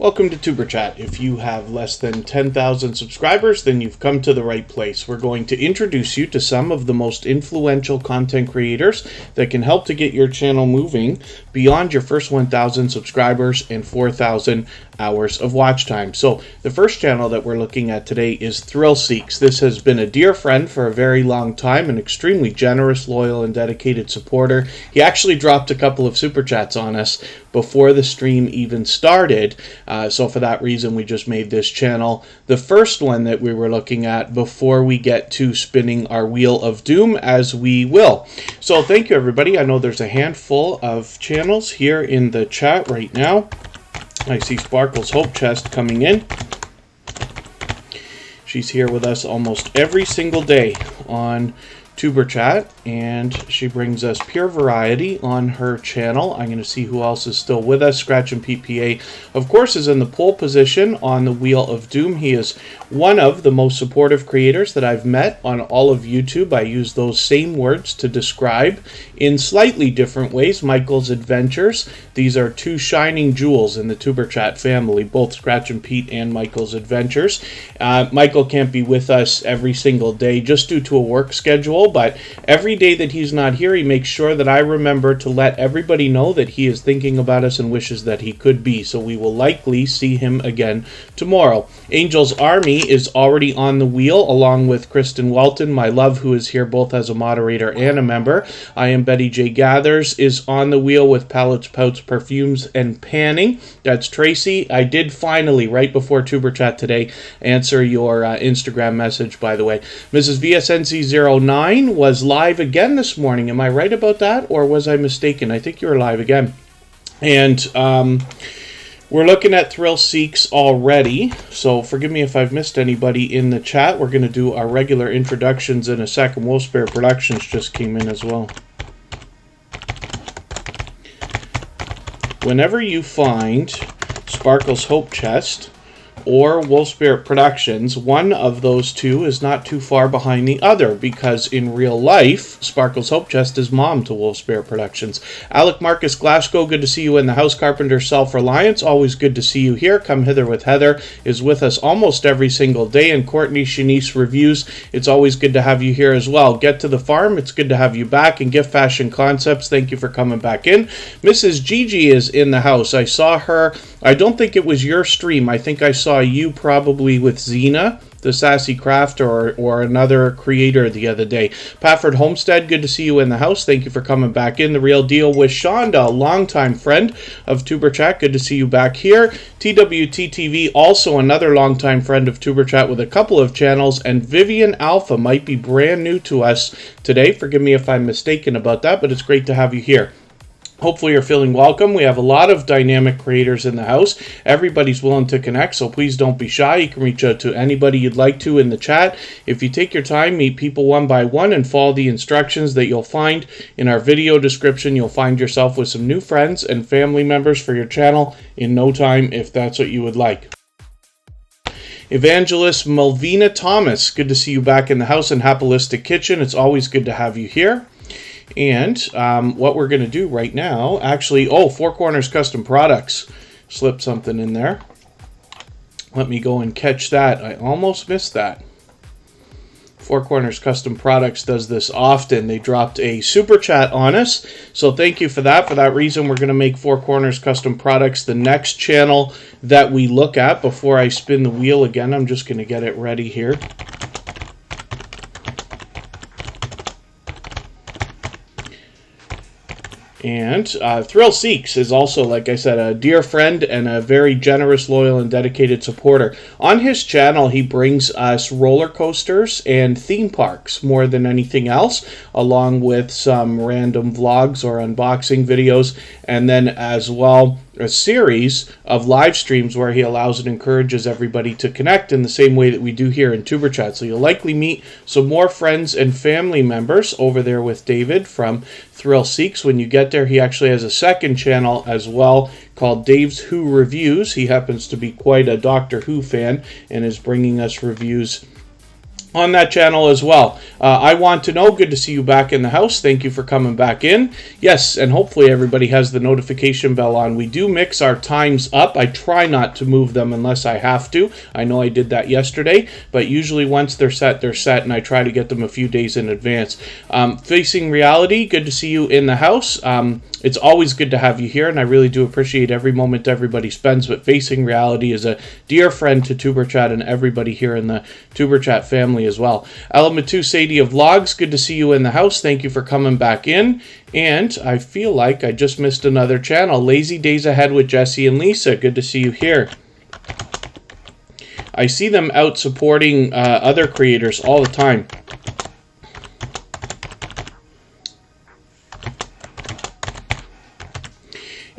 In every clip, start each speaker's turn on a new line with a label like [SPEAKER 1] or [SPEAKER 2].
[SPEAKER 1] Welcome to Superchat. If you have less than 10,000 subscribers, then you've come to the right place. We're going to introduce you to some of the most influential content creators that can help to get your channel moving beyond your first 1,000 subscribers and 4,000 hours of watch time. So the first channel that we're looking at today is Thrill Seeks. This has been a dear friend for a very long time, an extremely generous, loyal, and dedicated supporter. He actually dropped a couple of super chats on us before the stream even started. So for that reason, we just made this channel the first one that we were looking at before we get to spinning our Wheel of Doom, as we will. So thank you, everybody. I know there's a handful of channels here in the chat right now. I see Sparkle's Hope Chest coming in. She's here with us almost every single day on Superchat, and she brings us pure variety on her channel. I'm going to see who else is still with us. Scratch and PPA, of course, is in the pole position on the Wheel of Doom. He is one of the most supportive creators that I've met on all of YouTube. I use those same words to describe in slightly different ways Michael's adventures. These are two shining jewels in the Superchat family, both Scratch and Pete and Michael's adventures. Michael can't be with us every single day just due to a work schedule, but every day that he's not here, he makes sure that I remember to let everybody know that he is thinking about us and wishes that he could be. So we will likely see him again tomorrow. Angel's Army is already on the wheel, along with Kristen Welton, my love, who is here both as a moderator and a member. I Am Betty J Gathers is on the wheel with Palettes, Pouts, Perfumes, and Panning. That's Tracy. I did finally, right before Tuber Chat today, answer your Instagram message, by the way. Mrs. VSNC09 was live again this morning. Am I right about that, or was I mistaken? I think you were live again. And we're looking at Thrill Seeks already, so forgive me if I've missed anybody in the chat. We're going to do our regular introductions in a second. Wolfsbear Productions just came in as well. Whenever you find Sparkle's Hope Chest or Wolf Spirit Productions, one of those two is not too far behind the other, because in real life, Sparkle's Hope Chest is mom to Wolf Spirit Productions. Alec Marcus Glasgow, good to see you in the house. Carpenter Self-Reliance, always good to see you here. Come Hither with Heather is with us almost every single day. And Courtney Shanice Reviews, it's always good to have you here as well. Get to the Farm, it's good to have you back. And Gift Fashion Concepts, thank you for coming back in. Mrs. Gigi is in the house. I saw her, I don't think it was your stream. I think I saw you probably with Xena, the Sassy Crafter, or another creator the other day. Pafford Homestead, good to see you in the house. Thank you for coming back in. The Real Deal with Shonda, longtime friend of Tuber Chat. Good to see you back here. TWTTV, also another longtime friend of Tuber Chat with a couple of channels. And Vivian Alpha might be brand new to us today. Forgive me if I'm mistaken about that, but it's great to have you here. Hopefully you're feeling welcome. We have a lot of dynamic creators in the house. Everybody's willing to connect, so please don't be shy. You can reach out to anybody you'd like to in the chat. If you take your time, meet people one by one, and follow the instructions that you'll find in our video description, you'll find yourself with some new friends and family members for your channel in no time, if that's what you would like. Evangelist Melvina Thomas, good to see you back in the house. And Happalistic Kitchen, it's always good to have you here. And what we're going to do right now, actually, Four Corners Custom Products, slipped something in there. Let me go and catch that. I almost missed that. Four Corners Custom Products does this often. They dropped a super chat on us, so thank you for that. For that reason, we're going to make Four Corners Custom Products the next channel that we look at. Before I spin the wheel again, I'm just going to get it ready here. And Thrill Seeks is also, like I said, a dear friend and a very generous, loyal, and dedicated supporter. On his channel, he brings us roller coasters and theme parks more than anything else, along with some random vlogs or unboxing videos, and then as well a series of live streams where he allows and encourages everybody to connect in the same way that we do here in Tuber Chat. So you'll likely meet some more friends and family members over there with David from Thrill Seeks. When you get there, he actually has a second channel as well called Dave's Who Reviews. He happens to be quite a Doctor Who fan and is bringing us reviews on that channel as well. I want to know, good to see you back in the house. Thank you for coming back in. Yes, and hopefully everybody has the notification bell on. We do mix our times up. I try not to move them unless I have to. I know I did that yesterday, but usually once they're set, and I try to get them a few days in advance. Facing Reality, good to see you in the house. It's always good to have you here, and I really do appreciate every moment everybody spends, but Facing Reality is a dear friend to TuberChat and everybody here in the TuberChat family as well. Alamatu Sadie of Vlogs, good to see you in the house. Thank you for coming back in. And I feel like I just missed another channel. Lazy Days Ahead with Jesse and Lisa, good to see you here. I see them out supporting other creators all the time.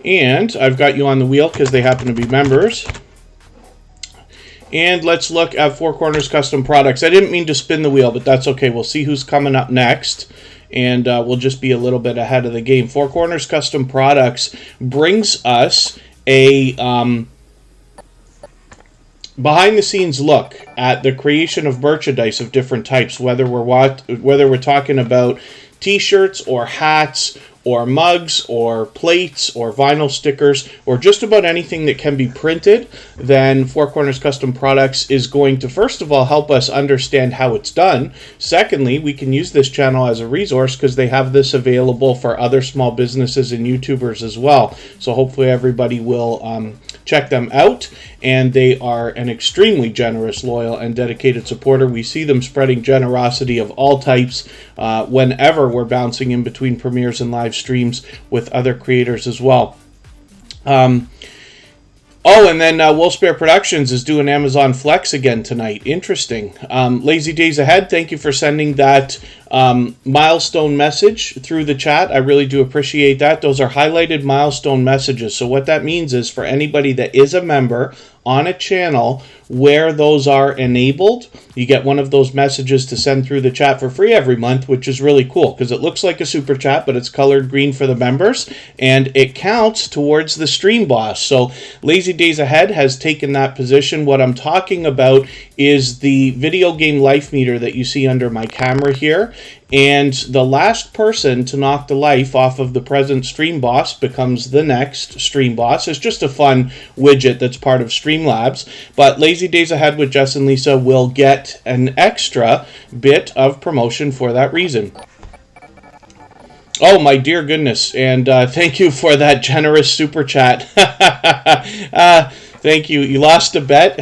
[SPEAKER 1] And I've got you on the wheel because they happen to be members. And let's look at Four Corners Custom Products. I didn't mean to spin the wheel, but that's okay. We'll see who's coming up next. And we'll just be a little bit ahead of the game. Four Corners Custom Products brings us a behind-the-scenes look at the creation of merchandise of different types, whether we're talking about t-shirts or hats or mugs or plates or vinyl stickers or just about anything that can be printed, then Four Corners Custom Products is going to first of all help us understand how it's done. Secondly, we can use this channel as a resource because they have this available for other small businesses and YouTubers as well. So hopefully everybody will check them out, and they are an extremely generous, loyal, and dedicated supporter. We see them spreading generosity of all types whenever we're bouncing in between premieres and live streams with other creators as well. Oh, and then Will Spare Productions is doing Amazon Flex again tonight. Interesting. Lazy Days Ahead, thank you for sending that milestone message through the chat. I really do appreciate that. Those are highlighted milestone messages. So what that means is for anybody that is a member on a channel where those are enabled, you get one of those messages to send through the chat for free every month, which is really cool because it looks like a super chat, but it's colored green for the members, and it counts towards the stream boss. So Lazy Days Ahead has taken that position. What I'm talking about is the video game life meter that you see under my camera here. And the last person to knock the life off of the present stream boss becomes the next stream boss. It's just a fun widget that's part of Streamlabs. But Lazy Days Ahead with Jess and Lisa will get an extra bit of promotion for that reason. Oh, my dear goodness. And thank you for that generous super chat. Thank you. You lost a bet.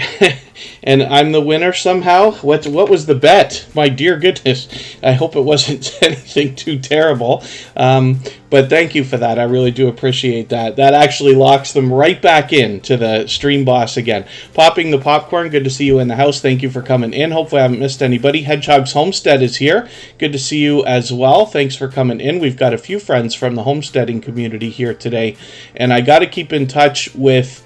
[SPEAKER 1] And I'm the winner somehow? What was the bet? My dear goodness. I hope it wasn't anything too terrible. But thank you for that. I really do appreciate that. That actually locks them right back in to the stream boss again. Popping the Popcorn, good to see you in the house. Thank you for coming in. Hopefully I haven't missed anybody. Hedgehog's Homestead is here. Good to see you as well. Thanks for coming in. We've got a few friends from the homesteading community here today. And I got to keep in touch with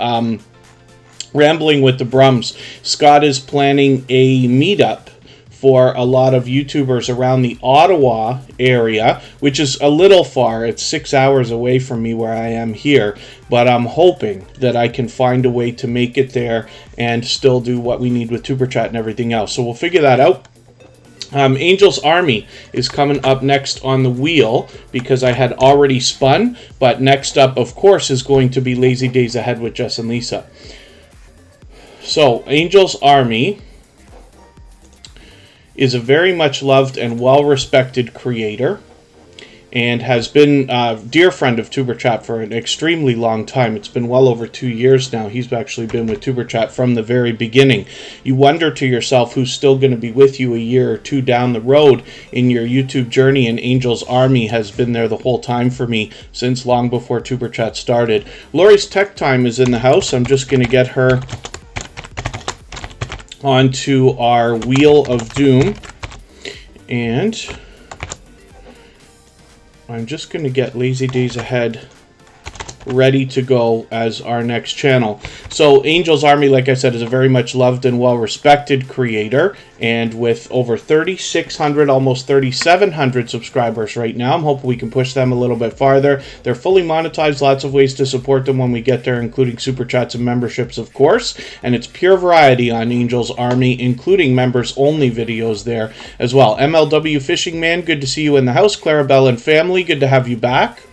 [SPEAKER 1] Rambling with the Brums. Scott is planning a meetup for a lot of YouTubers around the Ottawa area, which is a little far. It's 6 hours away from me where I am here, but I'm hoping that I can find a way to make it there and still do what we need with TuberChat and everything else. So we'll figure that out. Angel's Army is coming up next on the wheel because I had already spun, but next up, of course, is going to be Lazy Days Ahead with Jess and Lisa. So, Angel's Army is a very much loved and well-respected creator and has been a dear friend of TuberChat for an extremely long time. It's been well over 2 years now. He's actually been with TuberChat from the very beginning. You wonder to yourself who's still going to be with you a year or two down the road in your YouTube journey, and Angel's Army has been there the whole time for me since long before TuberChat started. Lori's Tech Time is in the house. I'm just going to get her onto our Wheel of Doom, and I'm just going to get Lazy Days Ahead ready to go as our next channel. So Angel's Army, like I said, is a very much loved and well-respected creator, and with over 3,600, almost 3,700 subscribers right now. I'm hoping we can push them a little bit farther. They're fully monetized, lots of ways to support them when we get there, including super chats and memberships, of course. And it's pure variety on Angel's Army, including members-only videos there as well. MLW Fishing Man, good to see you in the house. Clarabelle and family, good to have you back.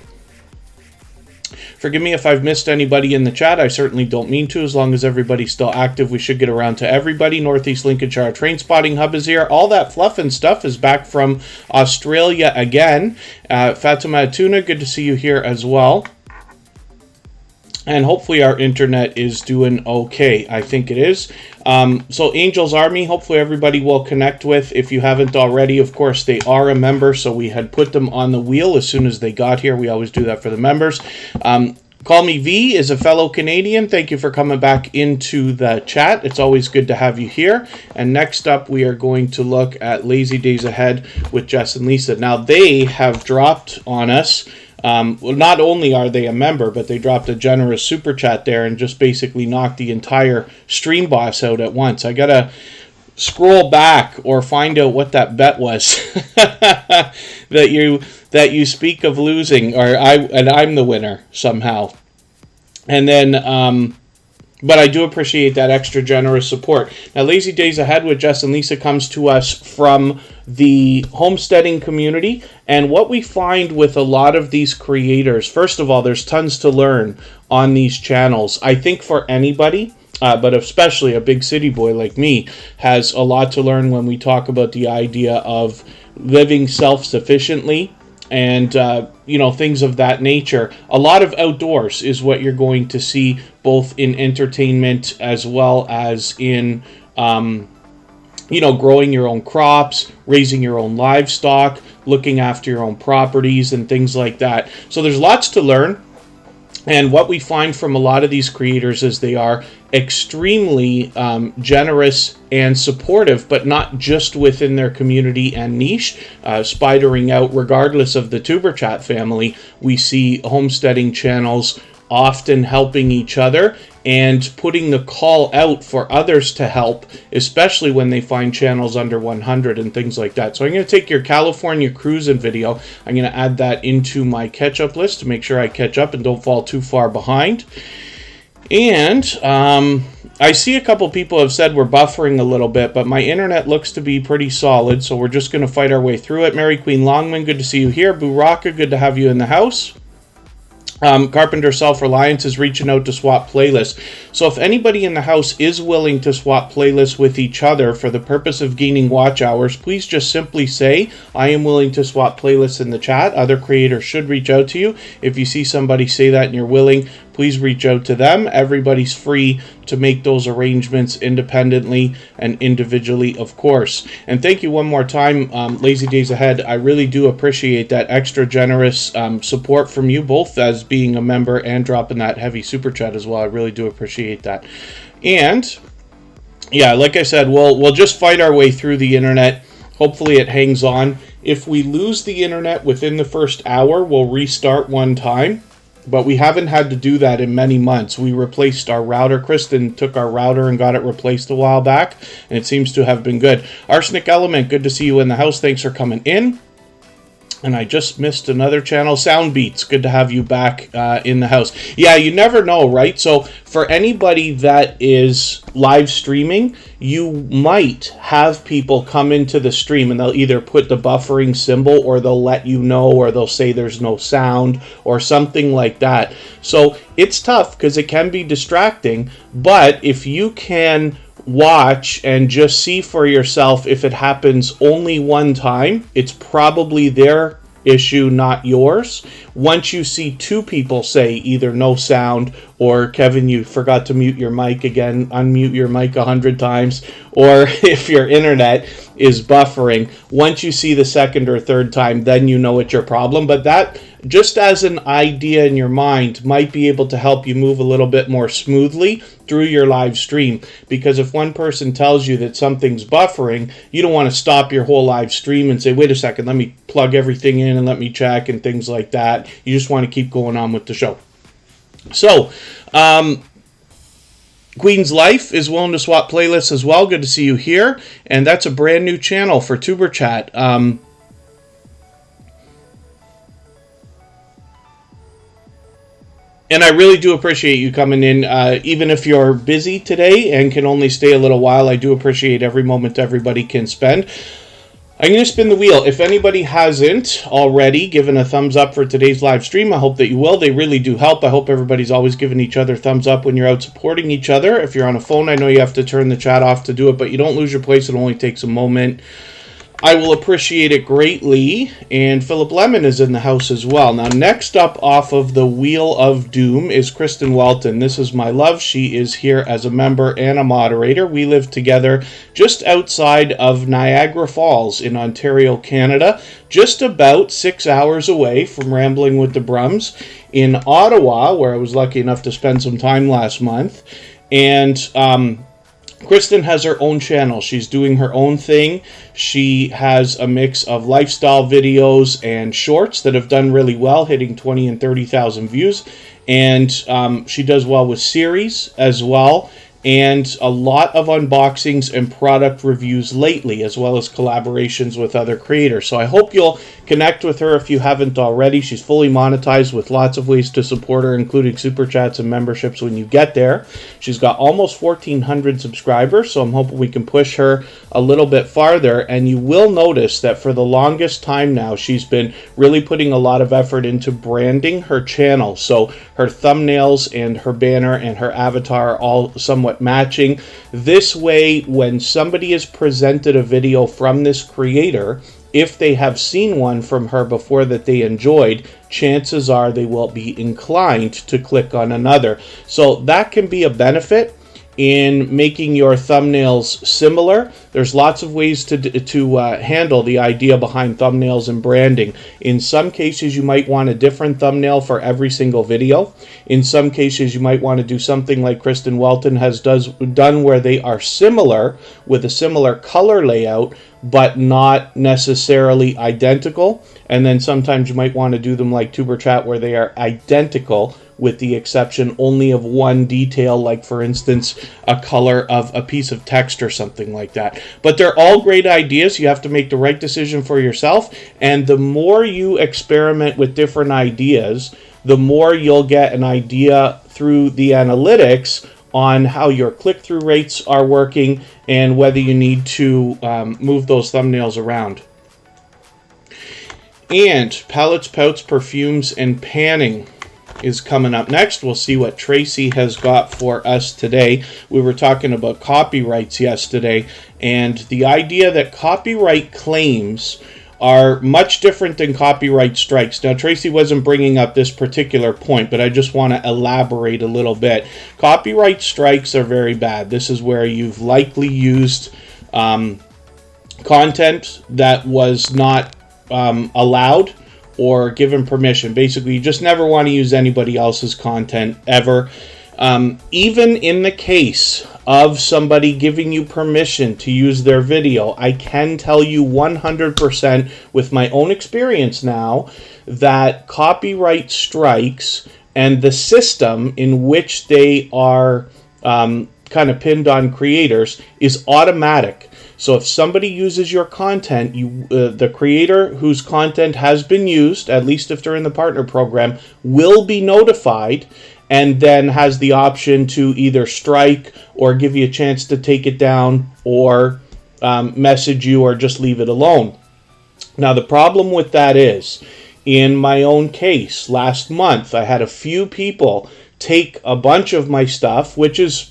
[SPEAKER 1] Forgive me if I've missed anybody in the chat. I certainly don't mean to. As long as everybody's still active, we should get around to everybody. Northeast Lincolnshire Train Spotting Hub is here. All that fluff and stuff is back from Australia again. Fatima Atuna, good to see you here as well. And hopefully our internet is doing okay. I think it is. So Angel's Army, hopefully everybody will connect with. If you haven't already, of course, they are a member. So we had put them on the wheel as soon as they got here. We always do that for the members. Call Me V is a fellow Canadian. Thank you for coming back into the chat. It's always good to have you here. And next up, we are going to look at Lazy Days Ahead with Jess and Lisa. Now, they have dropped on us. Well, not only are they a member, but they dropped a generous super chat there and just basically knocked the entire stream boss out at once. I gotta scroll back or find out what that bet was that you speak of losing, or I'm the winner somehow. And then but I do appreciate that extra generous support. Now, Lazy Days Ahead with Jess and Lisa comes to us from the homesteading community. And what we find with a lot of these creators, first of all, there's tons to learn on these channels. I think for anybody, but especially a big city boy like me, has a lot to learn when we talk about the idea of living self-sufficiently and things of that nature. A lot of outdoors is what you're going to see, both in entertainment as well as in growing your own crops, raising your own livestock, looking after your own properties and things like that. So there's lots to learn. And what we find from a lot of these creators is they are extremely generous and supportive, but not just within their community and niche. Spidering out, regardless of the Tuber Chat family, we see homesteading channels often helping each other and putting the call out for others to help, especially when they find channels under 100 and things like that. So I'm going to take your California cruising video. I'm going to add that into my catch-up list to make sure I catch up and don't fall too far behind. And I see a couple people have said we're buffering a little bit, but my internet looks to be pretty solid, so we're just going to fight our way through it. Mary Queen Longman, good to see you here. Buraka, good to have you in the house. Carpenter Self-Reliance is reaching out to swap playlists. So if anybody in the house is willing to swap playlists with each other for the purpose of gaining watch hours, please just simply say, I am willing to swap playlists in the chat. Other creators should reach out to you. If you see somebody say that and you're willing, please reach out to them. Everybody's free to make those arrangements independently and individually, of course. And thank you one more time, Lazy Days Ahead. I really do appreciate that extra generous support from you, both as being a member and dropping that heavy super chat as well. I really do appreciate that. And yeah, like I said, we'll just fight our way through the internet. Hopefully it hangs on. If we lose the internet within the first hour, we'll restart one time. But we haven't had to do that in many months. We replaced our router. Kristen took our router and got it replaced a while back, and it seems to have been good. Arsenic Element, good to see you in the house. Thanks for coming in. And I just missed another channel. Sound Beats, good to have you back in the house. Yeah, you never know, right? So for anybody that is live streaming, you might have people come into the stream and they'll either put the buffering symbol or they'll let you know, or they'll say there's no sound or something like that. So it's tough because it can be distracting, but if you can watch and just see for yourself, if it happens only one time, it's probably their issue, not yours. Once you see two people say either no sound or Kevin, you forgot to mute your mic again, unmute your mic 100 times, or if your internet is buffering, once you see the second or third time, then you know it's your problem. But that, just as an idea in your mind, might be able to help you move a little bit more smoothly through your live stream. Because if one person tells you that something's buffering, you don't want to stop your whole live stream and say, wait a second, let me plug everything in and let me check and things like that. You just want to keep going on with the show. So, Queen's Life is willing to swap playlists as well. Good to see you here. And that's a brand new channel for Superchat. And I really do appreciate you coming in, even if you're busy today and can only stay a little while. I do appreciate every moment everybody can spend. I'm going to spin the wheel. If anybody hasn't already given a thumbs up for today's live stream, I hope that you will. They really do help. I hope everybody's always giving each other thumbs up when you're out supporting each other. If you're on a phone, I know you have to turn the chat off to do it, but you don't lose your place. It only takes a moment. I will appreciate it greatly. And Philip Lemon is in the house as well. Now, next up off of the Wheel of Doom is Kristen Welton. This is my love. She is here as a member and a moderator. We live together just outside of Niagara Falls in Ontario, Canada, just about 6 hours away from Rambling with the Brums in Ottawa, where I was lucky enough to spend some time last month. And Kristen has her own channel. She's doing her own thing. She has a mix of lifestyle videos and shorts that have done really well, hitting 20 and 30,000 views. And she does well with series as well. And a lot of unboxings and product reviews lately, as well as collaborations with other creators. So I hope you'll connect with her if you haven't already. She's fully monetized with lots of ways to support her, including super chats and memberships when you get there. She's got almost 1,400 subscribers, so I'm hoping we can push her a little bit farther. And you will notice that for the longest time now, she's been really putting a lot of effort into branding her channel. So her thumbnails and her banner and her avatar are all somewhat matching. This way, when somebody is presented a video from this creator, if they have seen one from her before that they enjoyed, chances are they will be inclined to click on another. So that can be a benefit in making your thumbnails similar. There's lots of ways to handle the idea behind thumbnails and branding. In some cases, you might want a different thumbnail for every single video. In some cases, you might want to do something like Kristen Welton has done, where they are similar with a similar color layout, but not necessarily identical. And then sometimes you might want to do them like Superchat, where they are identical, with the exception only of one detail, like for instance a color of a piece of text or something like that. But they're all great ideas. You have to make the right decision for yourself, and the more you experiment with different ideas, the more you'll get an idea through the analytics on how your click-through rates are working and whether you need to move those thumbnails around. And palettes, pouts, perfumes, and panning is coming up next. We'll see what Tracy has got for us today. We were talking about copyrights yesterday, and the idea that copyright claims are much different than copyright strikes. Now, Tracy wasn't bringing up this particular point, but I just want to elaborate a little bit. Copyright strikes are very bad. This is where you've likely used content that was not allowed or given permission. Basically, you just never want to use anybody else's content ever. Even in the case of somebody giving you permission to use their video, I can tell you 100% with my own experience now that copyright strikes and the system in which they are kind of pinned on creators is automatic. So if somebody uses your content, the creator whose content has been used, at least if they're in the partner program, will be notified and then has the option to either strike or give you a chance to take it down or message you or just leave it alone. Now, the problem with that is, in my own case, last month, I had a few people take a bunch of my stuff, which is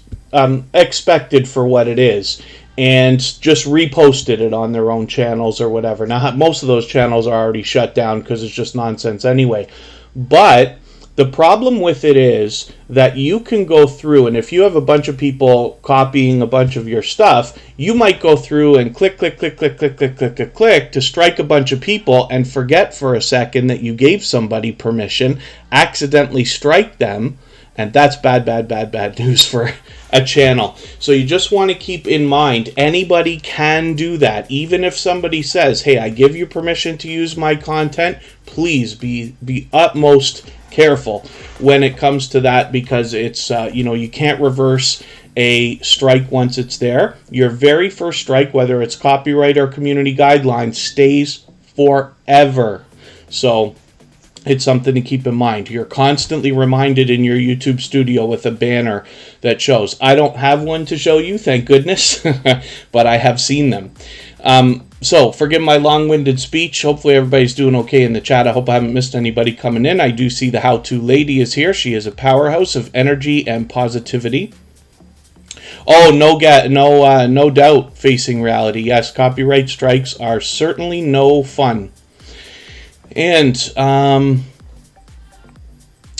[SPEAKER 1] expected for what it is, and just reposted it on their own channels or whatever. Now, most of those channels are already shut down because it's just nonsense anyway. But the problem with it is that you can go through, and if you have a bunch of people copying a bunch of your stuff, you might go through and click to strike a bunch of people and forget for a second that you gave somebody permission, accidentally strike them, And that's bad, bad, bad, bad news for a channel. So you just want to keep in mind, anybody can do that. Even if somebody says, hey, I give you permission to use my content, please be utmost careful when it comes to that, because it's, you can't reverse a strike once it's there. Your very first strike, whether it's copyright or community guidelines, stays forever. So it's something to keep in mind. You're constantly reminded in your YouTube studio with a banner that shows. I don't have one to show you, thank goodness, but I have seen them. So forgive my long-winded speech. Hopefully everybody's doing okay in the chat. I hope I haven't missed anybody coming in. I do see the how-to lady is here. She is a powerhouse of energy and positivity. Oh, no doubt, facing reality. Yes, copyright strikes are certainly no fun. And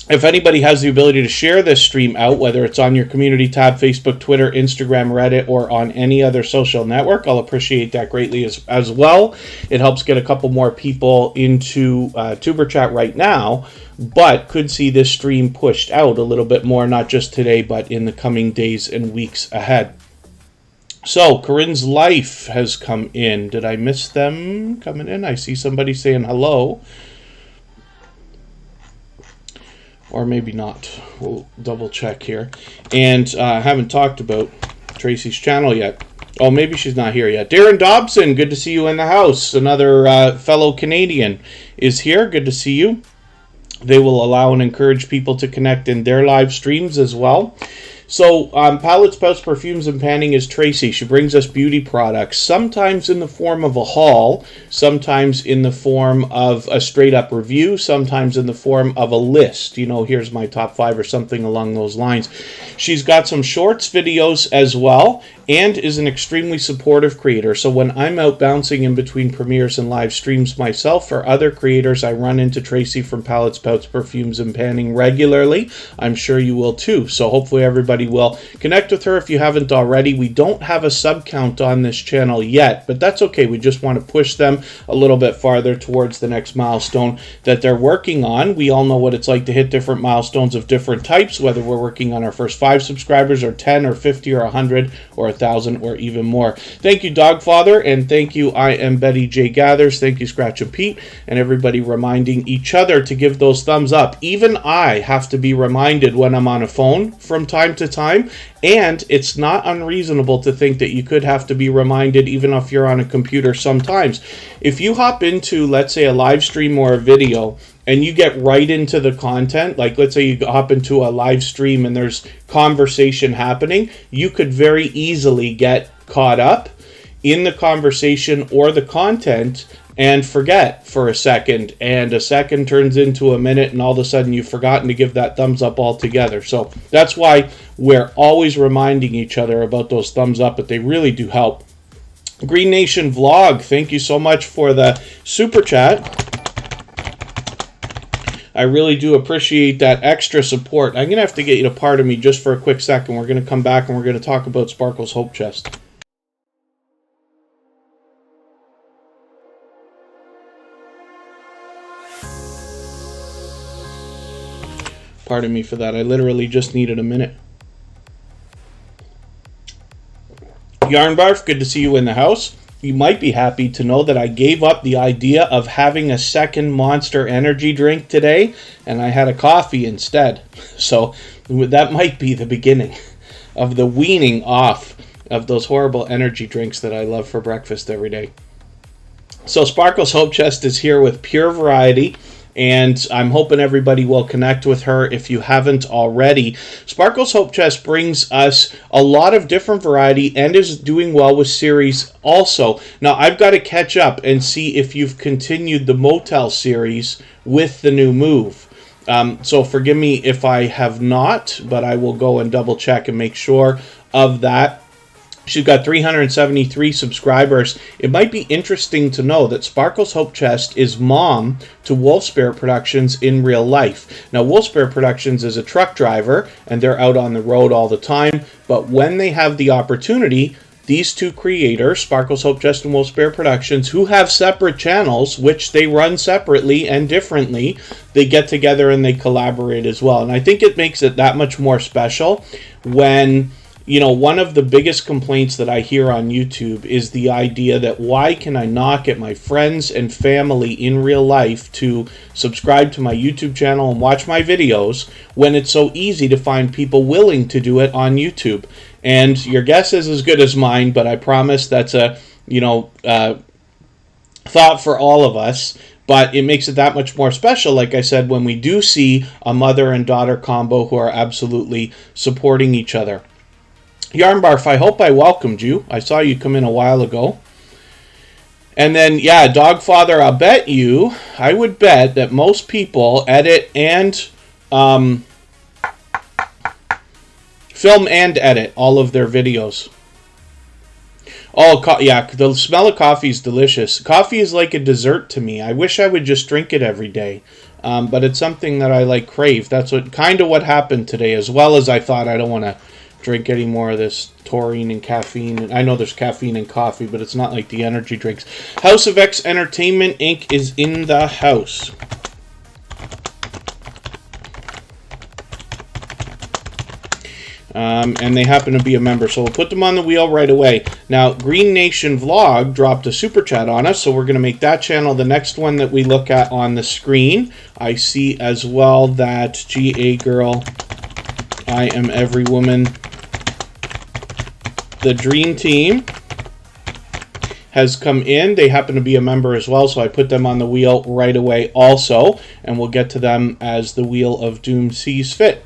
[SPEAKER 1] if anybody has the ability to share this stream out, whether it's on your community tab, Facebook, Twitter, Instagram, Reddit, or on any other social network, I'll appreciate that greatly as well. It helps get a couple more people into Tuber Chat right now, but could see this stream pushed out a little bit more, not just today, but in the coming days and weeks ahead. So, Corinne's Life has come in. Did I miss them coming in? I see somebody saying hello. Or maybe not. We'll double check here. And I haven't talked about Tracy's channel yet. Oh, maybe she's not here yet. Darren Dobson, good to see you in the house. Another fellow Canadian is here. Good to see you. They will allow and encourage people to connect in their live streams as well. So, Palette Spouts Perfumes and Panning is Tracy. She brings us beauty products, sometimes in the form of a haul, sometimes in the form of a straight-up review, sometimes in the form of a list. Here's my top 5 or something along those lines. She's got some shorts videos as well, and is an extremely supportive creator. So when I'm out bouncing in between premieres and live streams myself or other creators, I run into Tracy from Palette Spouts Perfumes and Panning regularly. I'm sure you will too. So hopefully everybody will connect with her if you haven't already. We don't have a sub count on this channel yet, but that's okay. We just want to push them a little bit farther towards the next milestone that they're working on. We all know what it's like to hit different milestones of different types, whether we're working on our first 5 subscribers or 10 or 50 or 100 or 1,000 or even more. Thank you, Dogfather, and thank you, I am Betty J. Gathers. Thank you, Scratch and Pete, and everybody reminding each other to give those thumbs up. Even I have to be reminded when I'm on a phone from time to time, and it's not unreasonable to think that you could have to be reminded even if you're on a computer sometimes. If you hop into, let's say, a live stream or a video, and you get right into the content, like let's say you hop into a live stream and there's conversation happening, you could very easily get caught up in the conversation or the content and forget for a second, and a second turns into a minute, and all of a sudden you've forgotten to give that thumbs up altogether. So that's why we're always reminding each other about those thumbs up, but they really do help. Green Nation Vlog, thank you so much for the super chat. I really do appreciate that extra support. I'm going to have to get you to pardon me just for a quick second. We're going to come back and we're going to talk about Sparkle's Hope Chest. Pardon me for that. I literally just needed a minute. Yarnbarf, good to see you in the house. You might be happy to know that I gave up the idea of having a second Monster energy drink today, and I had a coffee instead. So that might be the beginning of the weaning off of those horrible energy drinks that I love for breakfast every day. So Sparkle's Hope Chest is here with Pure Variety, and I'm hoping everybody will connect with her if you haven't already. Sparkle's Hope Chest brings us a lot of different variety and is doing well with series also. Now, I've got to catch up and see if you've continued the Motel series with the new move. So forgive me if I have not, but I will go and double check and make sure of that. She's got 373 subscribers. It might be interesting to know that Sparkle's Hope Chest is mom to Wolf Spirit Productions in real life. Now, Wolf Spirit Productions is a truck driver, and they're out on the road all the time. But when they have the opportunity, these two creators, Sparkles Hope, Justin Wolf's Bear Productions, who have separate channels, which they run separately and differently, they get together and they collaborate as well. And I think it makes it that much more special when, you know, one of the biggest complaints that I hear on YouTube is the idea that why can I not get my friends and family in real life to subscribe to my YouTube channel and watch my videos when it's so easy to find people willing to do it on YouTube? And your guess is as good as mine, but I promise that's a, you know, thought for all of us. But it makes it that much more special, like I said, when we do see a mother and daughter combo who are absolutely supporting each other. Yarnbarf, I hope I welcomed you. I saw you come in a while ago. And then, yeah, Dogfather, I would bet that most people edit and film and edit all of their videos. Oh, yeah, the smell of coffee is delicious. Coffee is like a dessert to me. I wish I would just drink it every day. But it's something that I like crave. That's what happened today, as well as I thought I don't want to drink any more of this taurine and caffeine. I know there's caffeine in coffee, but it's not like the energy drinks. House of X Entertainment Inc. is in the house. And they happen to be a member, so we'll put them on the wheel right away. Now, Green Nation Vlog dropped a super chat on us, so we're going to make that channel the next one that we look at on the screen. I see as well that GA Girl, I Am Every Woman, the Dream Team has come in. They happen to be a member as well, so I put them on the wheel right away also, and we'll get to them as the Wheel of Doom sees fit.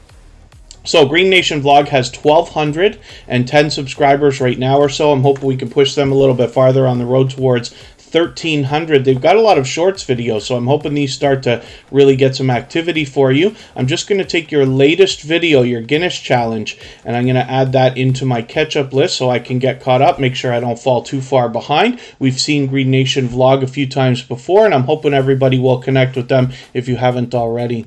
[SPEAKER 1] So Green Nation Vlog has 1,210 subscribers right now or so. I'm hoping we can push them a little bit farther on the road towards 1,300. They've got a lot of shorts videos, so I'm hoping these start to really get some activity for you. I'm just going to take your latest video, your Guinness Challenge, and I'm going to add that into my catch-up list so I can get caught up, make sure I don't fall too far behind. We've seen Green Nation Vlog a few times before, and I'm hoping everybody will connect with them if you haven't already.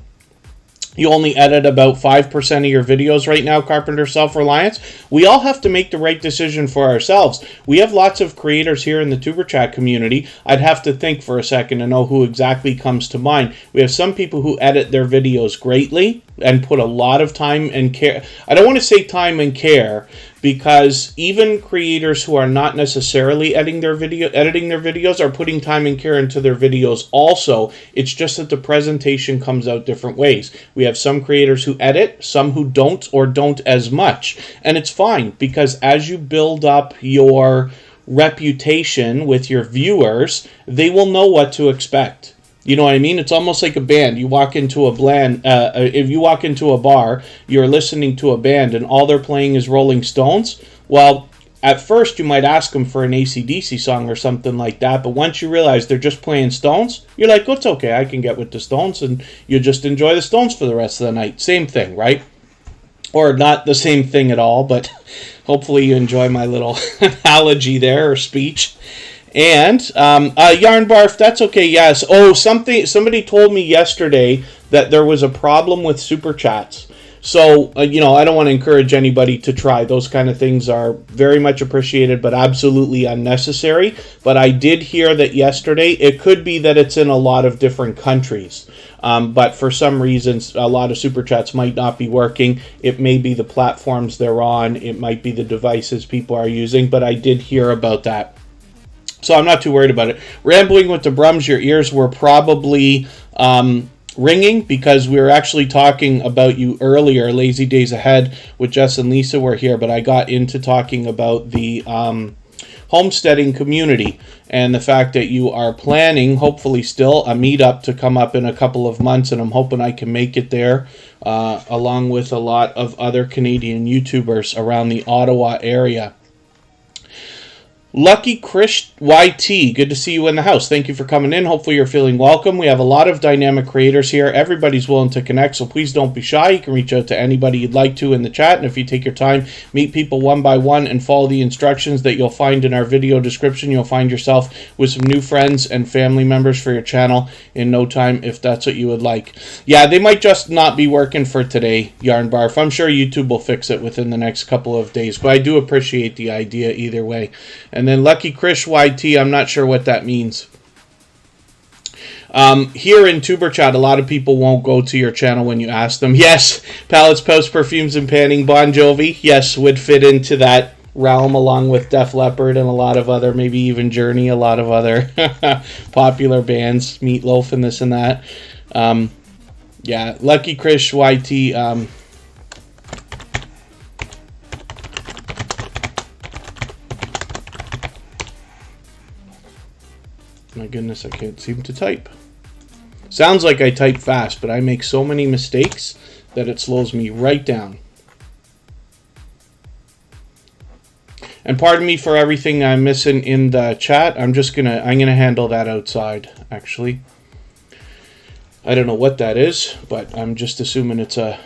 [SPEAKER 1] You only edit about 5% of your videos right now, Carpenter Self-Reliance. We all have to make the right decision for ourselves. We have lots of creators here in the Tuber Chat community. I'd have to think for a second to know who exactly comes to mind. We have some people who edit their videos greatly and put a lot of time and care. I don't want to say time and care, because even creators who are not necessarily editing their videos are putting time and care into their videos also. It's just that the presentation comes out different ways. We have some creators who edit, some who don't or don't as much. And it's fine, because as you build up your reputation with your viewers, they will know what to expect. You know what I mean? It's almost like a band. You walk into if you walk into a bar, you're listening to a band and all they're playing is Rolling Stones. Well, at first you might ask them for an AC/DC song or something like that, but once you realize they're just playing Stones, you're like, oh, it's okay, I can get with the Stones, and you just enjoy the Stones for the rest of the night. Same thing, right? Or not the same thing at all, but hopefully you enjoy my little analogy there, or speech. And Yarn Barf, that's okay, yes. Oh, somebody told me yesterday that there was a problem with super chats. So, you know, I don't want to encourage anybody to try. Those kind of things are very much appreciated, but absolutely unnecessary. But I did hear that yesterday. It could be that it's in a lot of different countries. But for some reasons, a lot of super chats might not be working. It may be the platforms they're on. It might be the devices people are using. But I did hear about that. So I'm not too worried about it. Rambling with the Brums, your ears were probably ringing because we were actually talking about you earlier. Lazy Days Ahead with Jess and Lisa were here, but I got into talking about the homesteading community and the fact that you are planning, hopefully still, a meetup to come up in a couple of months, and I'm hoping I can make it there along with a lot of other Canadian YouTubers around the Ottawa area. Lucky Chris YT, good to see you in the house. Thank you for coming in. Hopefully you're feeling welcome. We have a lot of dynamic creators here. Everybody's willing to connect, so please don't be shy. You can reach out to anybody you'd like to in the chat, and if you take your time, meet people one by one and follow the instructions that you'll find in our video description, you'll find yourself with some new friends and family members for your channel in no time, if that's what you would like. Yeah, they might just not be working for today, Yarn Barf. I'm sure YouTube will fix it within the next couple of days, but I do appreciate the idea either way. And then Lucky Chris YT, I'm not sure what that means. Here in Tuber Chat, a lot of people won't go to your channel when you ask them. Yes, palettes, pouches, perfumes, and panning. Bon Jovi, yes, would fit into that realm along with Def Leppard and a lot of other, maybe even Journey, a lot of other popular bands, Meatloaf and this and that. Yeah, Lucky Chris YT, my goodness, I can't seem to type. Sounds like I type fast, but I make so many mistakes that it slows me right down. And pardon me for everything I'm missing in the chat. I'm gonna handle that outside, actually. I don't know what that is, but I'm just assuming it's a...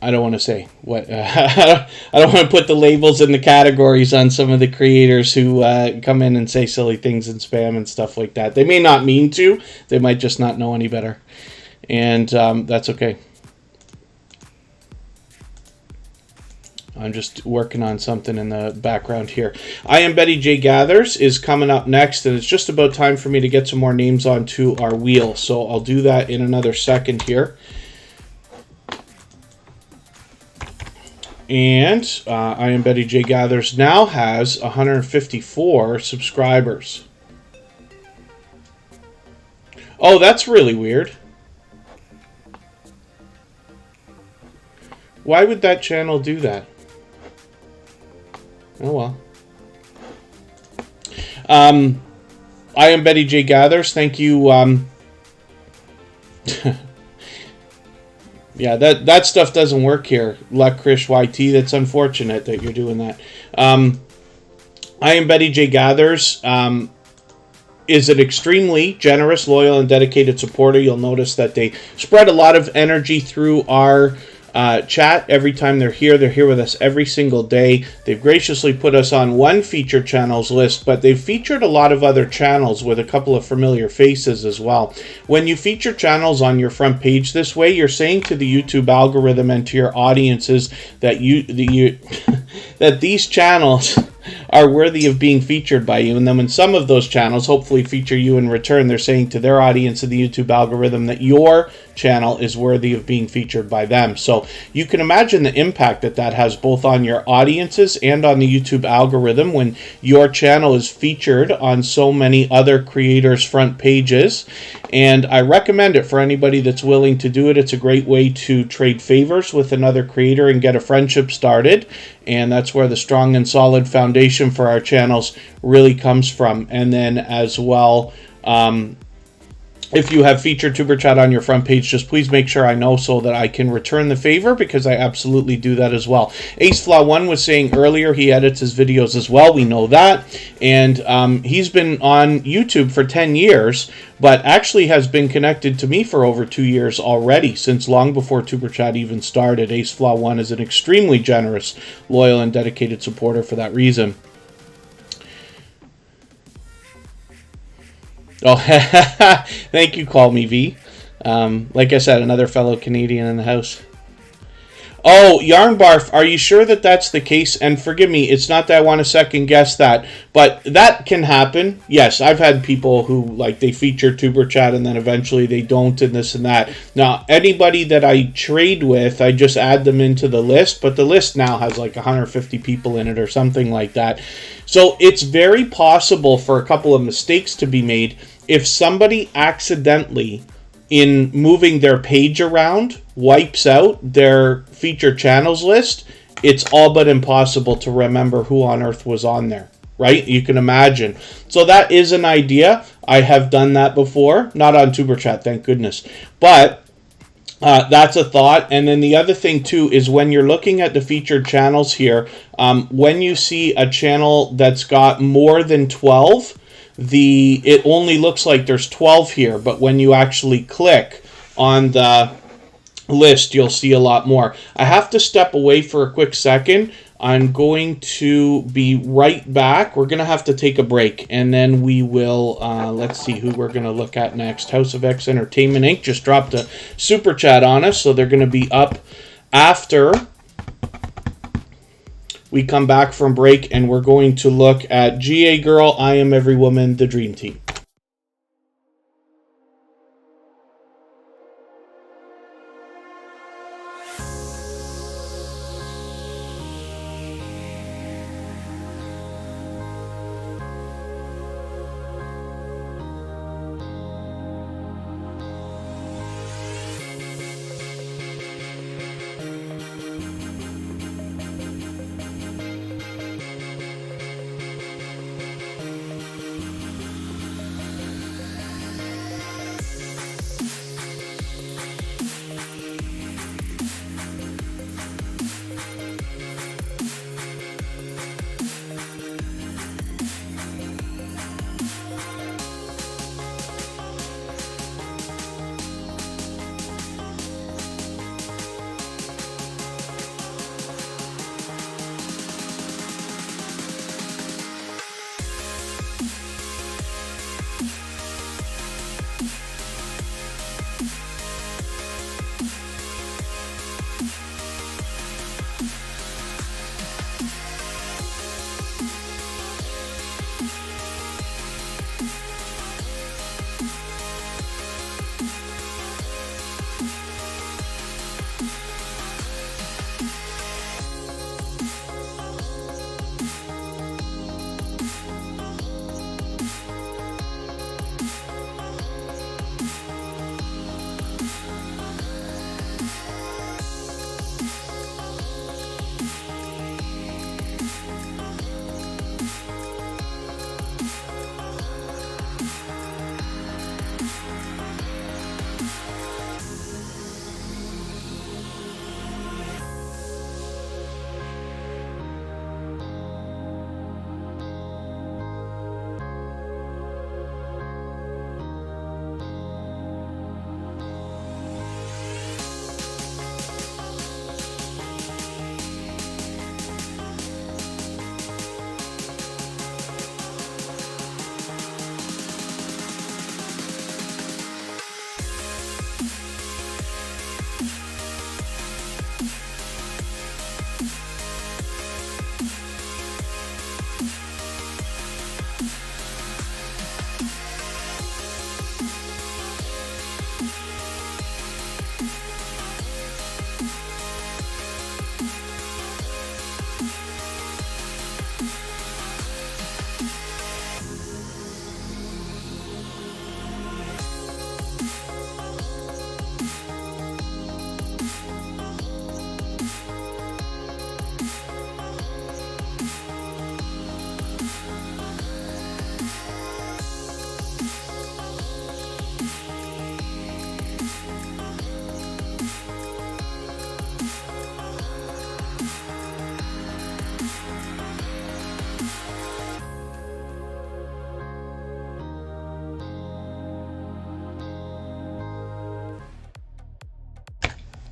[SPEAKER 1] I don't want to say what. I don't want to put the labels and the categories on some of the creators who come in and say silly things and spam and stuff like that. They may not mean to. They might just not know any better. And that's okay. I'm just working on something in the background here. I Am Betty J Gathers is coming up next, and it's just about time for me to get some more names onto our wheel. So I'll do that in another second here. And I Am Betty J Gathers now has 154 subscribers. Oh, that's really weird. Why would that channel do that? Oh well. I Am Betty J Gathers. Thank you. Yeah, that stuff doesn't work here. Luck Chris YT, that's unfortunate that you're doing that. I Am Betty J Gathers is an extremely generous, loyal, and dedicated supporter. You'll notice that they spread a lot of energy through our chat every time they're here. They're here with us every single day. They've graciously put us on one featured channels list, but they've featured a lot of other channels with a couple of familiar faces as well. When you feature channels on your front page this way, you're saying to the YouTube algorithm and to your audiences that that these channels are worthy of being featured by you. And then when some of those channels hopefully feature you in return, they're saying to their audience of the YouTube algorithm that your channel is worthy of being featured by them. So you can imagine the impact that that has both on your audiences and on the YouTube algorithm when your channel is featured on so many other creators' front pages. And I recommend it for anybody that's willing to do it. It's a great way to trade favors with another creator and get a friendship started. And that's where the strong and solid foundation for our channels really comes from. And then as well, if you have featured Tuber Chat on your front page, just please make sure I know so that I can return the favor, because I absolutely do that as well. AceFlaw1 was saying earlier he edits his videos as well. We know that. And he's been on YouTube for 10 years, but actually has been connected to me for over 2 years already, since long before Tuber Chat even started. AceFlaw1 is an extremely generous, loyal, and dedicated supporter for that reason. Oh, thank you, Call Me V. Like I said, another fellow Canadian in the house. Oh, Yarn Barf, are you sure that that's the case? And forgive me, it's not that I want to second guess that, but that can happen. Yes, I've had people who, like, they feature Tuber Chat and then eventually they don't and this and that. Now, anybody that I trade with, I just add them into the list, but the list now has like 150 people in it or something like that. So it's very possible for a couple of mistakes to be made if somebody accidentally, in moving their page around, wipes out their featured channels list. It's all but impossible to remember who on earth was on there, right? You can imagine. So that is an idea. I have done that before. Not on Tuber Chat, thank goodness. But That's a thought. And then the other thing too is when you're looking at the featured channels here, when you see a channel that's got more than 12, it only looks like there's 12 here, but when you actually click on the list, you'll see a lot more. I have to step away for a quick second. I'm going to be right back. We're going to have to take a break, and then we will, let's see who we're going to look at next. House of X Entertainment Inc. just dropped a super chat on us, so they're going to be up after we come back from break, and we're going to look at GA Girl, I Am Every Woman, The Dream Team.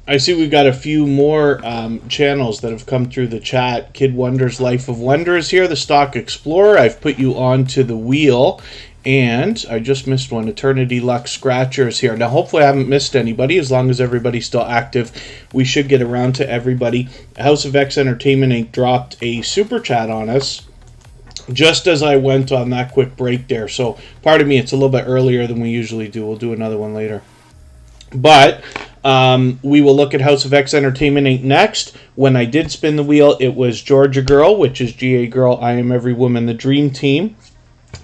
[SPEAKER 1] I see we've got a few more channels that have come through the chat. Kid Wonder's Life of Wonder is here. The Stock Explorer. I've put you onto the wheel. And I just missed one. Eternity Lux Scratcher is here. Now, hopefully I haven't missed anybody. As long as everybody's still active, we should get around to everybody. House of X Entertainment Inc. dropped a super chat on us just as I went on that quick break there. So, pardon me, it's a little bit earlier than we usually do. We'll do another one later. But we will look at House of X Entertainment Inc. next. When I did spin the wheel, it was Georgia Girl, which is GA Girl, I Am Every Woman, The Dream Team.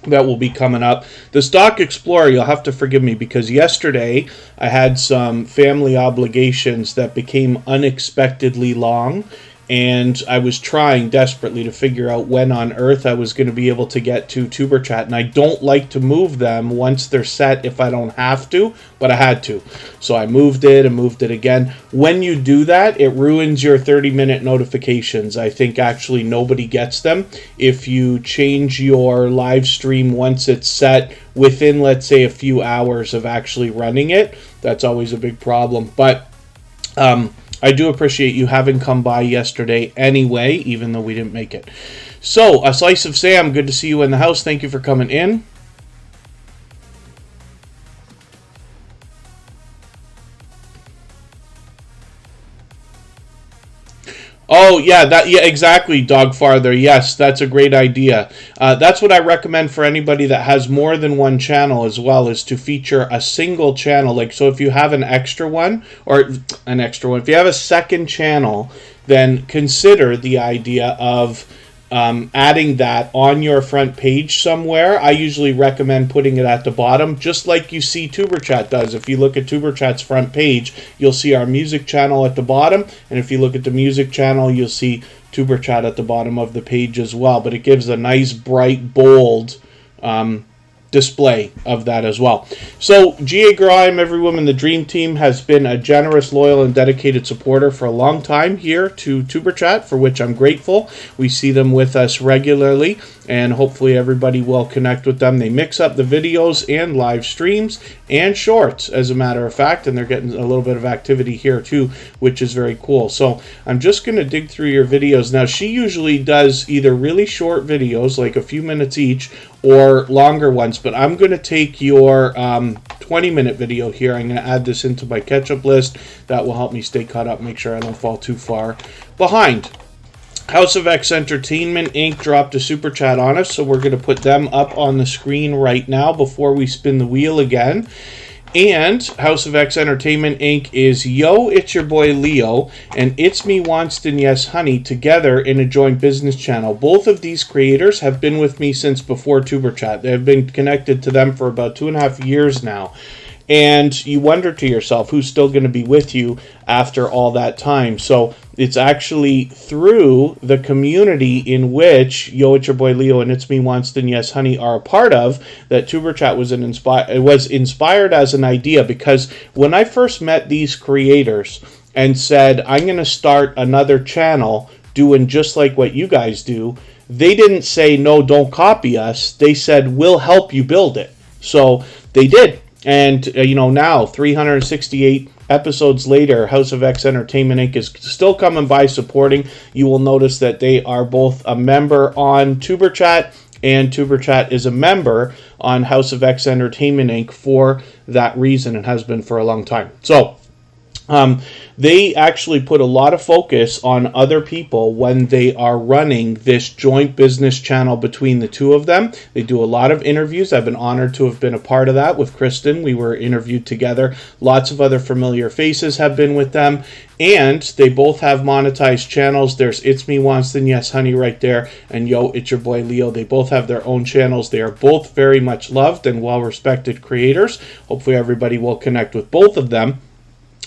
[SPEAKER 1] That will be coming up. The Stock Explorer, you'll have to forgive me because yesterday I had some family obligations that became unexpectedly long, and I was trying desperately to figure out when on earth I was going to be able to get to Superchat, and I don't like to move them once they're set if I don't have to, but I had to. So I moved it and moved it again. When you do that, it ruins your 30-minute notifications. I think actually nobody gets them. If you change your live stream once it's set within, let's say, a few hours of actually running it, that's always a big problem. But I do appreciate you having come by yesterday anyway, even though we didn't make it. So, A Slice of Sam, good to see you in the house. Thank you for coming in. Oh, yeah, exactly, Dog Farther. Yes, that's a great idea. That's what I recommend for anybody that has more than one channel as well, is to feature a single channel. Like, so if you have an extra one, if you have a second channel, then consider the idea of adding that on your front page somewhere. I usually recommend putting it at the bottom, just like you see Tuberchat does. If you look at Tuberchat's front page, you'll see our music channel at the bottom, and if you look at the music channel, you'll see Tuberchat at the bottom of the page as well. But it gives a nice, bright, bold display of that as well. So G.A. Grime, every woman, the Dream Team, has been a generous, loyal, and dedicated supporter for a long time here to Tuberchat, for which I'm grateful. We see them with us regularly, and hopefully everybody will connect with them. They mix up the videos and live streams and shorts, as a matter of fact, and they're getting a little bit of activity here too, which is very cool. So I'm just going to dig through your videos. Now, she usually does either really short videos, like a few minutes each, or longer ones, but I'm going to take your 20-minute video here. I'm going to add this into my catch-up list. That will help me stay caught up, make sure I don't fall too far behind. House of X Entertainment Inc. dropped a super chat on us, so we're going to put them up on the screen right now before we spin the wheel again. And House of X Entertainment Inc. is Yo, It's Your Boy Leo, and It's Me Wanston Yes Honey together in a joint business channel. Both of these creators have been with me since before Tuberchat. They have been connected to them for about 2.5 years now. And you wonder to yourself, who's still going to be with you after all that time? So it's actually through the community in which Yo, It's Your Boy Leo and It's Me Wanston Yes Honey are a part of, that Tuberchat was inspired as an idea. Because when I first met these creators and said, I'm going to start another channel doing just like what you guys do, they didn't say, no, don't copy us. They said, we'll help you build it. So they did. And, now, 368 episodes later, House of X Entertainment Inc. is still coming by supporting. You will notice that they are both a member on Tuberchat, and Tuberchat is a member on House of X Entertainment Inc. for that reason, and has been for a long time. So, they actually put a lot of focus on other people when they are running this joint business channel between the two of them. They do a lot of interviews. I've been honored to have been a part of that with Kristen. We were interviewed together. Lots of other familiar faces have been with them. And they both have monetized channels. There's It's Me Wanston Yes Honey right there, and Yo, It's Your Boy Leo. They both have their own channels. They are both very much loved and well-respected creators. Hopefully everybody will connect with both of them.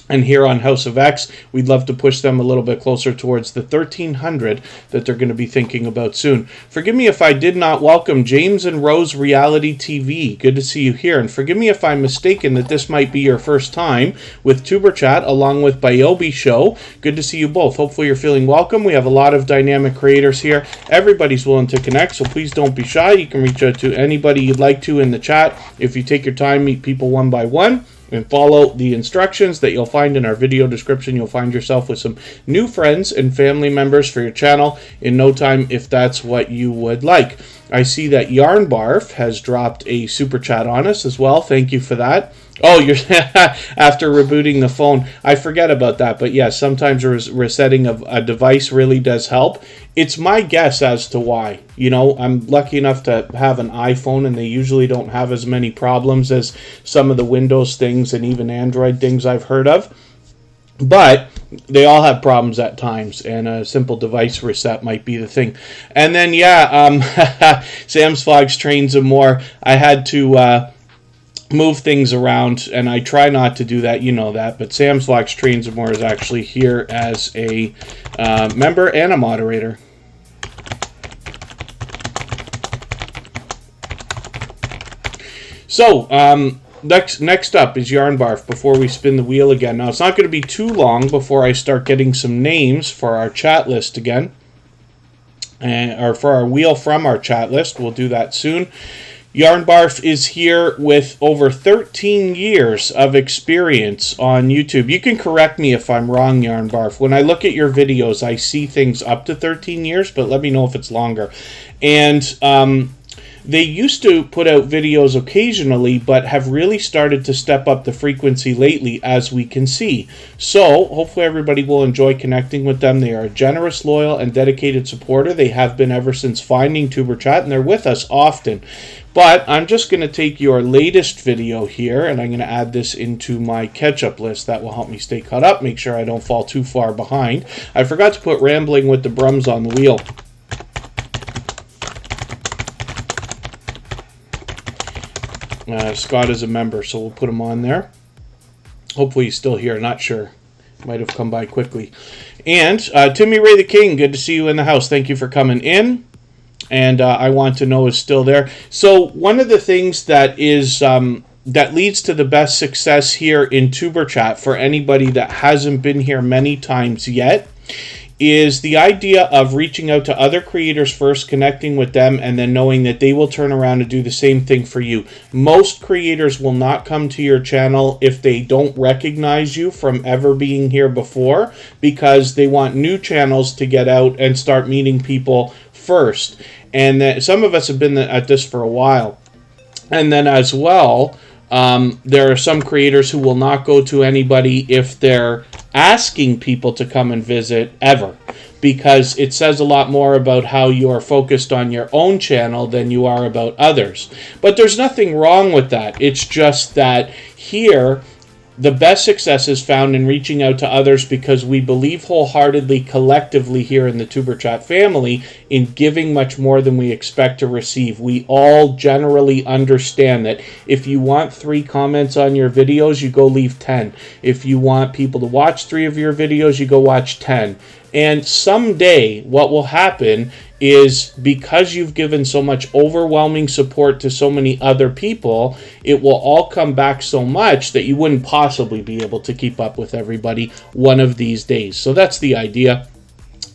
[SPEAKER 1] And here on House of X, we'd love to push them a little bit closer towards the 1,300 that they're going to be thinking about soon. Forgive me if I did not welcome James and Rose Reality TV. Good to see you here. And forgive me if I'm mistaken that this might be your first time with Tuberchat along with Biobi Show. Good to see you both. Hopefully you're feeling welcome. We have a lot of dynamic creators here. Everybody's willing to connect, so please don't be shy. You can reach out to anybody you'd like to in the chat. If you take your time, meet people one by one, and follow the instructions that you'll find in our video description, you'll find yourself with some new friends and family members for your channel in no time, if that's what you would like. I see that Yarn Barf has dropped a super chat on us as well. Thank you for that. Oh, you're after rebooting the phone. I forget about that, but yes, sometimes resetting of a device really does help. It's my guess as to why. I'm lucky enough to have an iPhone, and they usually don't have as many problems as some of the Windows things and even Android things I've heard of. But they all have problems at times, and a simple device reset might be the thing. And then, Sam's Fox Trains and More. I had to move things around, and I try not to do that, you know that, but Sam's Vlogs Trains and More is actually here as a member and a moderator. So, next up is Yarn Barf before we spin the wheel again. Now, it's not going to be too long before I start getting some names for our chat list again, or for our wheel from our chat list. We'll do that soon. Yarn Barf is here with over 13 years of experience on YouTube. You can correct me if I'm wrong, Yarn Barf. When I look at your videos, I see things up to 13 years, but let me know if it's longer. And they used to put out videos occasionally, but have really started to step up the frequency lately, as we can see. So, hopefully everybody will enjoy connecting with them. They are a generous, loyal, and dedicated supporter. They have been ever since finding Tuber Chat, and they're with us often. But I'm just going to take your latest video here, and I'm going to add this into my catch-up list. That will help me stay caught up, make sure I don't fall too far behind. I forgot to put Rambling with the Brums on the wheel. Scott is a member, so we'll put him on there. Hopefully he's still here, not sure. Might have come by quickly. And Timmy Ray the King, good to see you in the house. Thank you for coming in. And I Want to Know is still there. So one of the things that is that leads to the best success here in Tuber Chat for anybody that hasn't been here many times yet is the idea of reaching out to other creators first, connecting with them, and then knowing that they will turn around and do the same thing for you. Most creators will not come to your channel if they don't recognize you from ever being here before, because they want new channels to get out and start meeting people first. And that some of us have been at this for a while. And then as well, there are some creators who will not go to anybody if they're asking people to come and visit ever, because it says a lot more about how you are focused on your own channel than you are about others. But there's nothing wrong with that. It's just that here, the best success is found in reaching out to others, because we believe wholeheartedly, collectively here in the Tuber Chat family, in giving much more than we expect to receive. We all generally understand that if you want 3 comments on your videos, you go leave 10. If you want people to watch 3 of your videos, you go watch 10. And someday what will happen is, because you've given so much overwhelming support to so many other people, it will all come back so much that you wouldn't possibly be able to keep up with everybody one of these days. So that's the idea.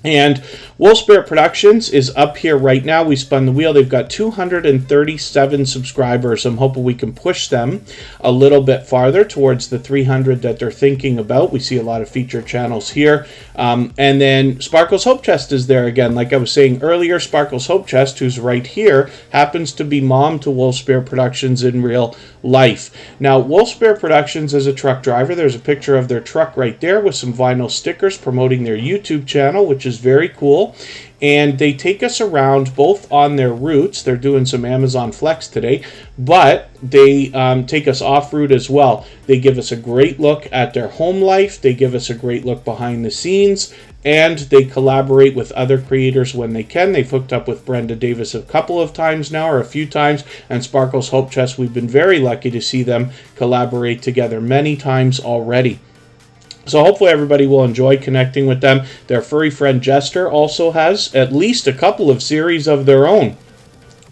[SPEAKER 1] And Wolf Spirit Productions is up here right now. We spun the wheel. They've got 237 subscribers. I'm hoping we can push them a little bit farther towards the 300 that they're thinking about. We see a lot of featured channels here. And then Sparkle's Hope Chest is there again. Like I was saying earlier, Sparkle's Hope Chest, who's right here, happens to be mom to Wolf Spirit Productions in real life. Now, Wolf Spirit Productions is a truck driver. There's a picture of their truck right there with some vinyl stickers promoting their YouTube channel, which is very cool. And they take us around both on their routes. They're doing some Amazon Flex today, but they take us off-route as well. They give us a great look at their home life. They give us a great look behind the scenes, and they collaborate with other creators when they can. They've hooked up with Brenda Davis a couple of times now, or a few times, and Sparkle's Hope Chest, we've been very lucky to see them collaborate together many times already. So hopefully everybody will enjoy connecting with them. Their furry friend Jester also has at least a couple of series of their own.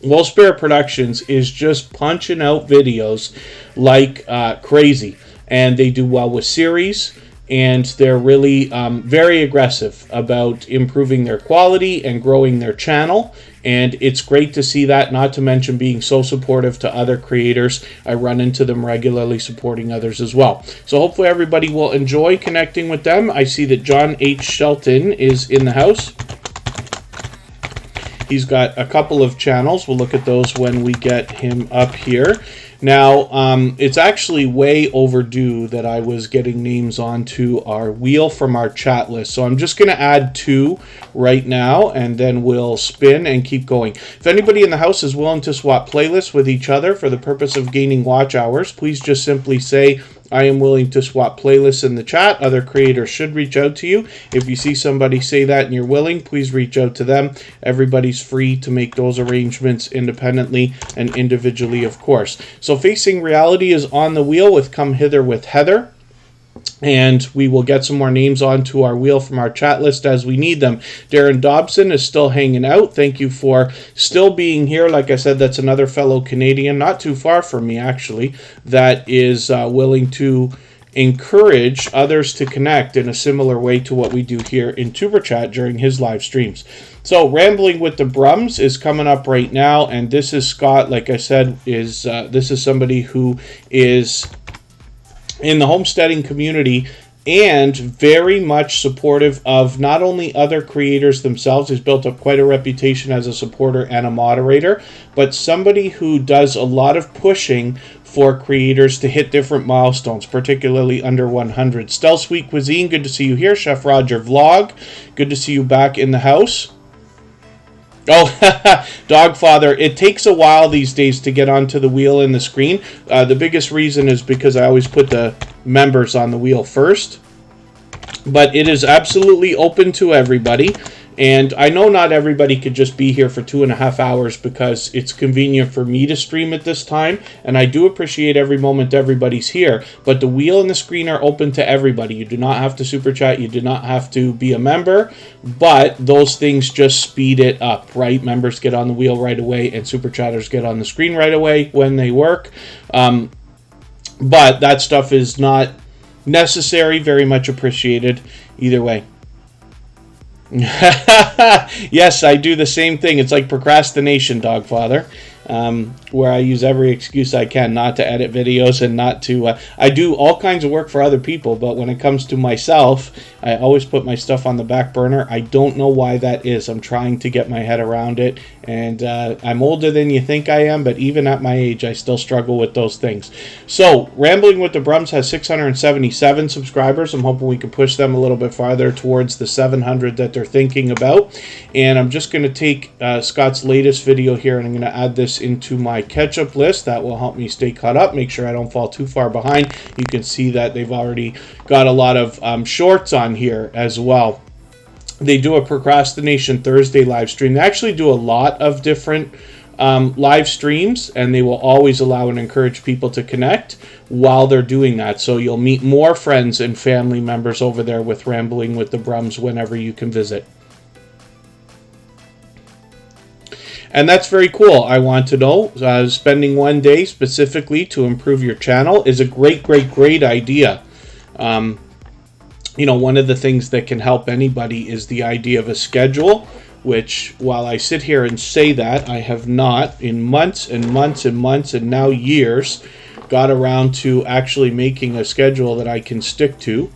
[SPEAKER 1] Wolf Spirit Productions is just punching out videos like crazy. And they do well with series. And they're really very aggressive about improving their quality and growing their channel. And it's great to see that, not to mention being so supportive to other creators. I run into them regularly supporting others as well. So hopefully everybody will enjoy connecting with them. I see that John H. Shelton is in the house. He's got a couple of channels. We'll look at those when we get him up here. Now, it's actually way overdue that I was getting names onto our wheel from our chat list. So I'm just going to add 2 right now, and then we'll spin and keep going. If anybody in the house is willing to swap playlists with each other for the purpose of gaining watch hours, please just simply say, I am willing to swap playlists in the chat. Other creators should reach out to you. If you see somebody say that and you're willing, please reach out to them. Everybody's free to make those arrangements independently and individually, of course. So Facing Reality is on the wheel with Come Hither with Heather. And we will get some more names onto our wheel from our chat list as we need them. Darren Dobson is still hanging out. Thank you for still being here. Like I said, that's another fellow Canadian, not too far from me actually, that is willing to encourage others to connect in a similar way to what we do here in Tuber Chat during his live streams. So Rambling with the Brums is coming up right now, and this is Scott. Like I said, this is somebody who is in the homesteading community and very much supportive of not only other creators themselves. He's built up quite a reputation as a supporter and a moderator, but somebody who does a lot of pushing for creators to hit different milestones, particularly under 100. Stell Sweet Cuisine, good to see you here. Chef Roger Vlog, good to see you back in the house. Oh, Dogfather, it takes a while these days to get onto the wheel in the screen. The biggest reason is because I always put the members on the wheel first. But it is absolutely open to everybody. And I know not everybody could just be here for 2.5 hours because it's convenient for me to stream at this time. And I do appreciate every moment everybody's here. But the wheel and the screen are open to everybody. You do not have to super chat. You do not have to be a member. But those things just speed it up, right? Members get on the wheel right away and super chatters get on the screen right away when they work. But that stuff is not necessary. Very much appreciated either way. Yes, I do the same thing. It's like procrastination, Dogfather, where I use every excuse I can not to edit videos and not to... I do all kinds of work for other people, but when it comes to myself, I always put my stuff on the back burner. I don't know why that is. I'm trying to get my head around it, and I'm older than you think I am, but even at my age, I still struggle with those things. So, Rambling with the Brums has 677 subscribers. I'm hoping we can push them a little bit farther towards the 700 that they're thinking about. And I'm just going to take Scott's latest video here, and I'm going to add this into my catch-up list. That will help me stay caught up, make sure I don't fall too far behind. You can see that they've already got a lot of shorts on here as well. They do a Procrastination Thursday live stream. They actually do a lot of different live streams, and they will always allow and encourage people to connect while they're doing that. So you'll meet more friends and family members over there with Rambling with the Brums whenever you can visit. And that's very cool. I want to know, spending one day specifically to improve your channel is a great idea. You know, one of the things that can help anybody is the idea of a schedule, which, while I sit here and say that, I have not, in months and months and months and now years, got around to actually making a schedule that I can stick to.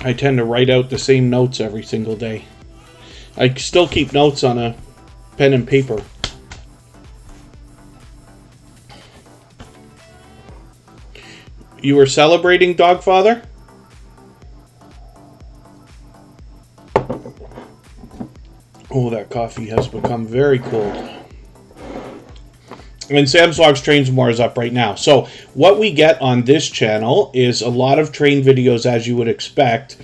[SPEAKER 1] I tend to write out the same notes every single day. I still keep notes on a pen and paper. You were celebrating, Dogfather? Oh, that coffee has become very cold. And Sam's Vlogs Trains More is up right now. So what we get on this channel is a lot of train videos, as you would expect.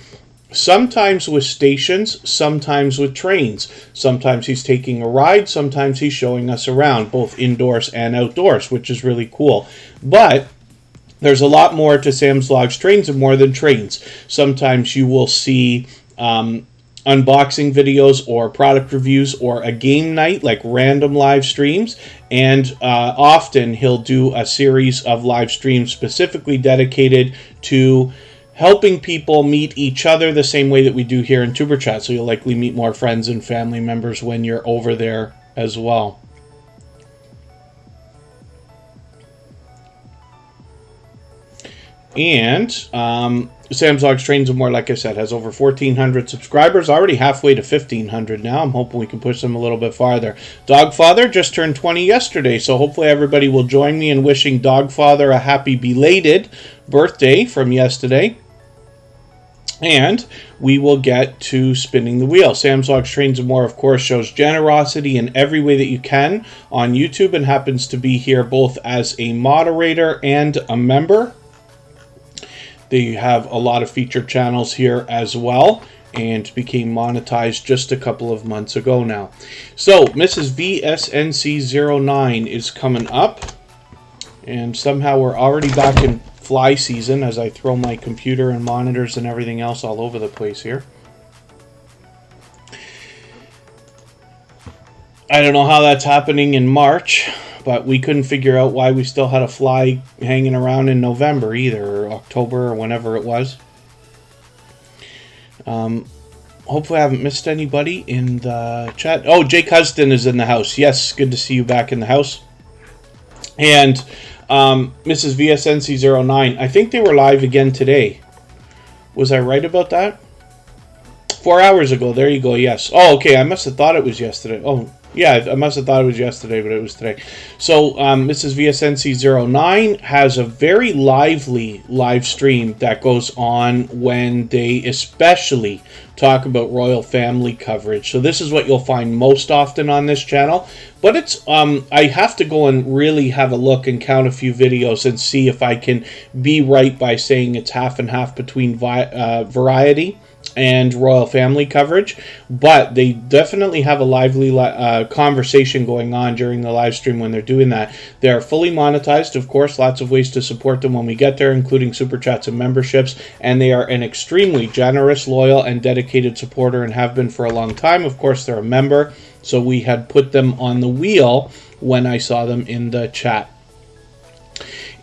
[SPEAKER 1] Sometimes with stations, sometimes with trains. Sometimes he's taking a ride, sometimes he's showing us around, both indoors and outdoors, which is really cool. But there's a lot more to Sam's Vlogs Trains and More than trains. Sometimes you will see unboxing videos or product reviews or a game night, like random live streams. And often he'll do a series of live streams specifically dedicated to helping people meet each other the same way that we do here in Tuber Chat. So you'll likely meet more friends and family members when you're over there as well. And Sam's Vlogs Trains and More, like I said, has over 1,400 subscribers, already halfway to 1,500 now. I'm hoping we can push them a little bit farther. Dogfather just turned 20 yesterday, so hopefully everybody will join me in wishing Dogfather a happy belated birthday from yesterday. And we will get to spinning the wheel. Sam's Vlogs, Trains, and More, of course, shows generosity in every way that you can on YouTube and happens to be here both as a moderator and a member. They have a lot of featured channels here as well and became monetized just a couple of months ago now. So, Mrs. VSNC09 is coming up. And somehow we're already back in fly season as I throw my computer and monitors and everything else all over the place here. I don't know how that's happening in March, but we couldn't figure out why we still had a fly hanging around in November either, or October, or whenever it was. Hopefully I haven't missed anybody in the chat. Oh, Jake Huston is in the house. Yes, good to see you back in the house. And Mrs. VSNC09, I think they were live again today. Was I right about that? 4 hours ago. There you go. Yes. Oh, okay. I must have thought it was yesterday. Oh, yeah. I must have thought it was yesterday, but it was today. So, Mrs. VSNC09 has a very lively live stream that goes on when they especially talk about royal family coverage. So this is what you'll find most often on this channel. But it's I have to go and really have a look and count a few videos and see if I can be right by saying it's half and half between variety and royal family coverage. But they definitely have a lively conversation going on during the live stream when they're doing that. They are fully monetized, of course, lots of ways to support them when we get there, including super chats and memberships. And they are an extremely generous, loyal, and dedicated supporter and have been for a long time. Of course, they're a member. So we had put them on the wheel when I saw them in the chat.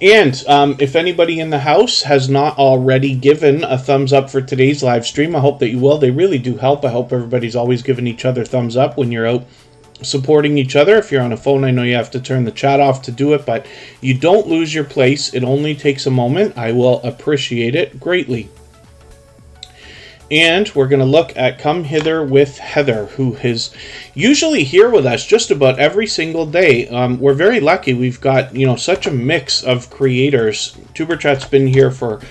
[SPEAKER 1] And if anybody in the house has not already given a thumbs up for today's live stream, I hope that you will. They really do help. I hope everybody's always giving each other thumbs up when you're out supporting each other. If you're on a phone, I know you have to turn the chat off to do it, but you don't lose your place. It only takes a moment. I will appreciate it greatly. And we're going to look at Come Hither with Heather, who is usually here with us just about every single day. We're very lucky. We've got, such a mix of creators. Superchat's been here for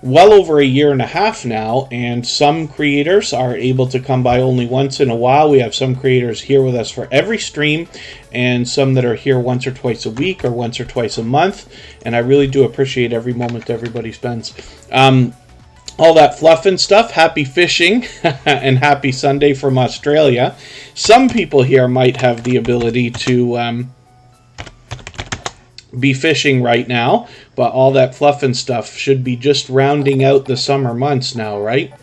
[SPEAKER 1] well over a year and a half now, and some creators are able to come by only once in a while. We have some creators here with us for every stream, and some that are here once or twice a week or once or twice a month. And I really do appreciate every moment everybody spends. All that fluff and stuff. Happy fishing and happy Sunday from Australia. Some people here might have the ability to be fishing right now, but all that fluff and stuff should be just rounding out the summer months now, right?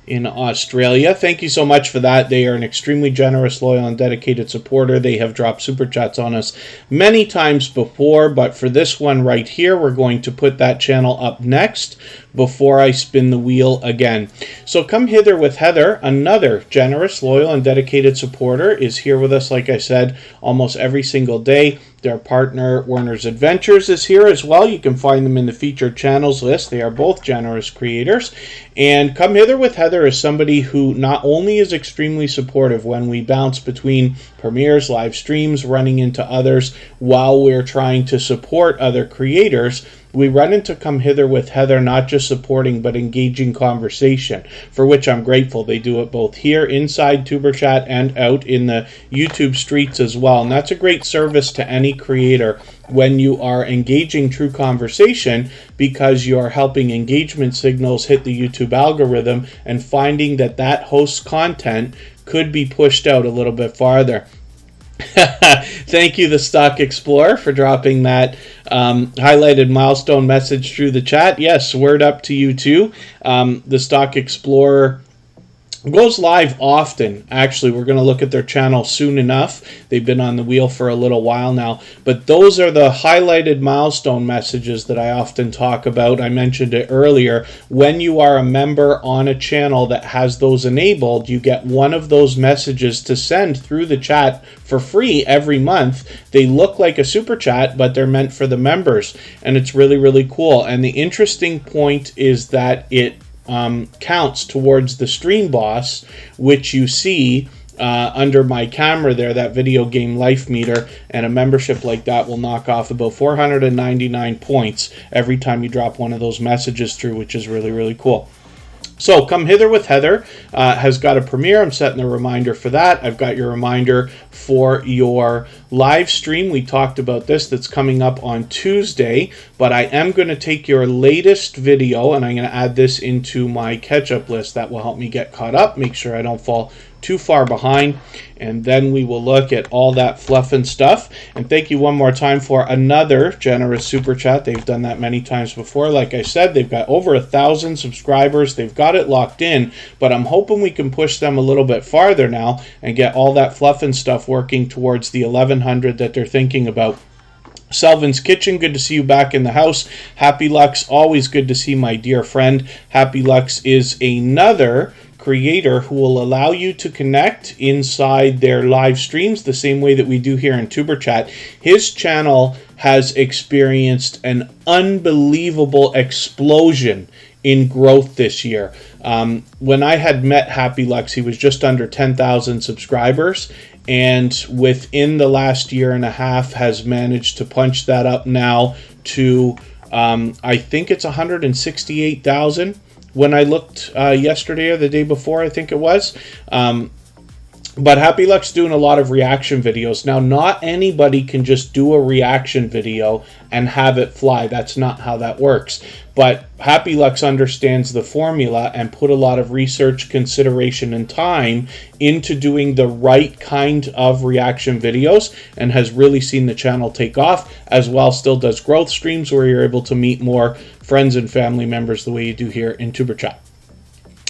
[SPEAKER 1] In Australia. Thank you so much for that. They are an extremely generous, loyal, and dedicated supporter. They have dropped super chats on us many times before, but for this one right here, we're going to put that channel up next before I spin the wheel again. So Come Hither with Heather, another generous, loyal, and dedicated supporter, is here with us, like I said, almost every single day. Their partner, Werner's Adventures, is here as well. You can find them in the featured channels list. They are both generous creators. And Come Hither with Heather is somebody who not only is extremely supportive when we bounce between premieres, live streams, running into others while we're trying to support other creators, we run into Come Hither with Heather not just supporting but engaging conversation, for which I'm grateful. They do it both here inside TuberChat and out in the YouTube streets as well. And that's a great service to any creator when you are engaging true conversation, because you are helping engagement signals hit the YouTube algorithm and finding that that host's content could be pushed out a little bit farther. Thank you, the Stock Explorer, for dropping that highlighted milestone message through the chat. Yes, word up to you too. The Stock Explorer goes live often. Actually, we're going to look at their channel soon enough. They've been on the wheel for a little while now. But those are the highlighted milestone messages that I often talk about. I mentioned it earlier. When you are a member on a channel that has those enabled, you get one of those messages to send through the chat for free every month. They look like a super chat, but they're meant for the members. And it's really, really cool. And the interesting point is that it counts towards the stream boss, which you see under my camera there, that video game life meter, and a membership like that will knock off about 499 points every time you drop one of those messages through, which is really, really cool. So Come Hither with Heather has got a premiere. I'm setting a reminder for that. I've got your reminder for your live stream. We talked about this. That's coming up on Tuesday, but I am going to take your latest video and I'm going to add this into my catch-up list. That will help me get caught up, make sure I don't fall too far behind, and then we will look at all that fluff and stuff. And thank you one more time for another generous super chat. They've done that many times before. Like I said, they've got over 1,000 subscribers. They've got it locked in, but I'm hoping we can push them a little bit farther now and get all that fluff and stuff working towards the 1,100 that they're thinking about. Selvin's Kitchen, good to see you back in the house. Happy Lux, always good to see my dear friend. Happy Lux is another creator who will allow you to connect inside their live streams the same way that we do here in Superchat. His channel has experienced an unbelievable explosion in growth this year. When I had met Happy Lux, he was just under 10,000 subscribers, and within the last year and a half has managed to punch that up now to I think it's 168,000 when I looked yesterday or the day before, I think it was. But Happy Luck's doing a lot of reaction videos. Now, not anybody can just do a reaction video and have it fly. That's not how that works. But Happy Lux understands the formula and put a lot of research, consideration, and time into doing the right kind of reaction videos and has really seen the channel take off, as well still does growth streams where you're able to meet more friends and family members the way you do here in TuberChat.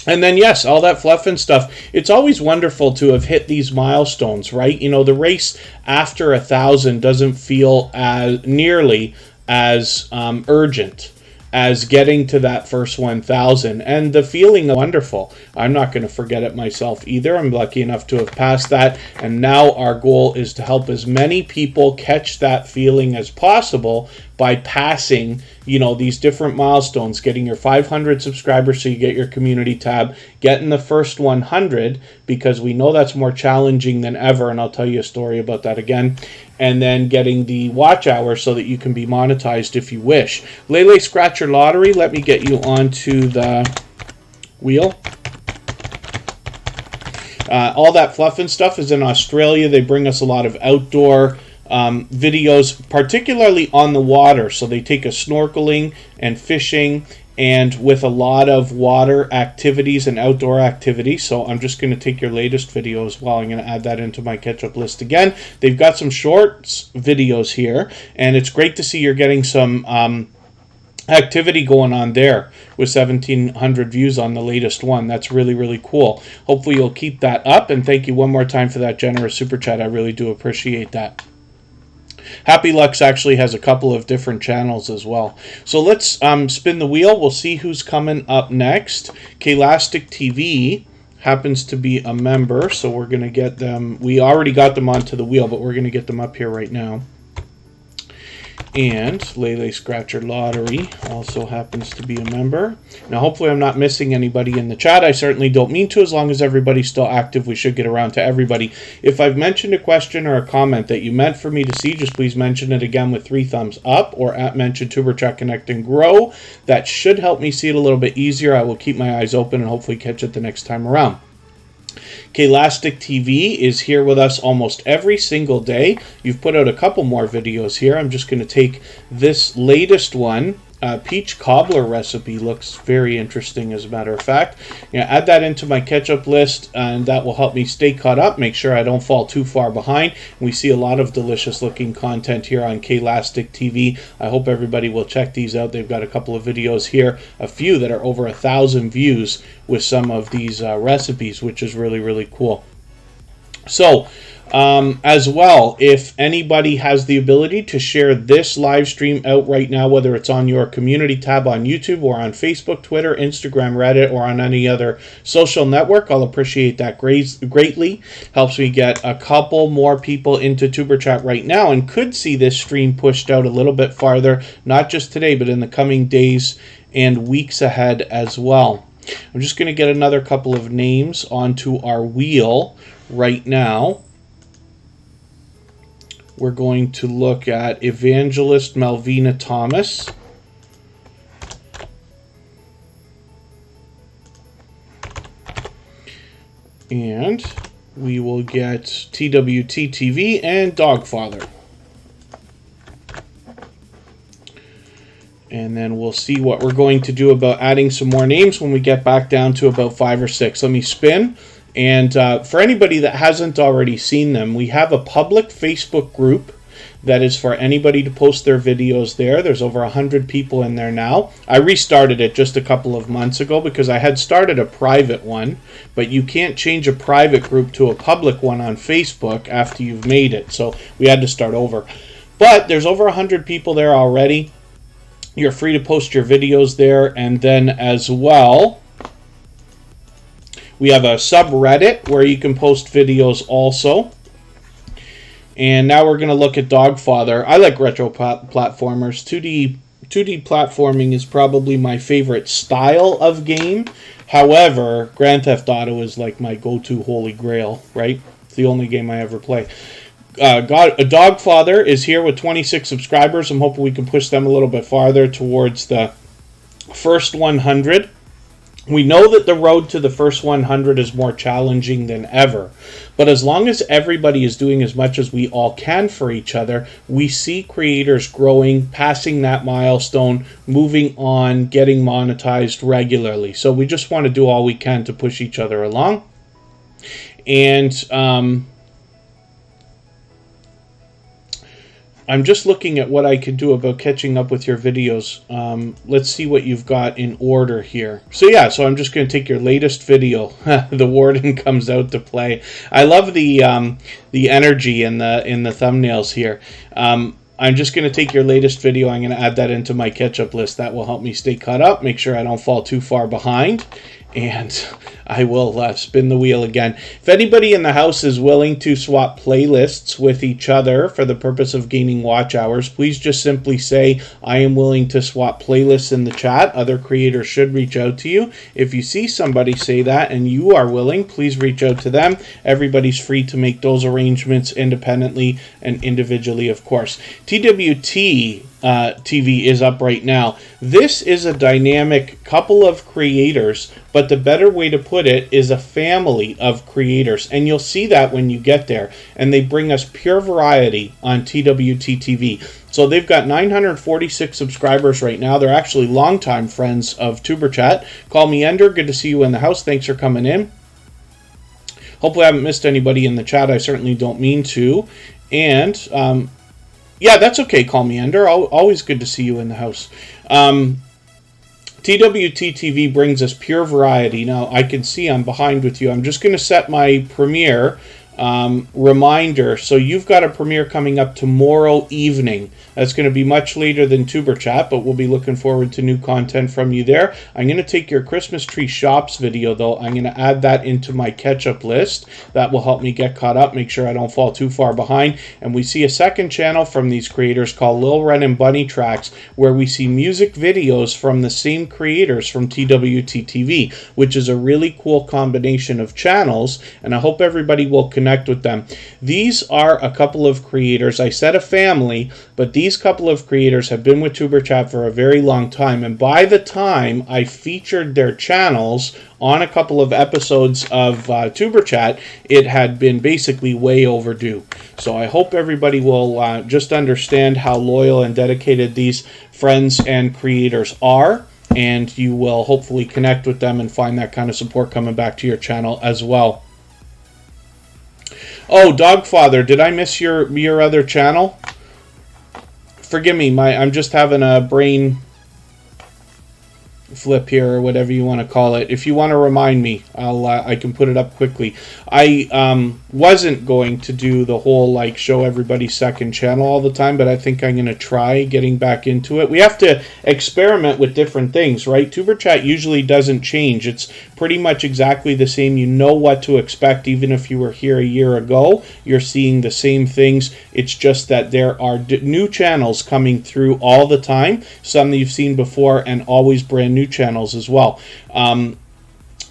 [SPEAKER 1] And then, yes, all that fluff and stuff. It's always wonderful to have hit these milestones, right? You know, the race after 1,000 doesn't feel as nearly as urgent as getting to that first 1,000. And the feeling is wonderful. I'm not going to forget it myself either. I'm lucky enough to have passed that. And now our goal is to help as many people catch that feeling as possible by passing, you know, these different milestones, getting your 500 subscribers so you get your community tab, getting the first 100 because we know that's more challenging than ever, and I'll tell you a story about that again, and then getting the watch hour so that you can be monetized if you wish. Lele Scratcher Lottery, let me get you onto the wheel. All that fluff and stuff is in Australia. They bring us a lot of outdoor videos, particularly on the water. So they take us snorkeling and fishing and with a lot of water activities and outdoor activities. So I'm just going to take your latest video as well. I'm going to add that into my catch-up list again. They've got some shorts videos here, and it's great to see you're getting some activity going on there with 1,700 views on the latest one. That's really, really cool. Hopefully you'll keep that up, and thank you one more time for that generous super chat. I really do appreciate that. Happy Lux actually has a couple of different channels as well. So let's spin the wheel. We'll see who's coming up next. Klastic TV happens to be a member, so we're going to get them. We already got them onto the wheel, but we're going to get them up here right now. And Lele Scratcher Lottery also happens to be a member. Now, hopefully I'm not missing anybody in the chat. I certainly don't mean to. As long as everybody's still active, we should get around to everybody. If I've mentioned a question or a comment that you meant for me to see, just please mention it again with 3 thumbs up or at mention TuberChat Connect and Grow. That should help me see it a little bit easier. I will keep my eyes open and hopefully catch it the next time around. Klastic TV is here with us almost every single day. You've put out a couple more videos here. I'm just going to take this latest one. Peach cobbler recipe looks very interesting, as a matter of fact. Add that into my catch-up list, and that will help me stay caught up, make sure I don't fall too far behind. We see a lot of delicious-looking content here on Klastic TV. I hope everybody will check these out. They've got a couple of videos here, a few that are over 1,000 views with some of these recipes, which is really, really cool. So, as well, if anybody has the ability to share this live stream out right now, whether it's on your community tab on YouTube or on Facebook, Twitter, Instagram, Reddit, or on any other social network, I'll appreciate that greatly. Helps me get a couple more people into TuberChat right now and could see this stream pushed out a little bit farther, not just today, but in the coming days and weeks ahead as well. I'm just going to get another couple of names onto our wheel right now. We're going to look at Evangelist Malvina Thomas. And we will get TWTTV and Dogfather. And then we'll see what we're going to do about adding some more names when we get back down to about 5 or 6. Let me spin. And for anybody that hasn't already seen them, we have a public Facebook group that is for anybody to post their videos there. There's over 100 people in there now. I restarted it just a couple of months ago because I had started a private one, but you can't change a private group to a public one on Facebook after you've made it. So we had to start over. But there's over 100 people there already. You're free to post your videos there. And then as well, we have a subreddit where you can post videos also. And now we're going to look at Dogfather. I like retro platformers. 2D platforming is probably my favorite style of game. However, Grand Theft Auto is like my go-to holy grail, right? It's the only game I ever play. Dogfather is here with 26 subscribers. I'm hoping we can push them a little bit farther towards the first 100. We know that the road to the first 100 is more challenging than ever. But as long as everybody is doing as much as we all can for each other, we see creators growing, passing that milestone, moving on, getting monetized regularly. So we just want to do all we can to push each other along. And I'm just looking at what I could do about catching up with your videos. Let's see what you've got in order here. So yeah, so I'm just going to take your latest video. The warden comes out to play. I love the energy in the thumbnails here. I'm just going to take your latest video. I'm going to add that into my catch-up list. That will help me stay caught up, make sure I don't fall too far behind. And I will spin the wheel again. If anybody in the house is willing to swap playlists with each other for the purpose of gaining watch hours, please just simply say, I am willing to swap playlists in the chat. Other creators should reach out to you. If you see somebody say that and you are willing, please reach out to them. Everybody's free to make those arrangements independently and individually, of course. TWT TV is up right now. This is a dynamic couple of creators, but the better way to put it is a family of creators, and you'll see that when you get there. And they bring us pure variety on TWT TV. So they've got 946 subscribers right now. They're actually longtime friends of Superchat. Call me Ender. Good to see you in the house. Thanks for coming in. Hopefully I haven't missed anybody in the chat. I certainly don't mean to. And yeah, that's okay. Call me Ender. Always good to see you in the house. TWT TV brings us pure variety. Now, I can see I'm behind with you. I'm just going to set my premiere reminder. So you've got a premiere coming up tomorrow evening. That's going to be much later than Tuber Chat, but we'll be looking forward to new content from you there. I'm going to take your Christmas tree shops video, though. I'm going to add that into my catch-up list. That will help me get caught up, make sure I don't fall too far behind. And we see a second channel from these creators called Lil Ren and Bunny Tracks, where we see music videos from the same creators from TWT TV, which is a really cool combination of channels, and I hope everybody will connect with them. These are a couple of creators. I said a family, but these couple of creators have been with Tuber Chat for a very long time, and by the time I featured their channels on a couple of episodes of Tuber Chat, it had been basically way overdue. So I hope everybody will just understand how loyal and dedicated these friends and creators are, and you will hopefully connect with them and find that kind of support coming back to your channel as well. Oh, Dogfather, did I miss your other channel? Forgive me, I'm just having a brain flip here, or whatever you want to call it. If you want to remind me, I can put it up quickly. I wasn't going to do the whole like show everybody's second channel all the time, but I think I'm going to try getting back into it. We have to experiment with different things, right? Tuber Chat usually doesn't change. It's pretty much exactly the same. You know what to expect. Even if you were here a year ago, you're seeing the same things. It's just that there are new channels coming through all the time. Some that you've seen before, and always brand new channels as well.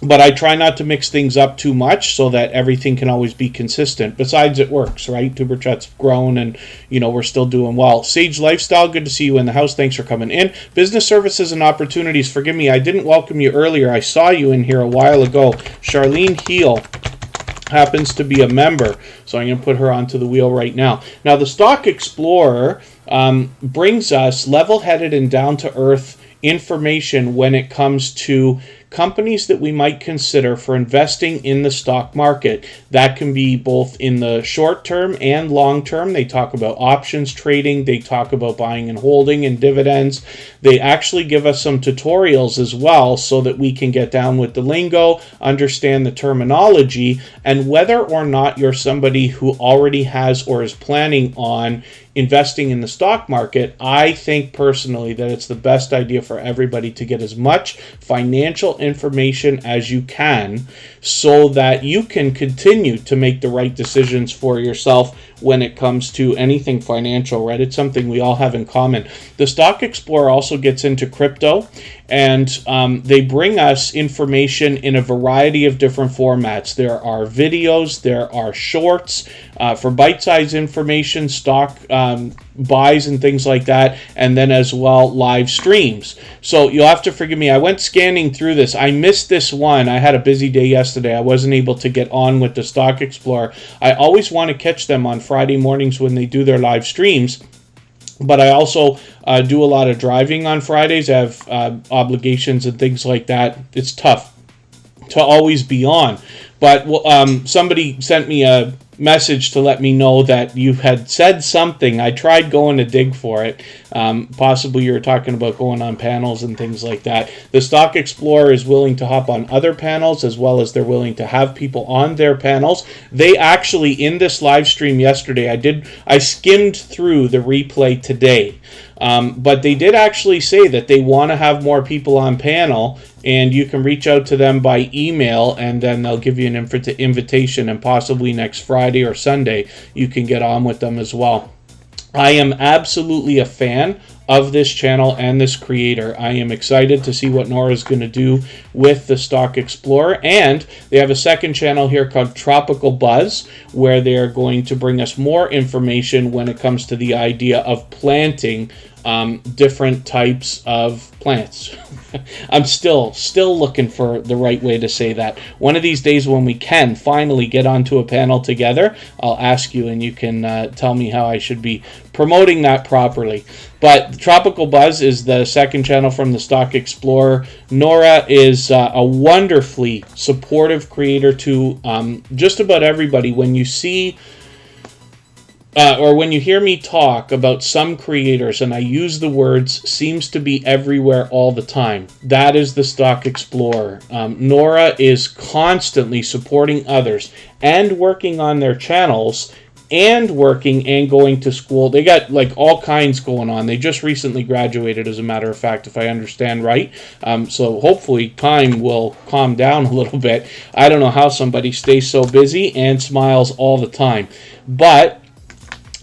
[SPEAKER 1] but I try not to mix things up too much so that everything can always be consistent. Besides, it works, right? Tuber Chat's grown and, we're still doing well. Sage Lifestyle, good to see you in the house. Thanks for coming in. Business Services and Opportunities, forgive me, I didn't welcome you earlier. I saw you in here a while ago. Charlene Heel happens to be a member, so I'm going to put her onto the wheel right now. Now, the Stock Explorer brings us level-headed and down-to-earth information when it comes to companies that we might consider for investing in the stock market. That can be both in the short term and long term. They talk about options trading. They talk about buying and holding and dividends. They actually give us some tutorials as well so that we can get down with the lingo, understand the terminology, and whether or not you're somebody who already has or is planning on investing in the stock market, I think personally that it's the best idea for everybody to get as much financial information as you can so that you can continue to make the right decisions for yourself when it comes to anything financial, right? It's something we all have in common. The Stock Explorer also gets into crypto, and they bring us information in a variety of different formats. There are videos, there are shorts for bite-sized information, stock buys and things like that, and then as well live streams. So you'll have to forgive me. I went scanning through this. I missed this one. I had a busy day yesterday. I wasn't able to get on with the Stock Explorer. I always want to catch them on Friday mornings when they do their live streams. But I also do a lot of driving on Fridays. I have obligations and things like that. It's tough to always be on. But somebody sent me a message to let me know that you had said something. I tried going to dig for it. Possibly you were talking about going on panels and things like that. The Stock Explorer is willing to hop on other panels as well as they're willing to have people on their panels. They actually, in this live stream yesterday, I skimmed through the replay today. But they did actually say that they want to have more people on panel, and you can reach out to them by email, and then they'll give you an invitation, and possibly next Friday or Sunday you can get on with them as well. I am absolutely a fan of this channel and this creator. I am excited to see what Nora is going to do with the Stock Explorer, and they have a second channel here called Tropical Buzz where they're going to bring us more information when it comes to the idea of planting different types of plants. I'm still looking for the right way to say that. One of these days when we can finally get onto a panel together, I'll ask you and you can tell me how I should be promoting that properly. But Tropical Buzz is the second channel from the Stock Explorer. Nora is a wonderfully supportive creator to just about everybody. When you see or when you hear me talk about some creators, and I use the words seems to be everywhere all the time, that is the Stock Explorer. Nora is constantly supporting others and working on their channels and working and going to school. They got like all kinds going on. They just recently graduated, as a matter of fact, if I understand right. So hopefully time will calm down a little bit. I don't know how somebody stays so busy and smiles all the time. But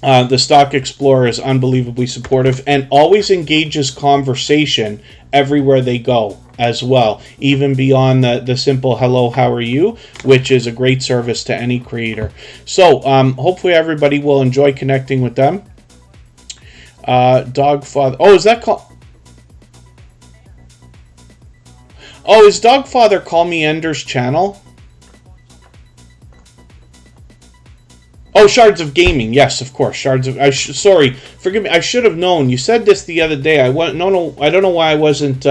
[SPEAKER 1] the Stock Explorer is unbelievably supportive and always engages conversation everywhere they go as well, even beyond the simple hello, how are you, which is a great service to any creator. So hopefully everybody will enjoy connecting with them. Dogfather. Oh, is that called? Oh, is Dogfather Call Me Ender's channel? Oh, Shards of Gaming. Yes, of course. Shards of... sorry, forgive me. I should have known. You said this the other day. I don't know why I wasn't...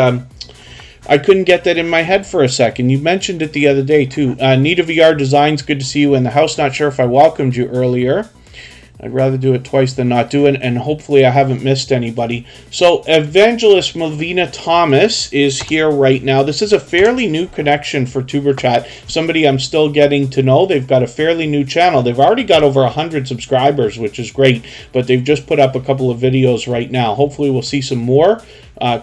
[SPEAKER 1] I couldn't get that in my head for a second. You mentioned it the other day, too. Nita VR Designs, good to see you in the house. Not sure if I welcomed you earlier. I'd rather do it twice than not do it, and hopefully I haven't missed anybody. So, Evangelist Melvina Thomas is here right now. This is a fairly new connection for Tuber Chat. Somebody I'm still getting to know. They've got a fairly new channel. They've already got over 100 subscribers, which is great, but they've just put up a couple of videos right now. Hopefully we'll see some more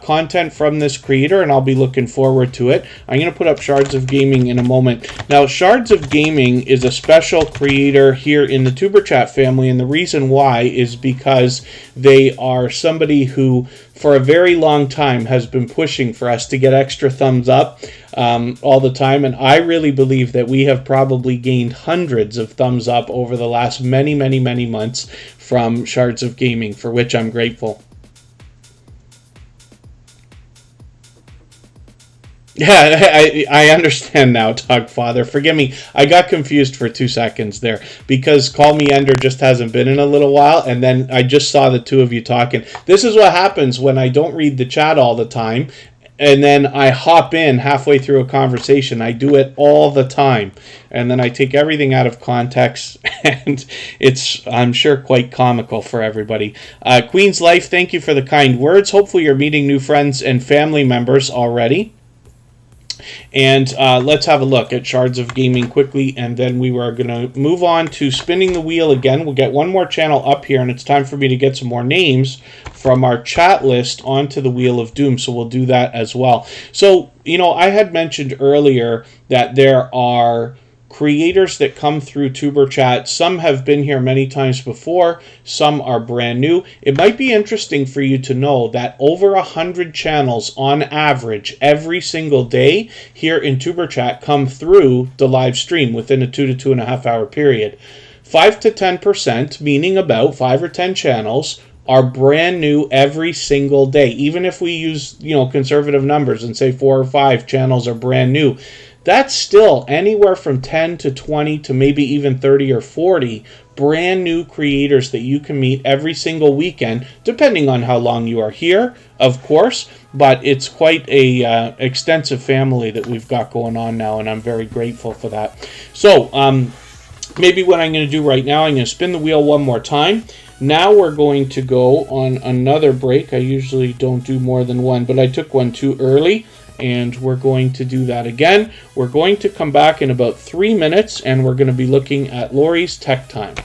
[SPEAKER 1] content from this creator, and I'll be looking forward to it. I'm going to put up Shards of Gaming in a moment. Now, Shards of Gaming is a special creator here in the Superchat family, and the reason why is because they are somebody who, for a very long time, has been pushing for us to get extra thumbs up all the time, and I really believe that we have probably gained hundreds of thumbs up over the last many months from Shards of Gaming, for which I'm grateful. Yeah, I understand now, Dogfather. Forgive me. I got confused for 2 seconds there because Call Me Ender just hasn't been in a little while, and then I just saw the two of you talking. This is what happens when I don't read the chat all the time, and then I hop in halfway through a conversation. I do it all the time, and then I take everything out of context, and it's, I'm sure, quite comical for everybody. Queen's Life, thank you for the kind words. Hopefully you're meeting new friends and family members already. And let's have a look at Shards of Gaming quickly, and then we are going to move on to spinning the wheel again. We'll get one more channel up here, and it's time for me to get some more names from our chat list onto the Wheel of Doom, so we'll do that as well. So, you know, I had mentioned earlier that there are creators that come through Tuber Chat. Some have been here many times before, some are brand new. It might be interesting for you to know that over 100 channels on average every single day here in Tuber Chat come through the live stream within a 2 to 2.5 hour period. 5 to 10%, meaning about 5 or 10 channels, are brand new every single day. Even if we use, you know, conservative numbers and say 4 or 5 channels are brand new, that's still anywhere from 10 to 20 to maybe even 30 or 40 brand new creators that you can meet every single weekend, depending on how long you are here, of course. But it's quite a extensive family that we've got going on now, and I'm very grateful for that. So maybe what I'm going to do right now, I'm going to spin the wheel one more time. Now we're going to go on another break. I usually don't do more than one, but I took one too early, and we're going to do that again. We're going to come back in about 3 minutes, and we're going to be looking at Lori's Tech Time.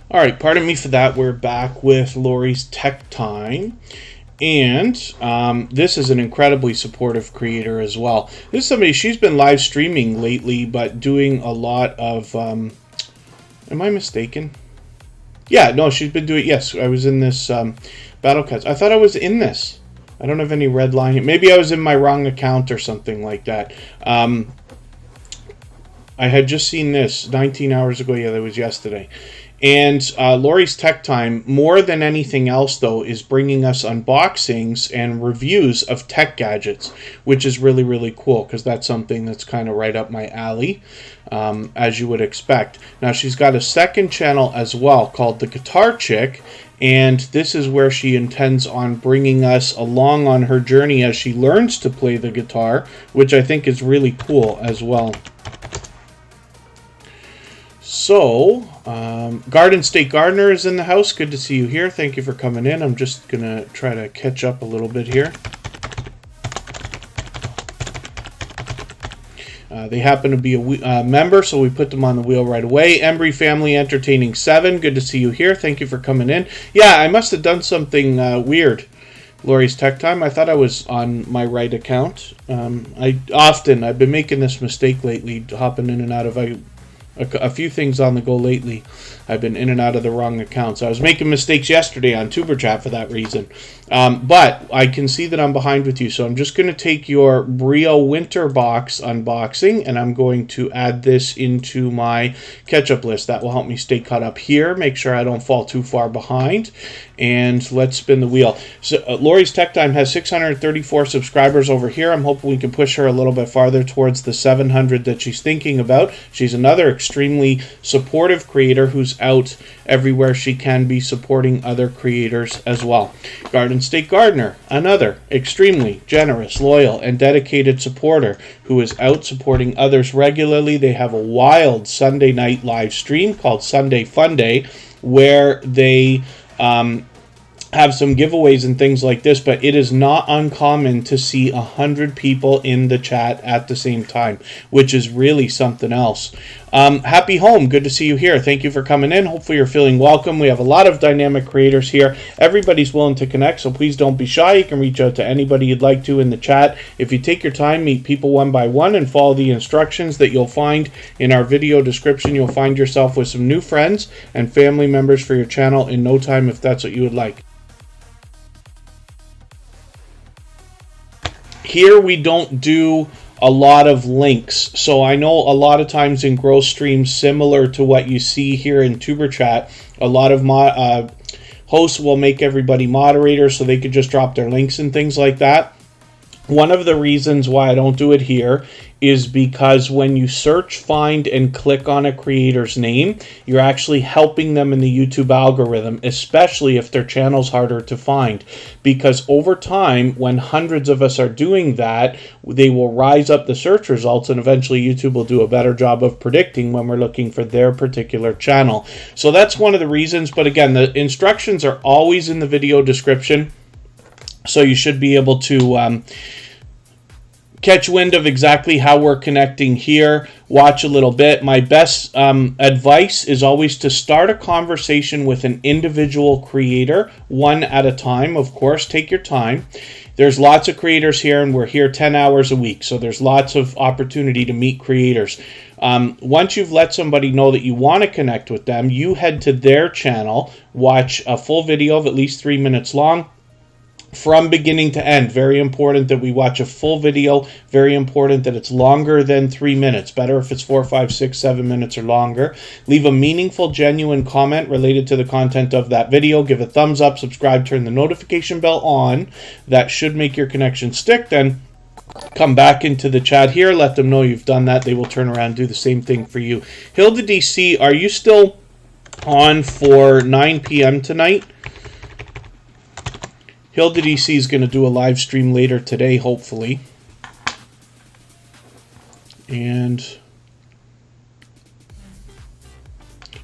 [SPEAKER 1] All right, pardon me for that. We're back with Lori's Tech Time. And this is an incredibly supportive creator as well. This is somebody, she's been live streaming lately, but doing a lot of, am I mistaken? Yeah, no, she's been doing, yes, I was in this Battle Cats. I thought I was in this. I don't have any red line. Maybe I was in my wrong account or something like that. I had just seen this 19 hours ago. Yeah, that was yesterday. And Lori's Tech Time, more than anything else, though, is bringing us unboxings and reviews of tech gadgets, which is really, really cool because that's something that's kind of right up my alley, as you would expect. Now, she's got a second channel as well called The Guitar Chick, and this is where she intends on bringing us along on her journey as she learns to play the guitar, which I think is really cool as well. So, Garden State Gardener is in the house. Good to see you here. Thank you for coming in. I'm just going to try to catch up a little bit here. They happen to be a member, so we put them on the wheel right away. Embry Family Entertaining 7. Good to see you here. Thank you for coming in. Yeah, I must have done something weird. Lori's Tech Time. I thought I was on my right account. I've been making this mistake lately, hopping in and out of a few things on the go lately. I've been in and out of the wrong accounts. I was making mistakes yesterday on Superchat for that reason. But I can see that I'm behind with you, so I'm just going to take your Brio Winter Box unboxing, and I'm going to add this into my catch-up list. That will help me stay caught up here, make sure I don't fall too far behind. And let's spin the wheel. So Lori's Tech Time has 634 subscribers over here. I'm hoping we can push her a little bit farther towards the 700 that she's thinking about. She's another extremely supportive creator who's out everywhere she can be supporting other creators as well. Garden State Gardener, another extremely generous, loyal, and dedicated supporter who is out supporting others regularly. They have a wild Sunday night live stream called Sunday Fun Day where they have some giveaways and things like this, but it is not uncommon to see 100 people in the chat at the same time, which is really something else. Happy Home, good to see you here. Thank you for coming in. Hopefully you're feeling welcome. We have a lot of dynamic creators here. Everybody's willing to connect, so please don't be shy. You can reach out to anybody you'd like to in the chat. If you take your time, meet people one by one and follow the instructions that you'll find in our video description, you'll find yourself with some new friends and family members for your channel in no time if that's what you would like. Here we don't do a lot of links, so I know a lot of times in growth streams similar to what you see here in Tuber Chat, a lot of hosts will make everybody moderators so they could just drop their links and things like that. One of the reasons why I don't do it here is because when you search, find, and click on a creator's name, you're actually helping them in the YouTube algorithm, especially if their channel's harder to find. Because over time, when hundreds of us are doing that, they will rise up the search results, and eventually YouTube will do a better job of predicting when we're looking for their particular channel. So that's one of the reasons, but again, the instructions are always in the video description, so you should be able to catch wind of exactly how we're connecting here, watch a little bit. My best advice is always to start a conversation with an individual creator, one at a time. Of course, take your time. There's lots of creators here, and we're here 10 hours a week, so there's lots of opportunity to meet creators. Once you've let somebody know that you want to connect with them, you head to their channel, watch a full video of at least 3 minutes long, from beginning to end. Very important that we watch a full video. Very important that it's longer than 3 minutes. Better if it's 4, 5, 6, 7 minutes or longer. Leave a meaningful, genuine comment related to the content of that video. Give a thumbs up, subscribe, turn the notification bell on. That should make your connection stick. Then come back into the chat here. Let them know you've done that. They will turn around and do the same thing for you. Hilda DC, are you still on for 9 p.m. tonight? Hilda DC is going to do a live stream later today, hopefully. And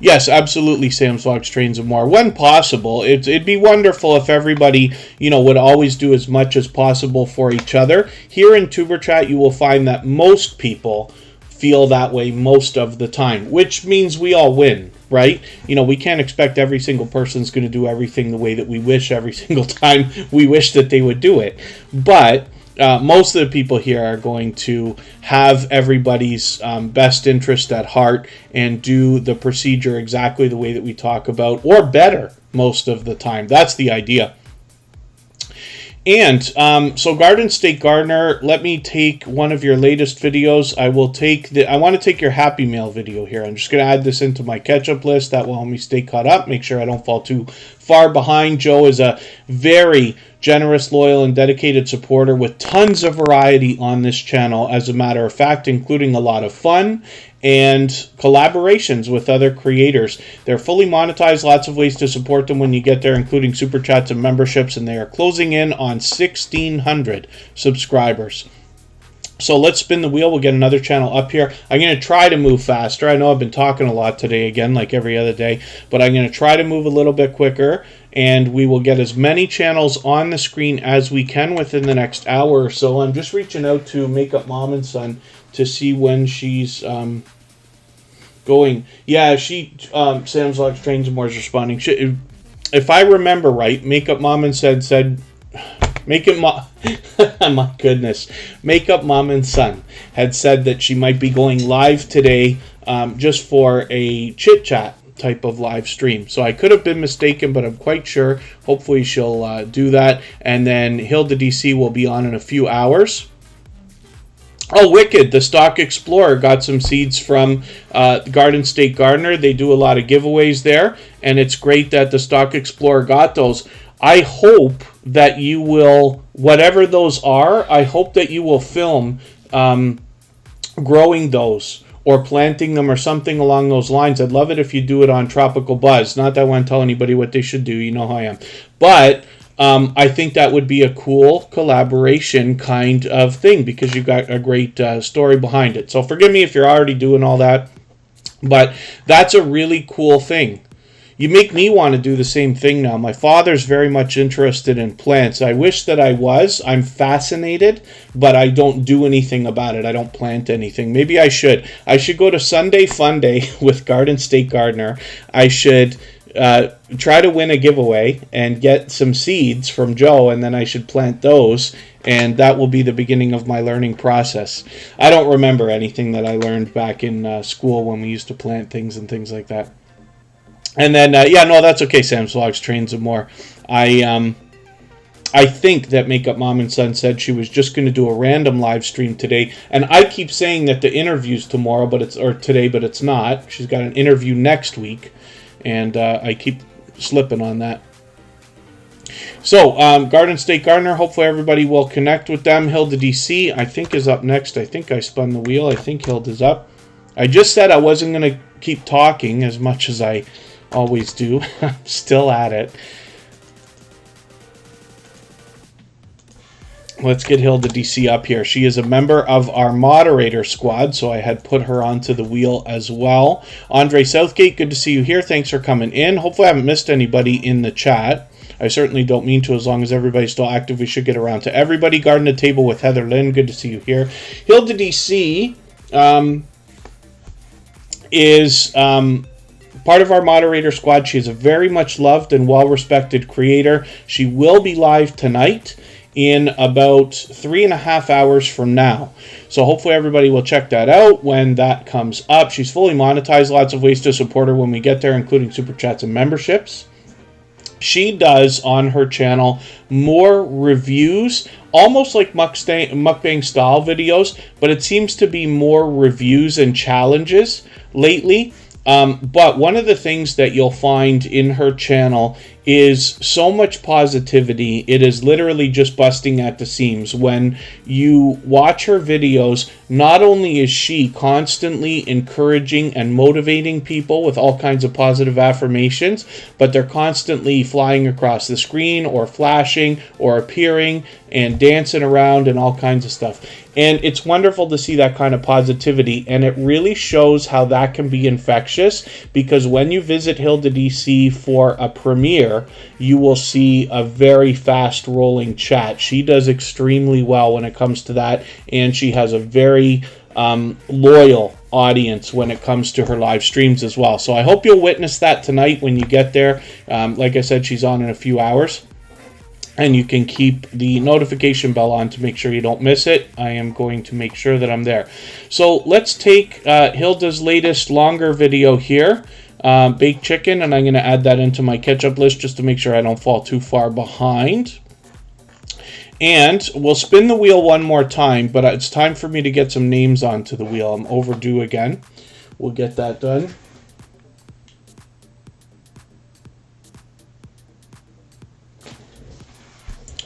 [SPEAKER 1] yes, absolutely, Sam's Vlogs, Trains, and More. When possible, it'd be wonderful if everybody, would always do as much as possible for each other. Here in Tuber Chat, you will find that most people feel that way most of the time, which means we all win, right? You know, we can't expect every single person's going to do everything the way that we wish every single time we wish that they would do it. But most of the people here are going to have everybody's best interest at heart and do the procedure exactly the way that we talk about, or better most of the time. That's the idea. And so Garden State Gardener, let me take one of your latest videos. I want to take your Happy Mail video here. I'm just going to add this into my catch-up list. That will help me stay caught up, make sure I don't fall too far behind. Joe is a very generous, loyal, and dedicated supporter with tons of variety on this channel, as a matter of fact, including a lot of fun and collaborations with other creators. They're fully monetized, lots of ways to support them when you get there, including super chats and memberships, and they are closing in on 1,600 subscribers. So let's spin the wheel. We'll get another channel up here. I'm going to try to move faster. I know I've been talking a lot today, again, like every other day, but I'm going to try to move a little bit quicker, and we will get as many channels on the screen as we can within the next hour or so. I'm just reaching out to Makeup Mom and Son to see when she's going. Yeah, Sam's Logs Trains and More is responding. If I remember right, Makeup Mom and Son said, my goodness, Makeup Mom and Son had said that she might be going live today, just for a chit chat type of live stream. So I could have been mistaken, but I'm quite sure. Hopefully she'll do that, and then Hilda DC will be on in a few hours. Oh, wicked! The Stock Explorer got some seeds from Garden State Gardener. They do a lot of giveaways there, and it's great that the Stock Explorer got those. I hope that you will, whatever those are, I hope that you will film growing those or planting them or something along those lines. I'd love it if you do it on Tropical Buzz. Not that I want to tell anybody what they should do. You know how I am. But I think that would be a cool collaboration kind of thing, because you've got a great story behind it. So forgive me if you're already doing all that, but that's a really cool thing. You make me want to do the same thing now. My father's very much interested in plants. I wish that I was. I'm fascinated, but I don't do anything about it. I don't plant anything. Maybe I should. I should go to Sunday Fun Day with Garden State Gardener. I should try to win a giveaway and get some seeds from Joe, and then I should plant those, and that will be the beginning of my learning process. I don't remember anything that I learned back in school when we used to plant things and things like that. And then, yeah, no, that's okay, Sam's Vlogs, Trains, and More. I think that Makeup Mom and Son said she was just going to do a random live stream today, and I keep saying that the interview's tomorrow, or today, but it's not. She's got an interview next week, and I keep slipping on that. So, Garden State Gardener, hopefully everybody will connect with them. Hilda DC, I think, is up next. I think I spun the wheel. I think Hilda's up. I just said I wasn't going to keep talking as much as I always do. I'm still at it. Let's get Hilda DC up here. She is a member of our moderator squad, so I had put her onto the wheel as well. Andre Southgate, good to see you here. Thanks for coming in. Hopefully I haven't missed anybody in the chat. I certainly don't mean to. As long as everybody's still active, we should get around to everybody. Garden to Table with Heather Lynn, good to see you here. Hilda DC is part of our moderator squad. She is a very much loved and well-respected creator. She will be live tonight in about 3.5 hours from now. So hopefully everybody will check that out when that comes up. She's fully monetized. Lots of ways to support her when we get there, including super chats and memberships. She does on her channel more reviews, almost like mukbang style videos, but it seems to be more reviews and challenges lately. But one of the things that you'll find in her channel is so much positivity. It is literally just busting at the seams. When you watch her videos, not only is she constantly encouraging and motivating people with all kinds of positive affirmations, but they're constantly flying across the screen or flashing or appearing and dancing around and all kinds of stuff. And it's wonderful to see that kind of positivity, and it really shows how that can be infectious, because when you visit Hilda DC for a premiere, you will see a very fast rolling chat. She does extremely well when it comes to that, and she has a very loyal audience when it comes to her live streams as well. So I hope you'll witness that tonight when you get there. Like I said, she's on in a few hours. And you can keep the notification bell on to make sure you don't miss it. I am going to make sure that I'm there. So let's take Hilda's latest longer video here, baked chicken, and I'm going to add that into my catch-up list just to make sure I don't fall too far behind. And we'll spin the wheel one more time, but it's time for me to get some names onto the wheel. I'm overdue again. We'll get that done.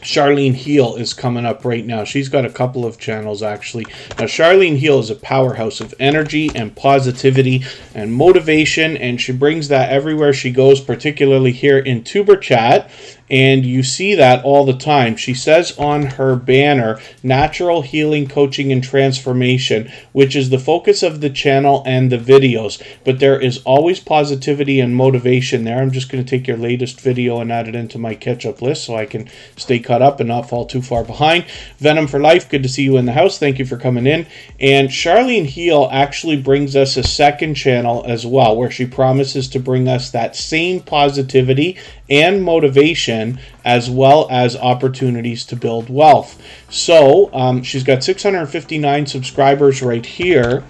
[SPEAKER 1] Charlene Heel is coming up right now. She's got a couple of channels, actually. Now, Charlene Heel is a powerhouse of energy and positivity and motivation, and she brings that everywhere she goes, particularly here in Tuber Chat. And you see that all the time. She says on her banner, natural healing, coaching, and transformation, which is the focus of the channel and the videos. But there is always positivity and motivation there. I'm just going to take your latest video and add it into my catch-up list so I can stay caught up and not fall too far behind. Venom for Life, good to see you in the house. Thank you for coming in. And Charlene Heel actually brings us a second channel as well, where she promises to bring us that same positivity and motivation, as well as opportunities to build wealth. So she's got 659 subscribers right here.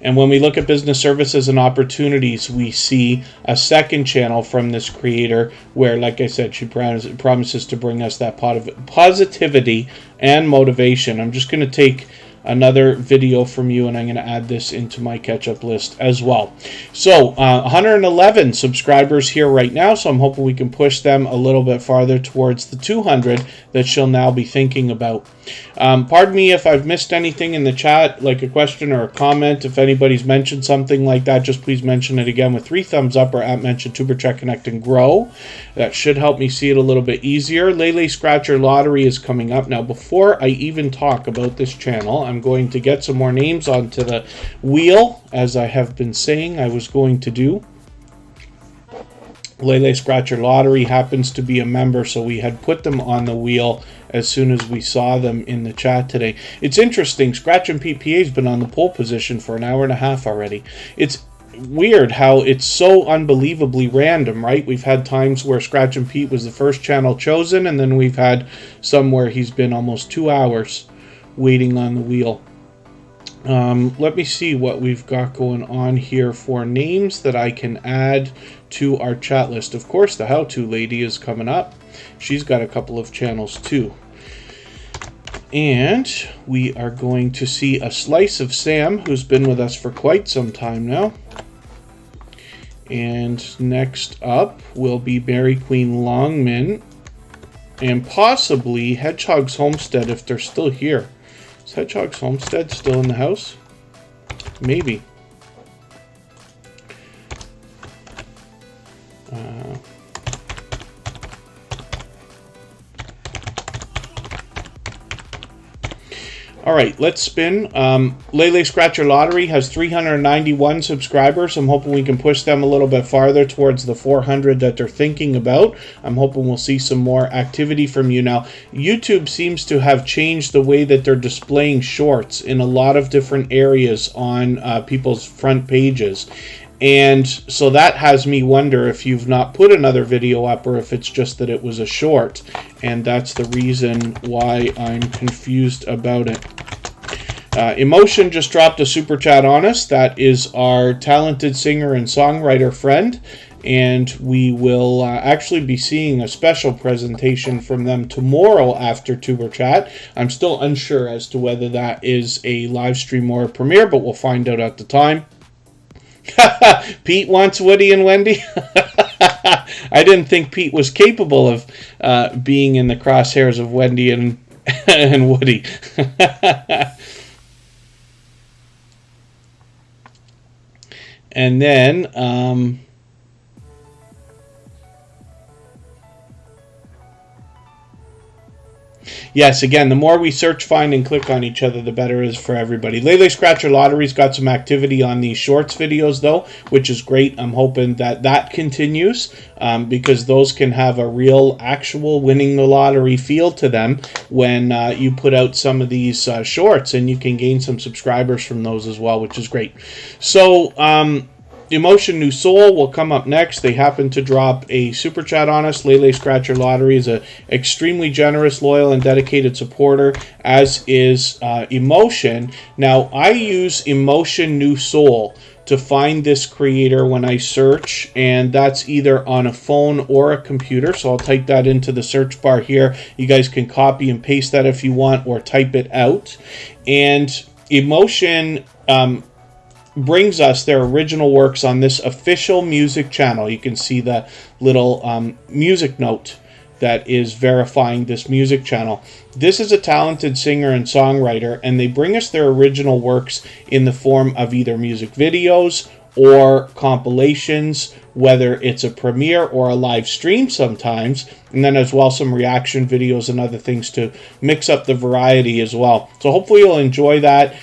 [SPEAKER 1] And when we look at business services and opportunities, we see a second channel from this creator where, like I said, she promises to bring us that positivity and motivation. I'm just going to take another video from you, and I'm going to add this into my catch-up list as well. So 111 subscribers here right now, so I'm hoping we can push them a little bit farther towards the 200 that she'll now be thinking about. Pardon me if I've missed anything in the chat, like a question or a comment. If anybody's mentioned something like that, just please mention it again with 3 thumbs up or @mention Tuber Chat Connect and Grow. That should help me see it a little bit easier. Lele Scratcher Lottery is coming up. Now, before I even talk about this channel, I'm going to get some more names onto the wheel, as I have been saying I was going to do. Lele Scratcher Lottery happens to be a member, so we had put them on the wheel as soon as we saw them in the chat today. It's interesting, Scratch and PPA has been on the pole position for an hour and a half already. It's weird how it's so unbelievably random, right? We've had times where Scratch and Pete was the first channel chosen, and then we've had some where he's been almost 2 hours waiting on the wheel. Let me see what we've got going on here for names that I can add to our chat list. Of course, the how-to lady is coming up. She's got a couple of channels too. And we are going to see a slice of Sam, who's been with us for quite some time now. And next up will be Mary Queen Longman, and possibly Hedgehog's Homestead if they're still here. Is Hedgehog's Homestead still in the house? Maybe. All right, let's spin. Lele Scratcher Lottery has 391 subscribers. I'm hoping we can push them a little bit farther towards the 400 that they're thinking about. I'm hoping we'll see some more activity from you now. YouTube seems to have changed the way that they're displaying shorts in a lot of different areas on people's front pages. And so that has me wonder if you've not put another video up or if it's just that it was a short. And that's the reason why I'm confused about it. Emotion just dropped a super chat on us. That is our talented singer and songwriter friend. And we will actually be seeing a special presentation from them tomorrow after Tuber Chat. I'm still unsure as to whether that is a live stream or a premiere, but we'll find out at the time. Pete wants Woody and Wendy. I didn't think Pete was capable of being in the crosshairs of Wendy and Woody. And then Yes, again, the more we search, find, and click on each other, the better it is for everybody. Lele Scratcher Lottery's got some activity on these shorts videos, though, which is great. I'm hoping that continues because those can have a real, actual winning the lottery feel to them when you put out some of these shorts, and you can gain some subscribers from those as well, which is great. So, Emotion New Soul will come up next. They happen to drop a super chat on us. Lele Scratcher Lottery is an extremely generous, loyal, and dedicated supporter, as is Emotion. Now, I use Emotion New Soul to find this creator when I search, and that's either on a phone or a computer. So I'll type that into the search bar here. You guys can copy and paste that if you want, or type it out. And Emotion brings us their original works on this official music channel. You can see the little music note that is verifying this music channel. This is a talented singer and songwriter, and they bring us their original works in the form of either music videos or compilations, whether it's a premiere or a live stream sometimes, and then as well some reaction videos and other things to mix up the variety as well. So hopefully you'll enjoy that.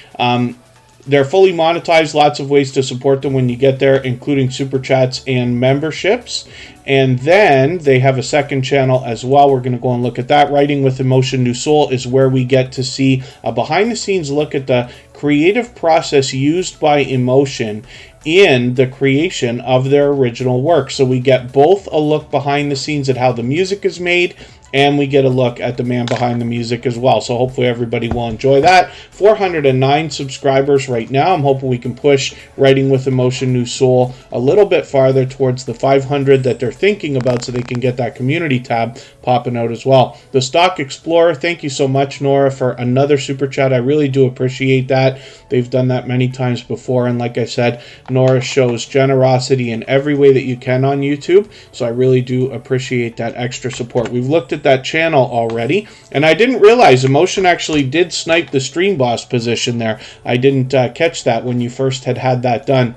[SPEAKER 1] They're fully monetized, lots of ways to support them when you get there, including super chats and memberships. And then they have a second channel as well. We're going to go and look at that. Writing with Emotion New Soul is where we get to see a behind-the-scenes look at the creative process used by Emotion in the creation of their original work. So we get both a look behind the scenes at how the music is made, and we get a look at the man behind the music as well. So hopefully everybody will enjoy that. 409 subscribers right now. I'm hoping we can push Writing with Emotion New Soul a little bit farther towards the 500 that they're thinking about, so they can get that community tab popping out as well. The Stock Explorer, thank you so much, Nora, for another super chat. I really do appreciate that. They've done that many times before, and like I said, Nora shows generosity in every way that you can on YouTube, so I really do appreciate that extra support. We've looked at that channel already, and I didn't realize Emotion actually did snipe the Stream Boss position there. I didn't catch that when you first had that done.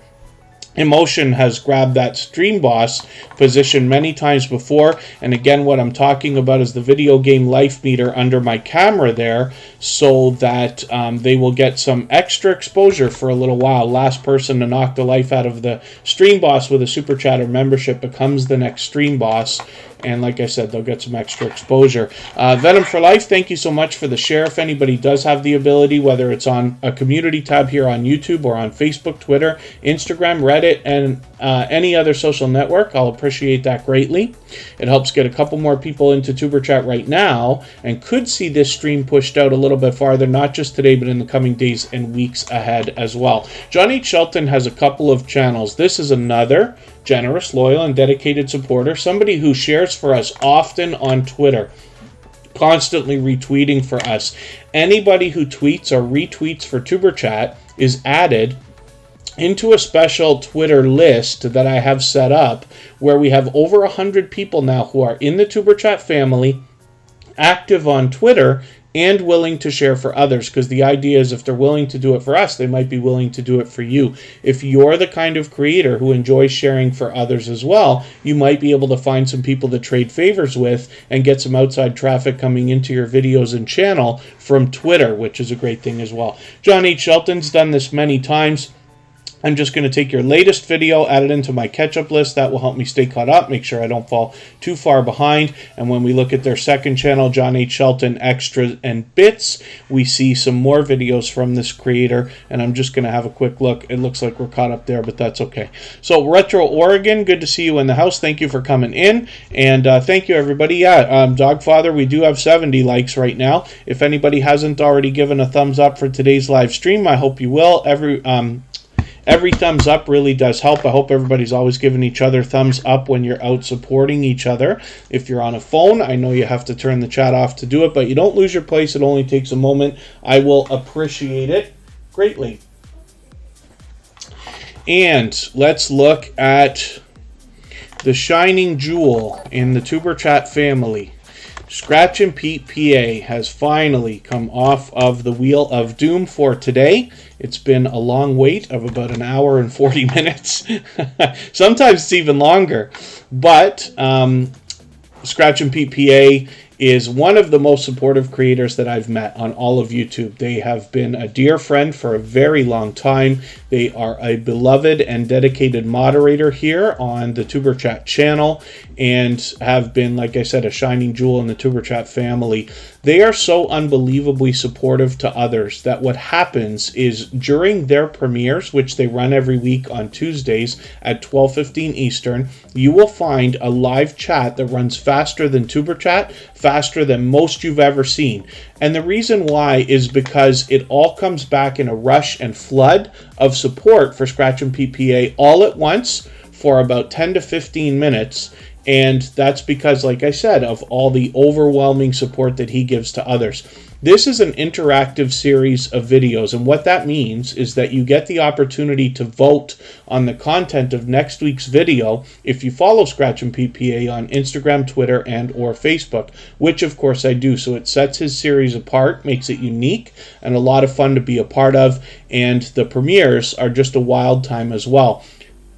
[SPEAKER 1] Emotion has grabbed that Stream Boss position many times before, and again, what I'm talking about is the video game life meter under my camera there, so that they will get some extra exposure for a little while. Last person to knock the life out of the Stream Boss with a Super Chatter membership becomes the next Stream Boss, and like I said, they'll get some extra exposure. Venom for Life, thank you so much for the share. If anybody does have the ability, whether it's on a community tab here on YouTube or on Facebook, Twitter, Instagram, Reddit, and any other social network, I'll appreciate that greatly. It helps get a couple more people into Tuber Chat right now, and could see this stream pushed out a little bit farther, not just today, but in the coming days and weeks ahead as well. John H. Shelton has a couple of channels. This is another generous, loyal, and dedicated supporter, somebody who shares for us often on Twitter, constantly retweeting for us. Anybody who tweets or retweets for Tuber Chat is added into a special Twitter list that I have set up, where we have over 100 people now who are in the Tuber Chat family, active on Twitter, and willing to share for others, because the idea is if they're willing to do it for us, they might be willing to do it for you. If you're the kind of creator who enjoys sharing for others as well, you might be able to find some people to trade favors with and get some outside traffic coming into your videos and channel from Twitter, which is a great thing as well. John H. Shelton's done this many times. I'm just going to take your latest video, add it into my catch-up list. That will help me stay caught up, make sure I don't fall too far behind. And when we look at their second channel, John H. Shelton Extras and Bits, we see some more videos from this creator, and I'm just going to have a quick look. It looks like we're caught up there, but that's okay. So, Retro Oregon, good to see you in the house. Thank you for coming in, and thank you, everybody. Yeah, Dogfather, we do have 70 likes right now. If anybody hasn't already given a thumbs up for today's live stream, I hope you will. Every thumbs up really does help. I hope everybody's always giving each other thumbs up when you're out supporting each other. If you're on a phone, I know you have to turn the chat off to do it, but you don't lose your place. It only takes a moment. I will appreciate it greatly. And let's look at the shining jewel in the Tuber Chat family. Scratch and Pete PA has finally come off of the Wheel of Doom for today. It's been a long wait of about an hour and 40 minutes. Sometimes it's even longer. But Scratch and Pete PA is one of the most supportive creators that I've met on all of YouTube. They have been a dear friend for a very long time. They are a beloved and dedicated moderator here on the Superchat channel and have been, like I said, a shining jewel in the Superchat family. They are so unbelievably supportive to others that what happens is during their premieres, which they run every week on Tuesdays at 12:15 Eastern, you will find a live chat that runs faster than Superchat, faster than most you've ever seen. And the reason why is because it all comes back in a rush and flood of support for Scratch and PPA all at once for about 10 to 15 minutes. And that's because, like I said, of all the overwhelming support that he gives to others. This is an interactive series of videos, and what that means is that you get the opportunity to vote on the content of next week's video if you follow Scratch and PPA on Instagram, Twitter, and or Facebook, which of course I do. So it sets his series apart, makes it unique, and a lot of fun to be a part of, and the premieres are just a wild time as well.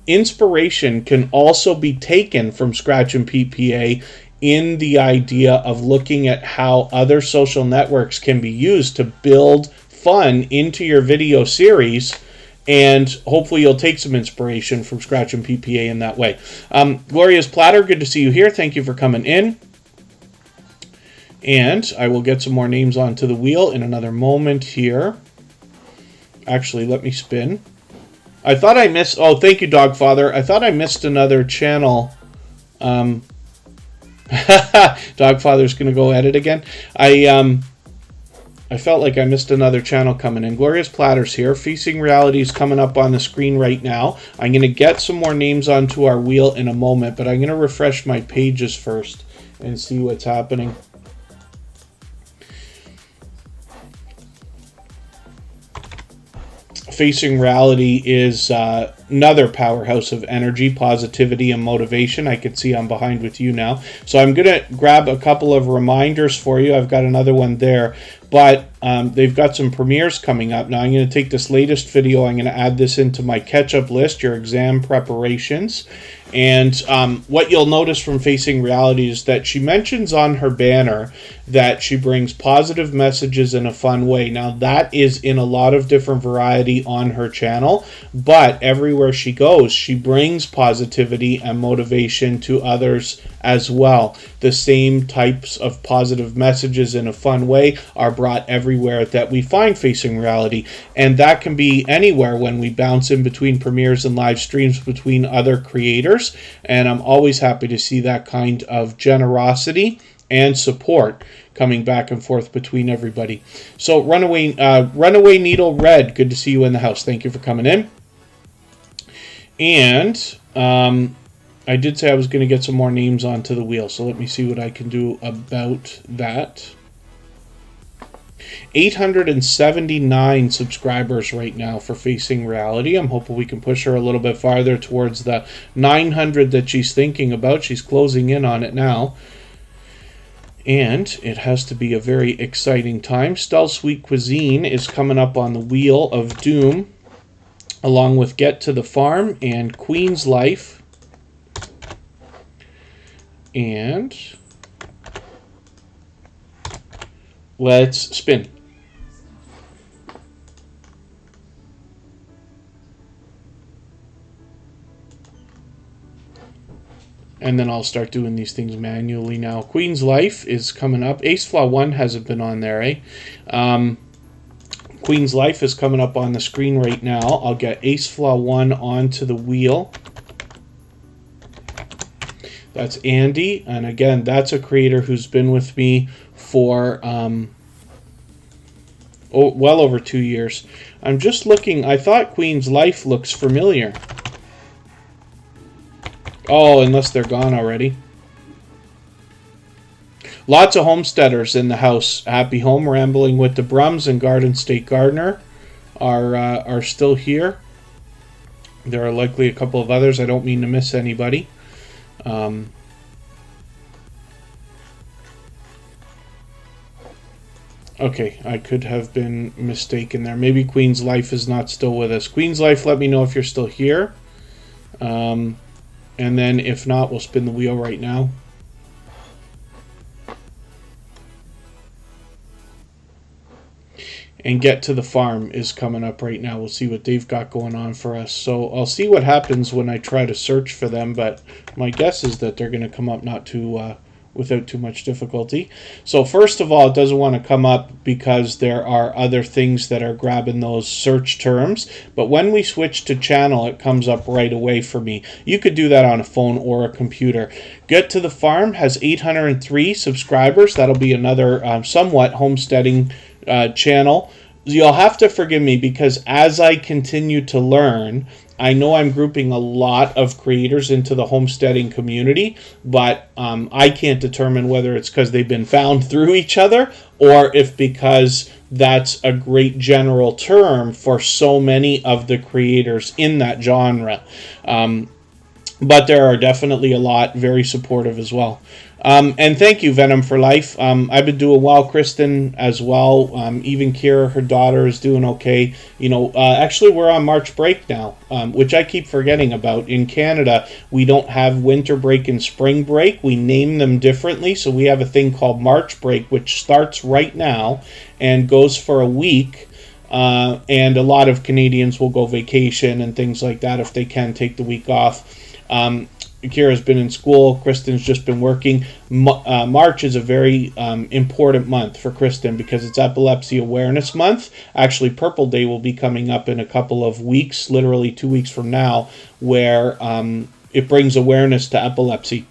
[SPEAKER 1] Inspiration can also be taken from Scratch and PPA in the idea of looking at how other social networks can be used to build fun into your video series, and hopefully you'll take some inspiration from Scratch and PPA in that way. Gloria's Platter, good to see you here. Thank you for coming in. And I will get some more names onto the wheel in another moment here. Actually, let me spin. I thought I missed... Oh, thank you, Dogfather. I thought I missed another channel. Dogfather's going to go edit again. I felt like I missed another channel coming in. Glorious Platters here. Feasting Reality is coming up on the screen right now. I'm going to get some more names onto our wheel in a moment, but I'm going to refresh my pages first and see what's happening. Facing Reality is another powerhouse of energy, positivity, and motivation. I can see I'm behind with you now. So I'm going to grab a couple of reminders for you. I've got another one there. But they've got some premieres coming up. Now I'm going to take this latest video. I'm going to add this into my catch-up list, your exam preparations. And what you'll notice from Facing Reality is that she mentions on her banner that she brings positive messages in a fun way. Now that is in a lot of different variety on her channel, but everywhere she goes, she brings positivity and motivation to others as well. The same types of positive messages in a fun way are brought everywhere that we find Facing Reality, and that can be anywhere when we bounce in between premieres and live streams between other creators, and I'm always happy to see that kind of generosity and support coming back and forth between everybody. So Runaway Needle Red, good to see you in the house. Thank you for coming in. And I did say I was going to get some more names onto the wheel, so let me see what I can do about that. 879 subscribers right now for Facing Reality. I'm hoping we can push her a little bit farther towards the 900 that she's thinking about. She's closing in on it now. And it has to be a very exciting time. Stell Sweet Cuisine is coming up on the Wheel of Doom, along with Get to the Farm and Queen's Life. And let's spin. And then I'll start doing these things manually now. Queen's Life is coming up. Ace Flaw 1 hasn't been on there, eh? Queen's Life is coming up on the screen right now. I'll get Ace Flaw 1 onto the wheel. That's Andy. And again, that's a creator who's been with me for well over 2 years. I'm just looking. I thought Queen's Life looks familiar. Oh, unless they're gone already. Lots of homesteaders in the house. Happy Home, Rambling with the Brums, and Garden State Gardener are still here. There are likely a couple of others. I don't mean to miss anybody. Okay, I could have been mistaken there. Maybe Queen's Life is not still with us. Queen's Life, let me know if you're still here. And then if not, we'll spin the wheel right now. and Get to the Farm is coming up right now. We'll see what they've got going on for us. So I'll see what happens when I try to search for them, but my guess is that they're going to come up not too without too much difficulty. So first of all, it doesn't want to come up because there are other things that are grabbing those search terms. But when we switch to channel, it comes up right away for me. You could do that on a phone or a computer. Get to the Farm has 803 subscribers. That'll be another somewhat homesteading channel. You'll have to forgive me because as I continue to learn, I know I'm grouping a lot of creators into the homesteading community, but I can't determine whether it's because they've been found through each other or if because that's a great general term for so many of the creators in that genre. But there are definitely a lot very supportive as well. And thank you, Venom for Life. I've been doing well. Kristen as well. Even Kira, her daughter, is doing okay. You know, actually, we're on March break now, which I keep forgetting about. In Canada, we don't have winter break and spring break. We name them differently. So we have a thing called March break, which starts right now and goes for a week. And a lot of Canadians will go vacation and things like that if they can take the week off. Kira's been in school. Kristen's just been working. March is a very important month for Kristen because it's Epilepsy Awareness Month. Actually, Purple Day will be coming up in a couple of weeks, literally 2 weeks from now, where it brings awareness to epilepsy.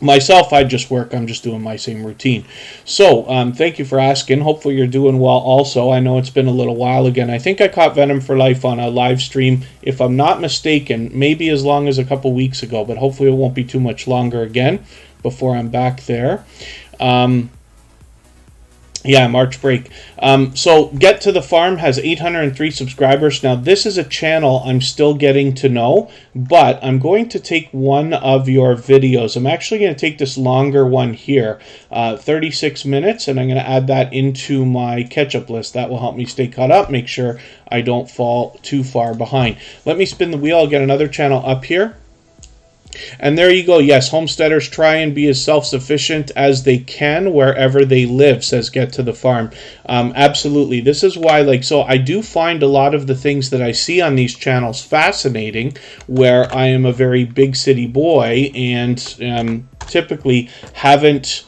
[SPEAKER 1] Myself, I just work. I'm just doing my same routine. So, thank you for asking. Hopefully you're doing well also. I know it's been a little while again. I think I caught Venom for Life on a live stream, if I'm not mistaken, maybe as long as a couple weeks ago, but hopefully it won't be too much longer again before I'm back there. Yeah, March break. So Get to the Farm has 803 subscribers. Now, this is a channel I'm still getting to know, but I'm going to take one of your videos. I'm actually going to take this longer one here, 36 minutes, and I'm going to add that into my catch-up list. That will help me stay caught up, make sure I don't fall too far behind. Let me spin the wheel. I'll get another channel up here. And there you go. Yes, homesteaders try and be as self-sufficient as they can wherever they live, says Get to the Farm. Absolutely. This is why, so I do find a lot of the things that I see on these channels fascinating, where I am a very big city boy and typically haven't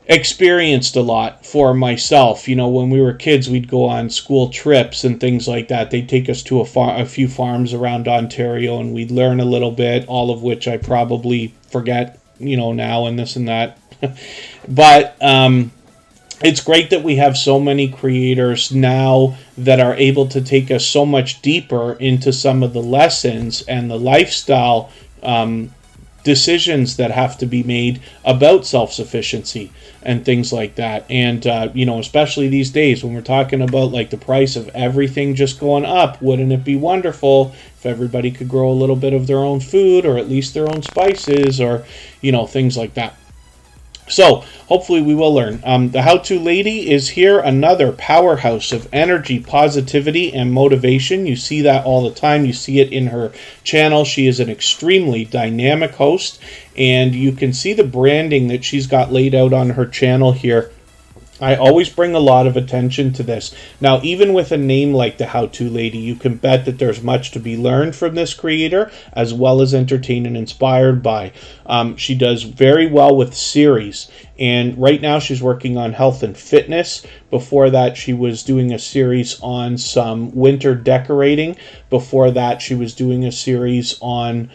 [SPEAKER 1] experienced a lot for myself. You know, when we were kids, we'd go on school trips and things like that. They'd take us to a few farms around Ontario, and we'd learn a little bit, all of which I probably forget, you know, now and this and that. But it's great that we have so many creators now that are able to take us so much deeper into some of the lessons and the lifestyle decisions that have to be made about self-sufficiency and things like that. And you know, especially these days when we're talking about the price of everything just going up, wouldn't it be wonderful if everybody could grow a little bit of their own food, or at least their own spices, or you know, things like that. So hopefully we will learn. The How-To Lady is here, another powerhouse of energy, positivity, and motivation. You see that all the time. You see it in her channel. She is an extremely dynamic host, and you can see the branding that she's got laid out on her channel here. I always bring a lot of attention to this. Now, even with a name like the How-To Lady, you can bet that there's much to be learned from this creator, as well as entertained and inspired by. She does very well with series, and right now she's working on health and fitness. Before that, she was doing a series on some winter decorating. Before that, she was doing a series on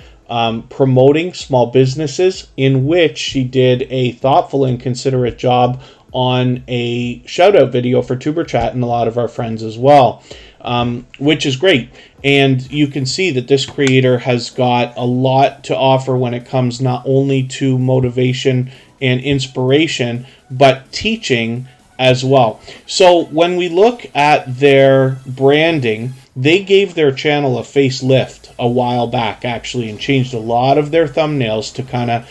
[SPEAKER 1] promoting small businesses, in which she did a thoughtful and considerate job on a shout out video for Superchat and a lot of our friends as well, which is great. And you can see that this creator has got a lot to offer when it comes not only to motivation and inspiration, but teaching as well. So when we look at their branding, they gave their channel a facelift a while back, actually, and changed a lot of their thumbnails to kind of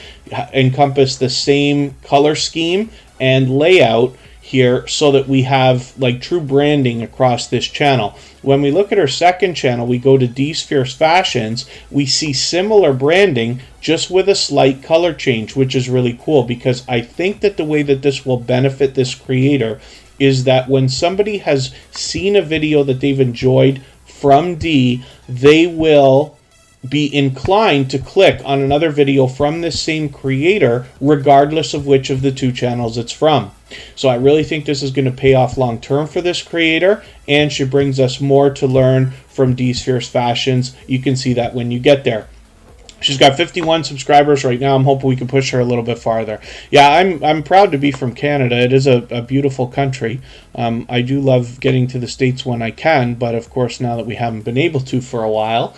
[SPEAKER 1] encompass the same color scheme and layout here, so that we have true branding across this channel. When we look at our second channel, we go to D's Fierce Fashions, we see similar branding, just with a slight color change, which is really cool, because I think that the way that this will benefit this creator is that when somebody has seen a video that they've enjoyed from D, they will be inclined to click on another video from this same creator, regardless of which of the two channels it's from. So I really think this is going to pay off long term for this creator, and she brings us more to learn from D's Fierce Fashions. You can see that when you get there. She's got 51 subscribers right now. I'm hoping we can push her a little bit farther. Yeah, I'm proud to be from Canada. It is a beautiful country. I do love getting to the States when I can, but of course now that we haven't been able to for a while,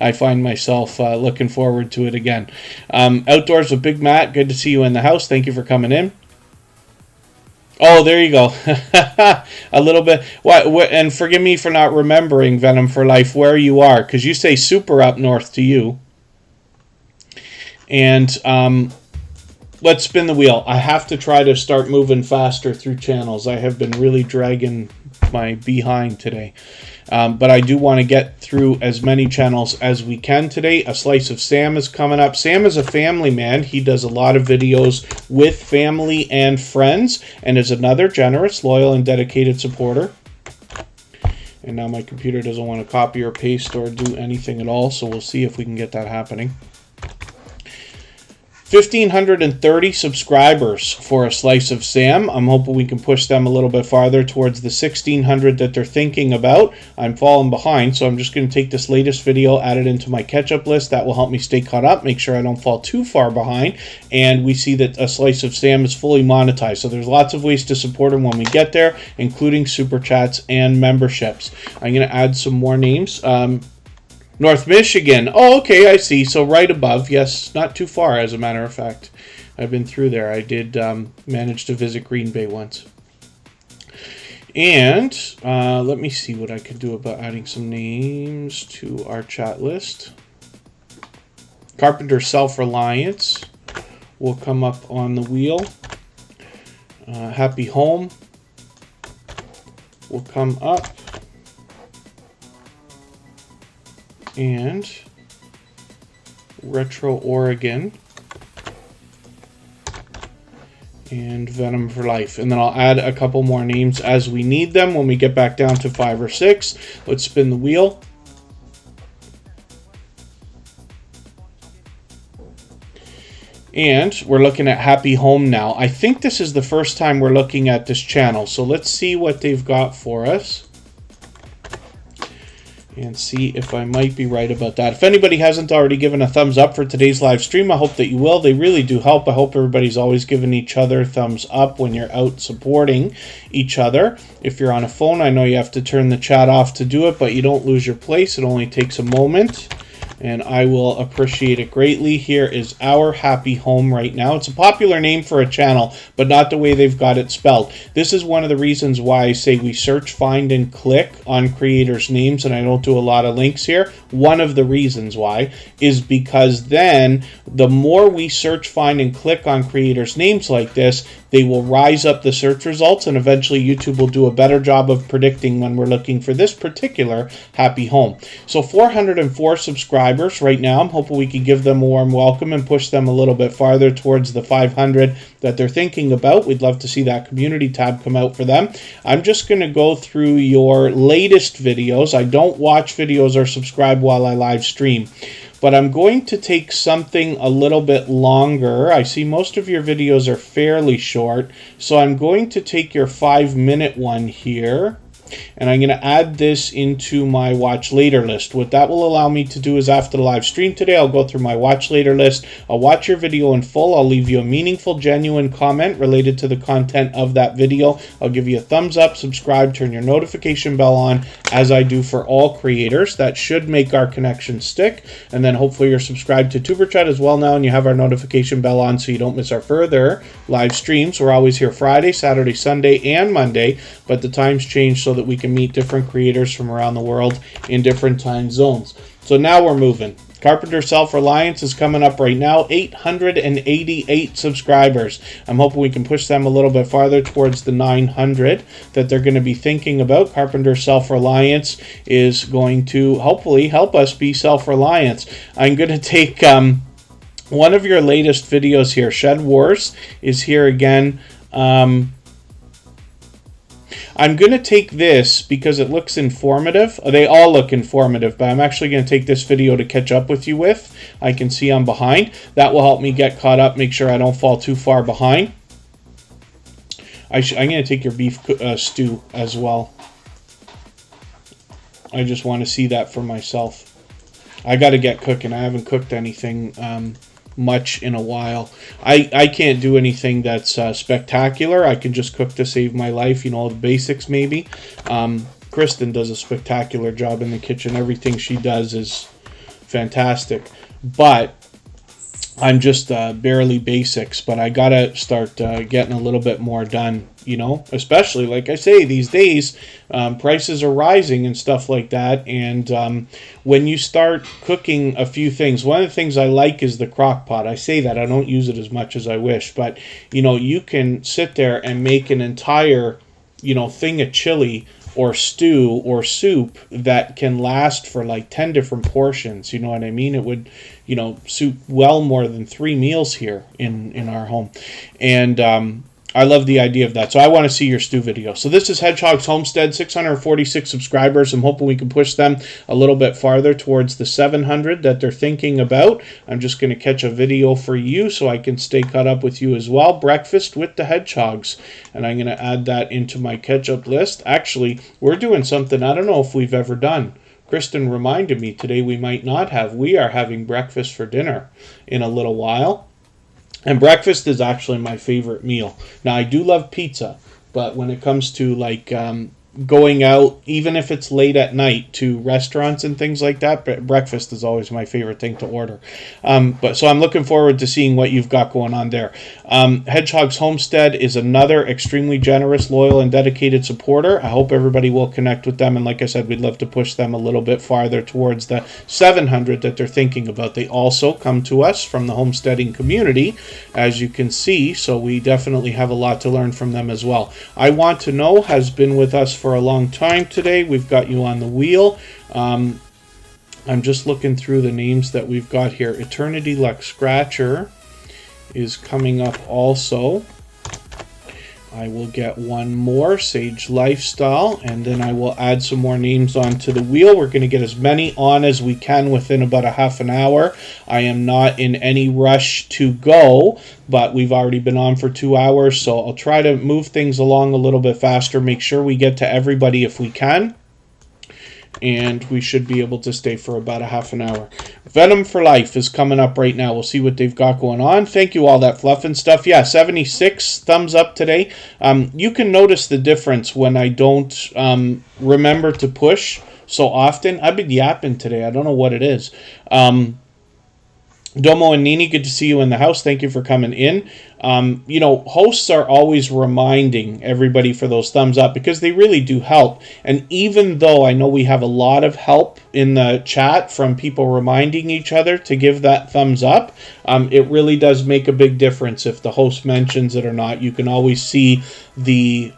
[SPEAKER 1] I find myself looking forward to it again. Outdoors with Big Matt, good to see you in the house. Thank you for coming in. Oh, there you go. A little bit. What? And forgive me for not remembering, Venom for Life, where you are, because you say super up north to you. And let's spin the wheel. I have to try to start moving faster through channels. I have been really dragging my behind today. But I do want to get through as many channels as we can today. A Slice of Sam is coming up. Sam is a family man. He does a lot of videos with family and friends, and is another generous, loyal, and dedicated supporter. And now my computer doesn't want to copy or paste or do anything at all, so we'll see if we can get that happening. 1,530 subscribers for A Slice of Sam. I'm hoping we can push them a little bit farther towards the 1,600 that they're thinking about. I'm falling behind, so I'm just going to take this latest video, add it into my catch-up list. That will help me stay caught up, make sure I don't fall too far behind. And we see that A Slice of Sam is fully monetized, so there's lots of ways to support him when we get there, including super chats and memberships. I'm going to add some more names. North Michigan. Oh, okay, I see. So right above. Yes, not too far, as a matter of fact. I've been through there. I did manage to visit Green Bay once. And let me see what I could do about adding some names to our chat list. Carpenter Self-Reliance will come up on the wheel. Happy Home will come up. And Retro Oregon and Venom for Life. And then I'll add a couple more names as we need them when we get back down to 5 or 6. Let's spin the wheel. And we're looking at Happy Home now. I think this is the first time we're looking at this channel, so let's see what they've got for us and see if I might be right about that. If anybody hasn't already given a thumbs up for today's live stream, I hope that you will. They really do help. I hope everybody's always giving each other thumbs up when you're out supporting each other. If you're on a phone, I know you have to turn the chat off to do it, but you don't lose your place. It only takes a moment, and I will appreciate it greatly. Here is our Happy Home right now. It's a popular name for a channel, but not the way they've got it spelled. This is one of the reasons why I say we search, find, and click on creators' names, and I don't do a lot of links here. One of the reasons why is because then the more we search, find, and click on creators' names like this, they will rise up the search results, and eventually YouTube will do a better job of predicting when we're looking for this particular Happy Home. So 404 subscribers right now. I'm hoping we can give them a warm welcome and push them a little bit farther towards the 500 that they're thinking about. We'd love to see that community tab come out for them. I'm just going to go through your latest videos. I don't watch videos or subscribe while I live stream, but I'm going to take something a little bit longer. I see most of your videos are fairly short, so I'm going to take your 5-minute one here, and I'm going to add this into my watch later list. What that will allow me to do is after the live stream today, I'll go through my watch later list. I'll watch your video in full. I'll leave you a meaningful, genuine comment related to the content of that video. I'll give you a thumbs up, subscribe, turn your notification bell on, as I do for all creators. That should make our connection stick. And then hopefully you're subscribed to Superchat as well now, and you have our notification bell on so you don't miss our further live streams. We're always here Friday, Saturday, Sunday, and Monday, but the times change so that we can meet different creators from around the world in different time zones. So now we're moving. Carpenter Self-Reliance is coming up right now, 888 subscribers. I'm hoping we can push them a little bit farther towards the 900 that they're going to be thinking about. Carpenter Self-Reliance is going to hopefully help us be self-reliant. I'm going to take one of your latest videos here. Shed Wars is here again. I'm going to take this because it looks informative. They all look informative, but I'm actually going to take this video to catch up with you with. I can see I'm behind. That will help me get caught up, make sure I don't fall too far behind. I'm going to take your beef stew as well. I just want to see that for myself. I got to get cooking. I haven't cooked anything much in a while. I can't do anything that's spectacular. I can just cook to save my life, you know, the basics maybe. Kristen does a spectacular job in the kitchen. Everything she does is fantastic. But I'm just barely basics, but I gotta start getting a little bit more done, you know, especially, like I say, these days, prices are rising and stuff like that, and when you start cooking a few things, one of the things I like is the crock pot. I say that, I don't use it as much as I wish, but, you know, you can sit there and make an entire, you know, thing of chili or stew or soup that can last for like 10 different portions. You know what I mean? It would, you know, suit well more than 3 meals here in our home. And I love the idea of that. So I want to see your stew video. So this is Hedgehog's Homestead, 646 subscribers. I'm hoping we can push them a little bit farther towards the 700 that they're thinking about. I'm just going to catch a video for you so I can stay caught up with you as well. Breakfast with the Hedgehogs. And I'm going to add that into my catch-up list. Actually, we're doing something I don't know if we've ever done. Kristen reminded me today we might not have. We are having breakfast for dinner in a little while. And breakfast is actually my favorite meal. Now, I do love pizza, but when it comes to like going out, even if it's late at night, to restaurants and things like that, breakfast is always my favorite thing to order. So I'm looking forward to seeing what you've got going on there. Hedgehog's Homestead is another extremely generous, loyal, and dedicated supporter. I hope everybody will connect with them, and like I said, we'd love to push them a little bit farther towards the 700 that they're thinking about. They also come to us from the homesteading community, as you can see, so we definitely have a lot to learn from them as well. I Want to Know has been with us for a long time today. We've got you on the wheel. I'm just looking through the names that we've got here. Eternity Luck Scratcher is coming up also. I will get one more, Sage Lifestyle, and then I will add some more names onto the wheel. We're going to get as many on as we can within about a half an hour. I am not in any rush to go, but we've already been on for 2 hours, so I'll try to move things along a little bit faster, make sure we get to everybody if we can. And we should be able to stay for about a half an hour. Venom for Life is coming up right now. We'll see what they've got going on. Thank you, all that fluff and stuff. Yeah, 76 thumbs up today. You can notice the difference when I don't remember to push so often. I've been yapping today. I don't know what it is. Domo and Nini, good to see you in the house. Thank you for coming in. You know, hosts are always reminding everybody for those thumbs up because they really do help. And even though I know we have a lot of help in the chat from people reminding each other to give that thumbs up, it really does make a big difference if the host mentions it or not. You can always see the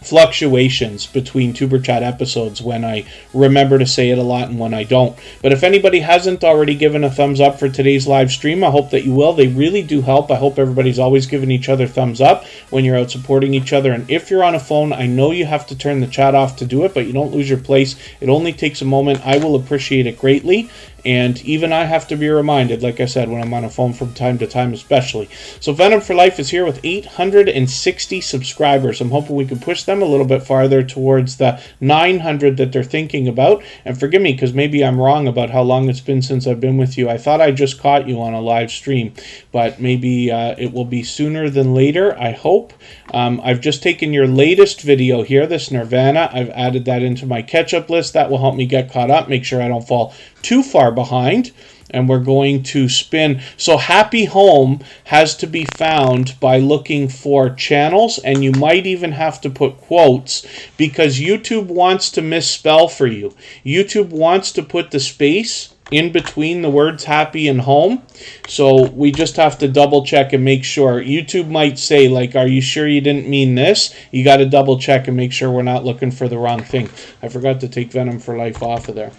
[SPEAKER 1] fluctuations between Tuber Chat episodes when I remember to say it a lot and when I don't. But if anybody hasn't already given a thumbs up for today's live stream, I hope that you will. They really do help. I hope everybody's always giving each other thumbs up when you're out supporting each other. And if you're on a phone, I know you have to turn the chat off to do it, but you don't lose your place. It only takes a moment. I will appreciate it greatly. And even I have to be reminded, like I said, when I'm on a phone from time to time especially. So Venom for Life is here with 860 subscribers. I'm hoping we can push them a little bit farther towards the 900 that they're thinking about. And forgive me, because maybe I'm wrong about how long it's been since I've been with you. I thought I just caught you on a live stream, but maybe it will be sooner than later, I hope. I've just taken your latest video here, this Nirvana. I've added that into my catch-up list. That will help me get caught up, make sure I don't fall too far behind. And we're going to spin. So Happy Home has to be found by looking for channels, and you might even have to put quotes because YouTube wants to misspell for you. YouTube wants to put the space in between the words happy and home. So we just have to double check and make sure. YouTube might say, like, are you sure you didn't mean this? You got to double check and make sure we're not looking for the wrong thing. I forgot to take Venom for Life off of there.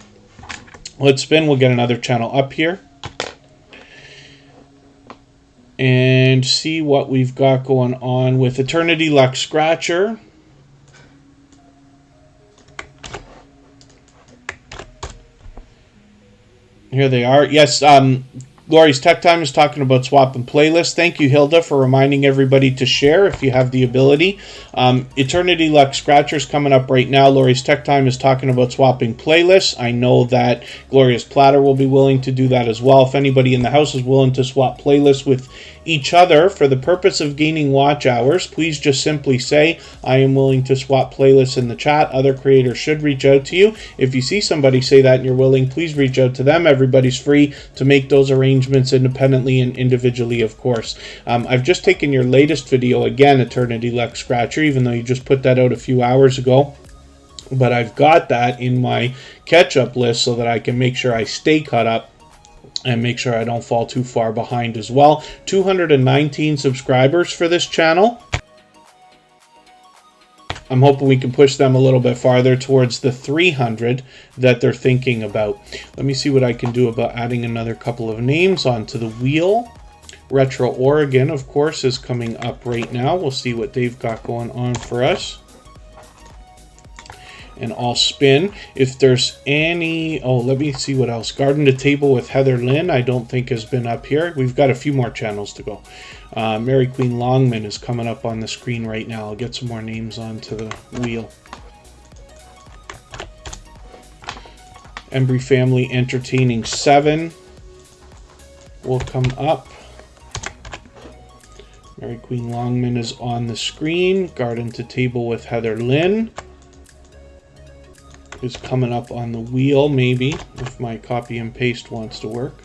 [SPEAKER 1] Let's spin. We'll get another channel up here and see what we've got going on with Eternity Luck Scratcher. Here they are. Yes, Glory's Tech Time is talking about swapping playlists. Thank you, Hilda, for reminding everybody to share if you have the ability. Eternity Luck Scratcher's coming up right now. Glory's Tech Time is talking about swapping playlists. I know that Glorious Platter will be willing to do that as well. If anybody in the house is willing to swap playlists with each other for the purpose of gaining watch hours, please just simply say, I am willing to swap playlists in the chat. Other creators should reach out to you. If you see somebody say that and you're willing, please reach out to them. Everybody's free to make those arrangements independently and individually, of course. I've just taken your latest video again, Eternity Luck Scratcher, even though you just put that out a few hours ago. But I've got that in my catch-up list so that I can make sure I stay caught up and make sure I don't fall too far behind as well. 219 subscribers for this channel. I'm hoping we can push them a little bit farther towards the 300 that they're thinking about. Let me see what I can do about adding another couple of names onto the wheel. Retro Oregon, of course, is coming up right now. We'll see what they've got going on for us. And I'll spin. If there's any... Oh, let me see what else. Garden to Table with Heather Lynn, I don't think has been up here. We've got a few more channels to go. Mary Queen Longman is coming up on the screen right now. I'll get some more names onto the wheel. Embry Family Entertaining 7 will come up. Mary Queen Longman is on the screen. Garden to Table with Heather Lynn is coming up on the wheel, maybe, if my copy and paste wants to work.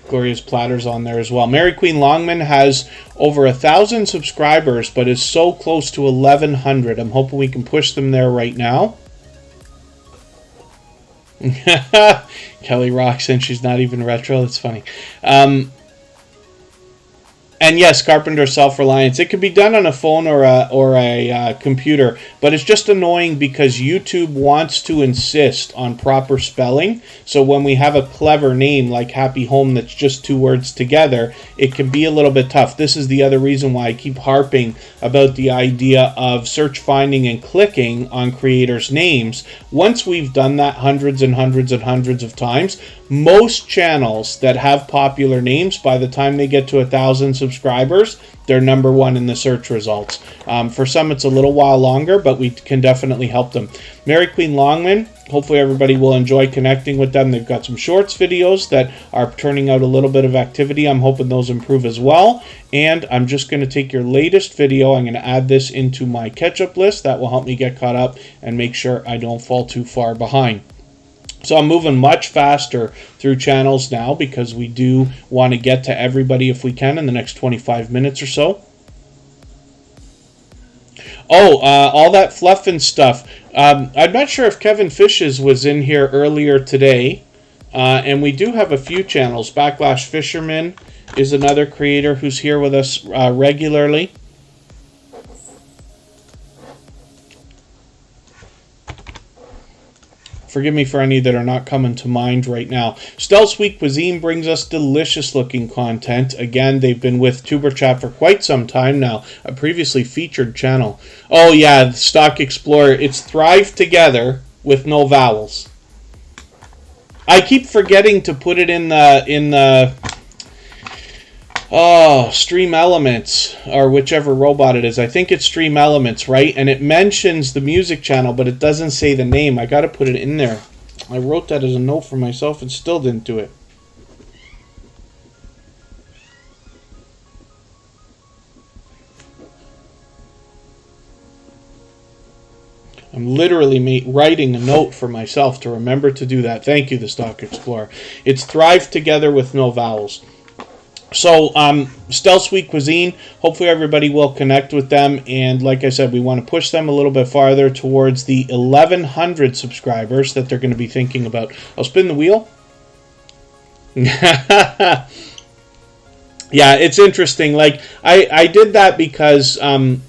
[SPEAKER 1] Glorious Platter's on there as well. Mary Queen Longman has over 1,000 subscribers, but is so close to 1,100. I'm hoping we can push them there right now. Kelly rocks and she's not even retro. That's funny. And yes, Carpenter Self-Reliance. It could be done on a phone or a computer, but it's just annoying because YouTube wants to insist on proper spelling. So when we have a clever name like Happy Home that's just 2 words together, it can be a little bit tough. This is the other reason why I keep harping about the idea of search, finding, and clicking on creators' names. Once we've done that hundreds and hundreds and hundreds of times, most channels that have popular names, by the time they get to 1,000 subscribers, they're #1 in the search results. For some, it's a little while longer, but we can definitely help them. Mary Queen Longman, hopefully everybody will enjoy connecting with them. They've got some shorts videos that are turning out a little bit of activity. I'm hoping those improve as well. And I'm just going to take your latest video. I'm going to add this into my catch-up list. That will help me get caught up and make sure I don't fall too far behind. So I'm moving much faster through channels now because we do want to get to everybody if we can in the next 25 minutes or so. Oh, all that fluff and stuff. I'm not sure if Kevin Fishes was in here earlier today. And we do have a few channels. Backlash Fisherman is another creator who's here with us regularly. Forgive me for any that are not coming to mind right now. Stell Sweet Cuisine brings us delicious looking content. Again, they've been with Superchat for quite some time now. A previously featured channel. Oh yeah, Stock Explorer. It's Thrive Together with no vowels. I keep forgetting to put it in the Stream Elements, or whichever robot it is. I think it's Stream Elements, right? And it mentions the music channel, but it doesn't say the name. I got to put it in there. I wrote that as a note for myself and still didn't do it. I'm literally writing a note for myself to remember to do that. Thank you, the Stock Explorer. It's Thrive Together with no vowels. So, Stell Sweet Cuisine, hopefully everybody will connect with them. And like I said, we want to push them a little bit farther towards the 1,100 subscribers that they're going to be thinking about. I'll spin the wheel. Yeah, it's interesting. Like I did that because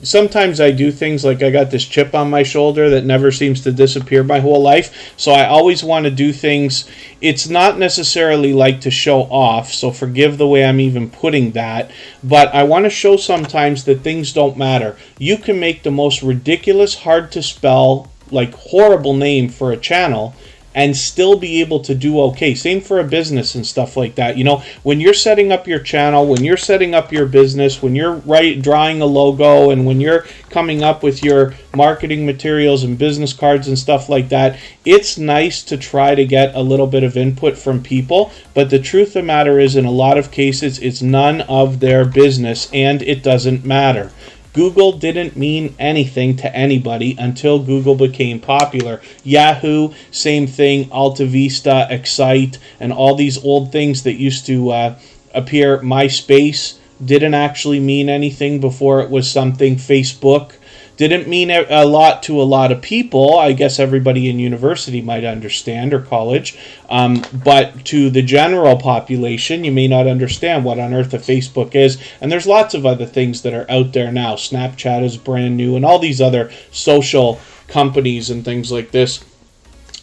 [SPEAKER 1] sometimes I do things like I got this chip on my shoulder that never seems to disappear my whole life. So I always want to do things. It's not necessarily like to show off. So forgive the way I'm even putting that. But I want to show sometimes that things don't matter. You can make the most ridiculous, hard to spell, like horrible name for a channel and still be able to do okay. Same for a business and stuff like that. You know, when you're setting up your channel, when you're setting up your business, when you're drawing a logo, and when you're coming up with your marketing materials and business cards and stuff like that, it's nice to try to get a little bit of input from people. But the truth of the matter is, in a lot of cases, it's none of their business, and it doesn't matter. Google didn't mean anything to anybody until Google became popular. Yahoo, same thing. Alta Vista, Excite, and all these old things that used to appear. MySpace didn't actually mean anything before it was something. Facebook didn't mean a lot to a lot of people. I guess everybody in university might understand, or college. But to the general population, you may not understand what on earth a Facebook is. And there's lots of other things that are out there now. Snapchat is brand new, and all these other social companies and things like this.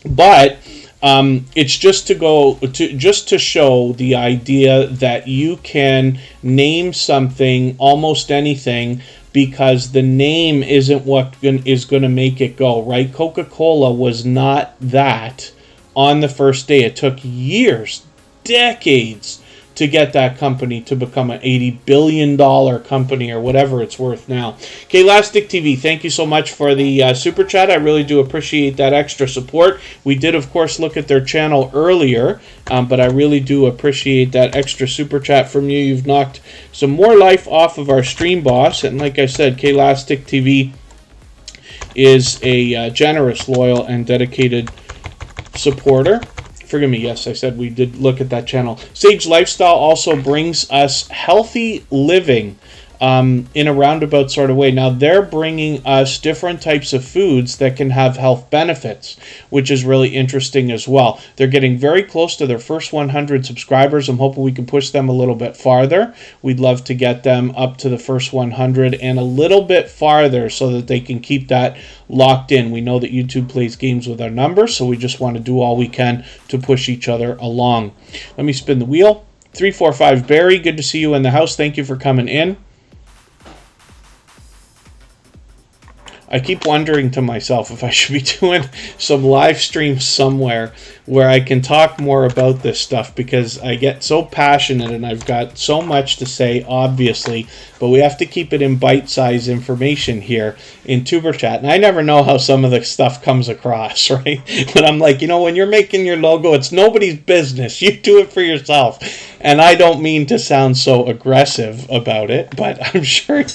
[SPEAKER 1] But it's just to show the idea that you can name something, almost anything, because the name isn't what is going to make it go, right? Coca-Cola was not that on the first day. It took years, decades, to get that company to become an $80 billion company, or whatever it's worth now. Okay, Elastic TV, thank you so much for the super chat. I really do appreciate that extra support. We did, of course, look at their channel earlier, but I really do appreciate that extra super chat from you. You've knocked some more life off of our stream boss, and like I said, Elastic TV is a generous, loyal, and dedicated supporter. Forgive me, yes, I said we did look at that channel. Sage Lifestyle also brings us healthy living in a roundabout sort of way. Now, they're bringing us different types of foods that can have health benefits, which is really interesting as well. They're getting very close to their first 100 subscribers. I'm hoping we can push them a little bit farther. We'd love to get them up to the first 100 and a little bit farther so that they can keep that locked in. We know that YouTube plays games with our numbers, so we just want to do all we can to push each other along. Let me spin the wheel. 345 Barry, good to see you in the house. Thank you for coming in. I keep wondering to myself if I should be doing some live streams somewhere where I can talk more about this stuff, because I get so passionate and I've got so much to say, obviously, but we have to keep it in bite-sized information here in Superchat. And I never know how some of the stuff comes across, right? But I'm like, you know, when you're making your logo, it's nobody's business. You do it for yourself. And I don't mean to sound so aggressive about it, but I'm sure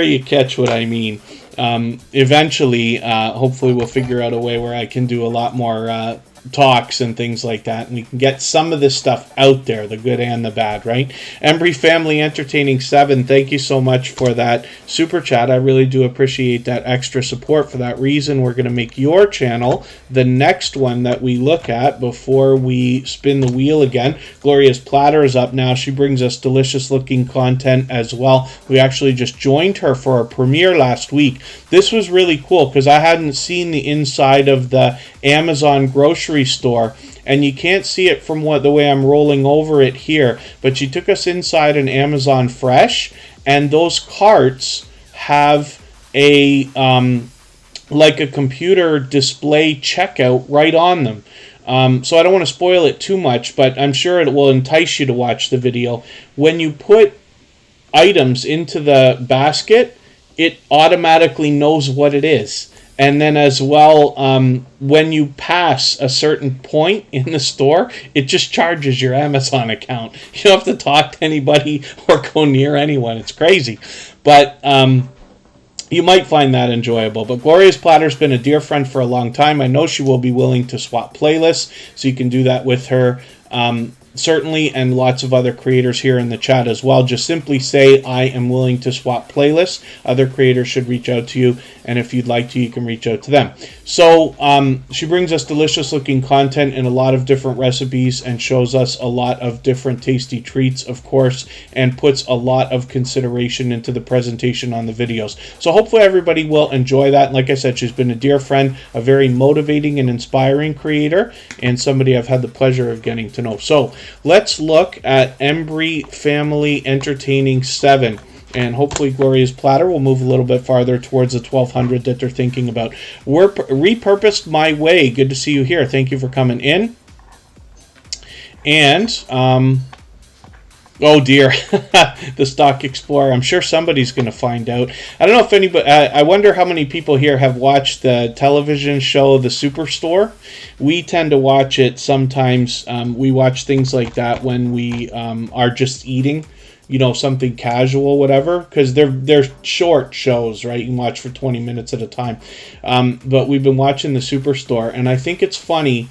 [SPEAKER 1] you catch what I mean. Eventually, hopefully we'll figure out a way where I can do a lot more talks and things like that, and we can get some of this stuff out there, the good and the bad, right? Embry Family Entertaining 7, thank you so much for that super chat. I really do appreciate that extra support. For that reason, we're going to make your channel the next one that we look at before we spin the wheel again. Gloria's Platter is up now. She brings us delicious looking content as well. We actually just joined her for a premiere last week. This was really cool because I hadn't seen the inside of the Amazon grocery store, and you can't see it from the way I'm rolling over it here, but she took us inside an Amazon Fresh, and those carts have a like a computer display checkout right on them. So I don't want to spoil it too much, but I'm sure it will entice you to watch the video. When you put items into the basket, it automatically knows what it is. And then as well, when you pass a certain point in the store, it just charges your Amazon account. You don't have to talk to anybody or go near anyone. It's crazy. But you might find that enjoyable. But Gloria's Platter's been a dear friend for a long time. I know she will be willing to swap playlists, so you can do that with her. certainly, and lots of other creators here in the chat as well. Just simply say, I am willing to swap playlists. Other creators should reach out to you, and if you'd like to, you can reach out to them. So she brings us delicious looking content in a lot of different recipes and shows us a lot of different tasty treats, of course, and puts a lot of consideration into the presentation on the videos. So hopefully everybody will enjoy that. Like I said, she's been a dear friend, a very motivating and inspiring creator, and somebody I've had the pleasure of getting to know. So let's look at Embry Family Entertaining 7. And hopefully Gloria's Platter will move a little bit farther towards the 1200 that they're thinking about. Repurposed My Way. Good to see you here. Thank you for coming in. And, oh dear, the Stock Explorer. I'm sure somebody's going to find out. I don't know if anybody, I wonder how many people here have watched the television show The Superstore. We tend to watch it sometimes. We watch things like that when we are just eating. You know, something casual, whatever, because they're short shows, right? You can watch for 20 minutes at a time. But we've been watching The Superstore, and I think it's funny.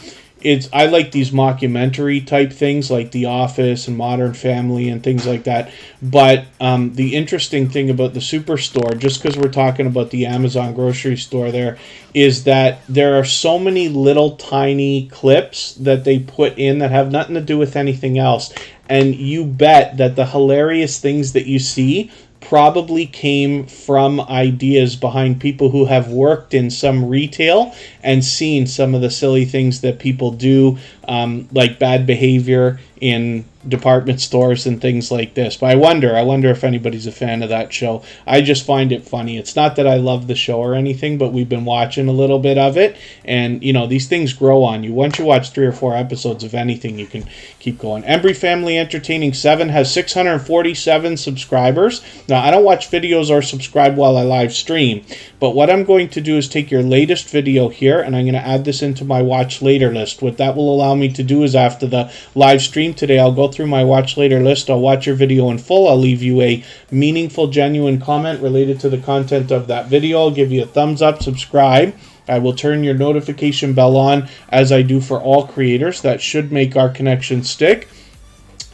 [SPEAKER 1] I like these mockumentary type things like The Office and Modern Family and things like that. But the interesting thing about The Superstore, just because we're talking about the Amazon grocery store there, is that there are so many little tiny clips that they put in that have nothing to do with anything else. And you bet that the hilarious things that you see probably came from ideas behind people who have worked in some retail and seen some of the silly things that people do, like bad behavior in department stores and things like this. But I wonder if anybody's a fan of that show. I just find it funny. It's not that I love the show or anything, but we've been watching a little bit of it, and you know, these things grow on you. Once you watch 3 or 4 episodes of anything, you can keep going. Embry Family Entertaining 7 has 647 subscribers. Now, I don't watch videos or subscribe while I live stream, but what I'm going to do is take your latest video here, and I'm going to add this into my watch later list. What that will allow me to do is after the live stream today, I'll go through my watch later list. I'll watch your video in full. I'll leave you a meaningful, genuine comment related to the content of that video. I'll give you a thumbs up, subscribe. I will turn your notification bell on as I do for all creators. That should make our connection stick.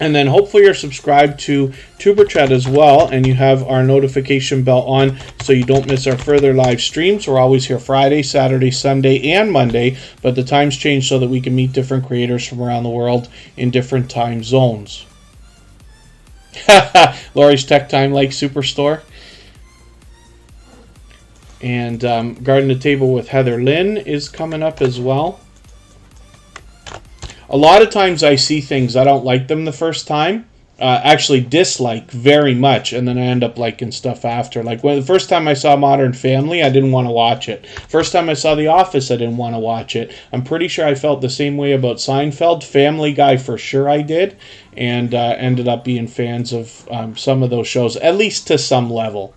[SPEAKER 1] And then hopefully you're subscribed to Superchat as well, and you have our notification bell on so you don't miss our further live streams. We're always here Friday, Saturday, Sunday, and Monday, but the times change so that we can meet different creators from around the world in different time zones. Lori's Tech Time like Superstore. And Garden to Table with Heather Lynn is coming up as well. A lot of times I see things, I don't like them the first time. Actually dislike very much, and then I end up liking stuff after. Like when the first time I saw Modern Family, I didn't want to watch it. First time I saw The Office, I didn't want to watch it. I'm pretty sure I felt the same way about Seinfeld. Family Guy, for sure I did, and ended up being fans of some of those shows, at least to some level.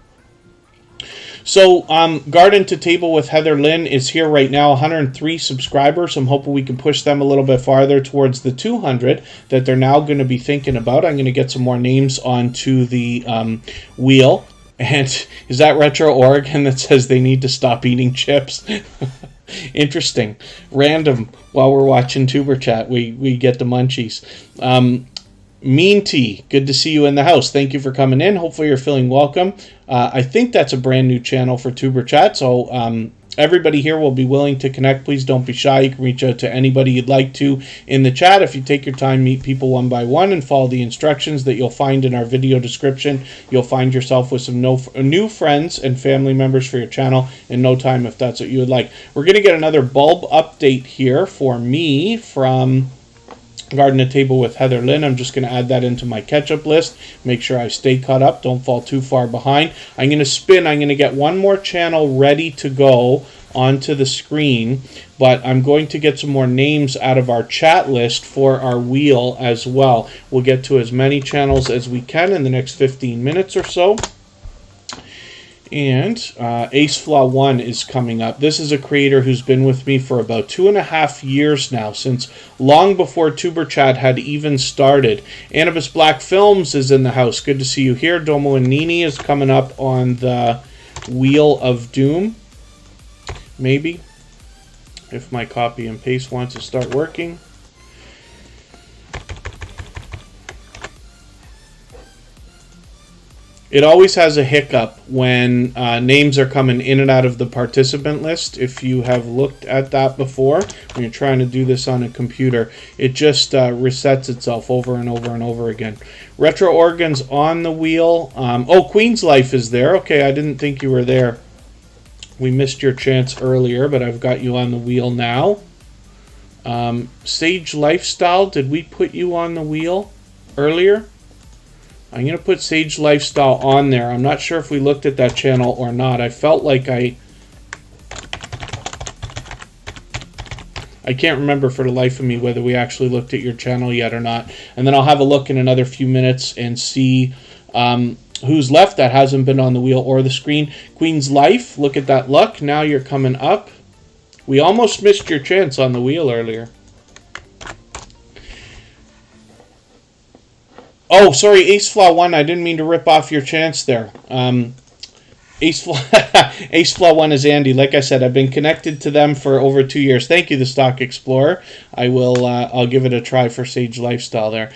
[SPEAKER 1] So, Garden to Table with Heather Lynn is here right now, 103 subscribers. I'm hoping we can push them a little bit farther towards the 200 that they're now going to be thinking about. I'm going to get some more names onto the wheel. And is that Retro Oregon that says they need to stop eating chips? Interesting. Random. While we're watching Tuber Chat, we get the munchies. Mean Tea, good to see you in the house. Thank you for coming in. Hopefully you're feeling welcome. I think that's a brand new channel for Tuber Chat, so everybody here will be willing to connect. Please don't be shy. You can reach out to anybody you'd like to in the chat. If you take your time, meet people one by one, and follow the instructions that you'll find in our video description, you'll find yourself with some new friends and family members for your channel in no time if that's what you would like. We're going to get another bulb update here for me from Garden to Table with Heather Lynn. I'm just going to add that into my catch-up list. Make sure I stay caught up. Don't fall too far behind. I'm going to spin. I'm going to get one more channel ready to go onto the screen, but I'm going to get some more names out of our chat list for our wheel as well. We'll get to as many channels as we can in the next 15 minutes or so. And AceFlaw1 is coming up. This is a creator who's been with me for about 2.5 years now, since long before Tuber Chat had even started. Annabis Black Films is in the house. Good to see you here. Domo and Nini is coming up on the Wheel of Doom. Maybe, if my copy and paste wants to start working. It always has a hiccup when names are coming in and out of the participant list. If you have looked at that before, when you're trying to do this on a computer, it just resets itself over and over and over again. Retro Organs on the wheel. Oh, Queen's Life is there. Okay, I didn't think you were there. We missed your chance earlier, but I've got you on the wheel now. Sage Lifestyle, did we put you on the wheel earlier? I'm going to put Sage Lifestyle on there. I'm not sure if we looked at that channel or not. I felt like I can't remember for the life of me whether we actually looked at your channel yet or not. And then I'll have a look in another few minutes and see who's left that hasn't been on the wheel or the screen. Queen's Life, look at that luck. Now you're coming up. We almost missed your chance on the wheel earlier. Oh, sorry, Ace Flaw 1. I didn't mean to rip off your chance there. Ace Flaw 1 is Andy. Like I said, I've been connected to them for over 2 years. Thank you, the Stock Explorer. I will. I'll give it a try for Sage Lifestyle there.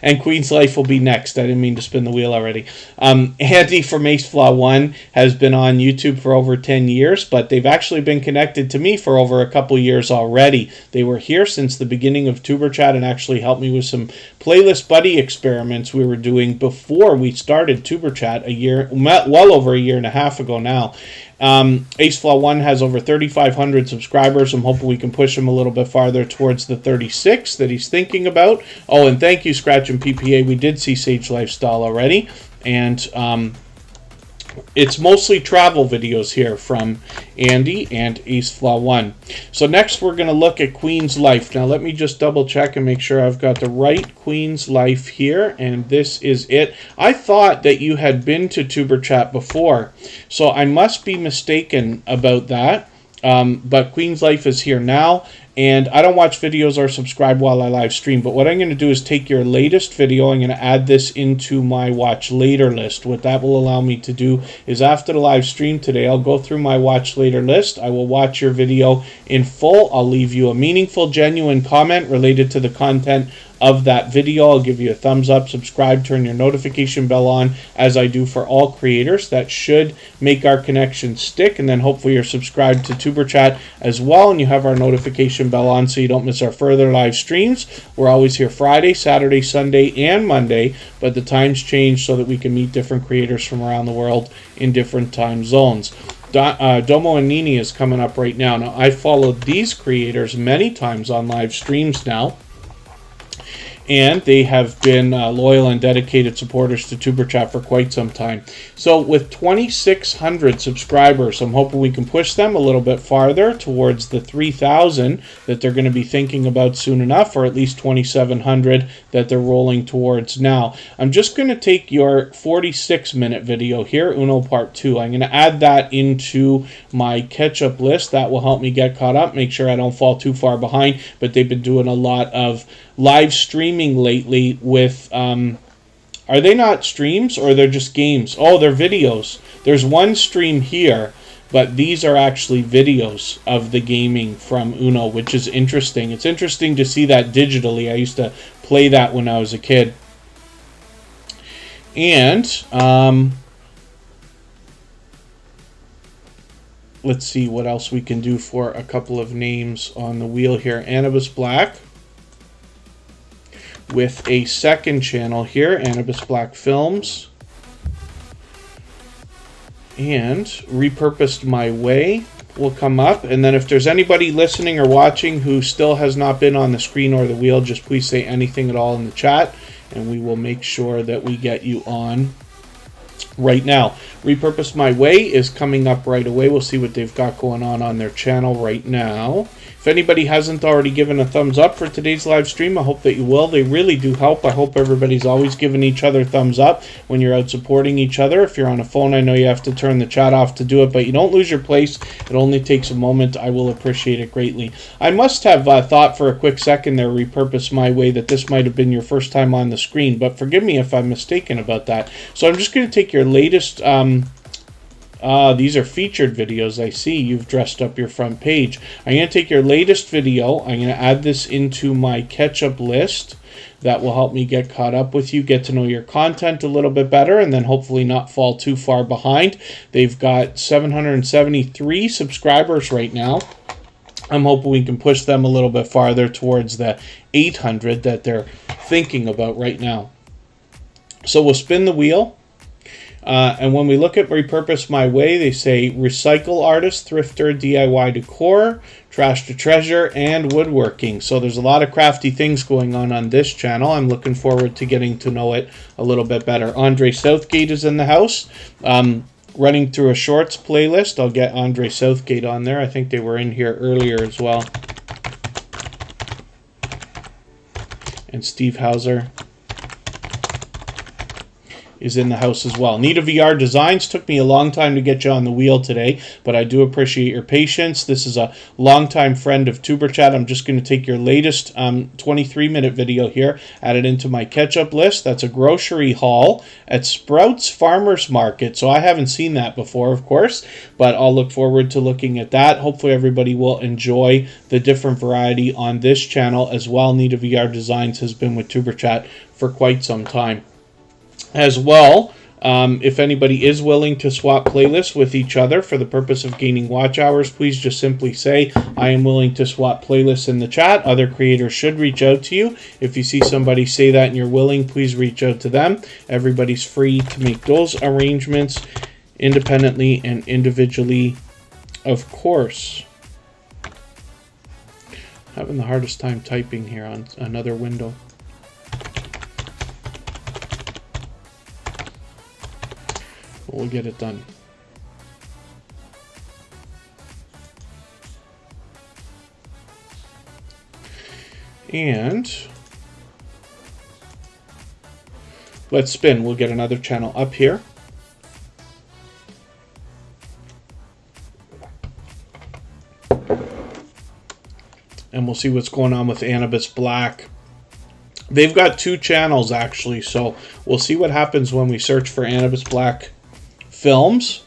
[SPEAKER 1] And Queen's Life will be next. I didn't mean to spin the wheel already. Andy from Ace Flaw 1 has been on YouTube for over 10 years, but they've actually been connected to me for over a couple years already. They were here since the beginning of Superchat and actually helped me with some playlist buddy experiments we were doing before we started Superchat well over a year and a half ago now. Ace Flaw 1 has over 3,500 subscribers. I'm hoping we can push him a little bit farther towards the 36 that he's thinking about. Oh, and thank you, Scratch and PPA. We did see Sage Lifestyle already. And it's mostly travel videos here from Andy and Ace Flaw 1. So next we're going to look at Queen's Life. Now let me just double check and make sure I've got the right Queen's Life here, and this is it. I thought that you had been to TuberChat before, so I must be mistaken about that. But Queen's Life is here now, and I don't watch videos or subscribe while I live stream, but what I'm going to do is take your latest video. I'm going to add this into my watch later list. What that will allow me to do is after the live stream today, I'll go through my watch later list. I will watch your video in full. I'll leave you a meaningful, genuine comment related to the content of that video. I'll give you a thumbs up, subscribe, turn your notification bell on, as I do for all creators. That should make our connection stick, and then hopefully you're subscribed to TuberChat as well, and you have our notification bell on so you don't miss our further live streams. We're always here Friday, Saturday, Sunday, and Monday, but the times change so that we can meet different creators from around the world in different time zones. Domo and Nini is coming up right now. Now, I followed these creators many times on live streams now, and they have been loyal and dedicated supporters to TuberChat for quite some time. So with 2,600 subscribers, I'm hoping we can push them a little bit farther towards the 3,000 that they're going to be thinking about soon enough, or at least 2,700 that they're rolling towards now. I'm just going to take your 46-minute video here, Uno Part 2. I'm going to add that into my catch-up list. That will help me get caught up, make sure I don't fall too far behind, but they've been doing a lot of live streaming lately with, are they not streams or they're just games? Oh, they're videos. There's one stream here, but these are actually videos of the gaming from Uno, which is interesting. It's interesting to see that digitally. I used to play that when I was a kid. And let's see what else we can do for a couple of names on the wheel here. Anubis Black, with a second channel here, Anubis Black Films, and Repurposed My Way will come up. And then if there's anybody listening or watching who still has not been on the screen or the wheel, just please say anything at all in the chat, and we will make sure that we get you on right now. Repurposed My Way is coming up right away. We'll see what they've got going on their channel right now. If anybody hasn't already given a thumbs up for today's live stream, I hope that you will. They really do help. I hope everybody's always giving each other thumbs up when you're out supporting each other. If you're on a phone, I know you have to turn the chat off to do it, but you don't lose your place. It only takes a moment. I will appreciate it greatly. I must have thought for a quick second there, Repurpose My Way, that this might have been your first time on the screen, but forgive me if I'm mistaken about that. So I'm just going to take your latest... these are featured videos. I see you've dressed up your front page. I'm going to take your latest video. I'm going to add this into my catch-up list. That will help me get caught up with you, get to know your content a little bit better, and then hopefully not fall too far behind. They've got 773 subscribers right now. I'm hoping we can push them a little bit farther towards the 800 that they're thinking about right now. So we'll spin the wheel. And when we look at Repurpose My Way, they say recycle artist, thrifter, DIY decor, trash to treasure, and woodworking. So there's a lot of crafty things going on this channel. I'm looking forward to getting to know it a little bit better. Andre Southgate is in the house. Running through a shorts playlist. I'll get Andre Southgate on there. I think they were in here earlier as well. And Steve Hauser is in the house as well. Nita VR Designs, took me a long time to get you on the wheel today, but I do appreciate your patience. This is a longtime friend of Superchat. I'm just going to take your latest 23-minute video here, add it into my catch-up list. That's a grocery haul at Sprouts Farmers Market. So I haven't seen that before, of course, but I'll look forward to looking at that. Hopefully everybody will enjoy the different variety on this channel as well. Nita VR Designs has been with Superchat for quite some time. As well, if anybody is willing to swap playlists with each other for the purpose of gaining watch hours, please just simply say, I am willing to swap playlists in the chat. Other creators should reach out to you. If you see somebody say that and you're willing, please reach out to them. Everybody's free to make those arrangements independently and individually, of course. Having the hardest time typing here on another window. We'll get it done. And let's spin. We'll get another channel up here. And we'll see what's going on with Anubis Black. They've got 2 channels actually, so we'll see what happens when we search for Anubis Black Films.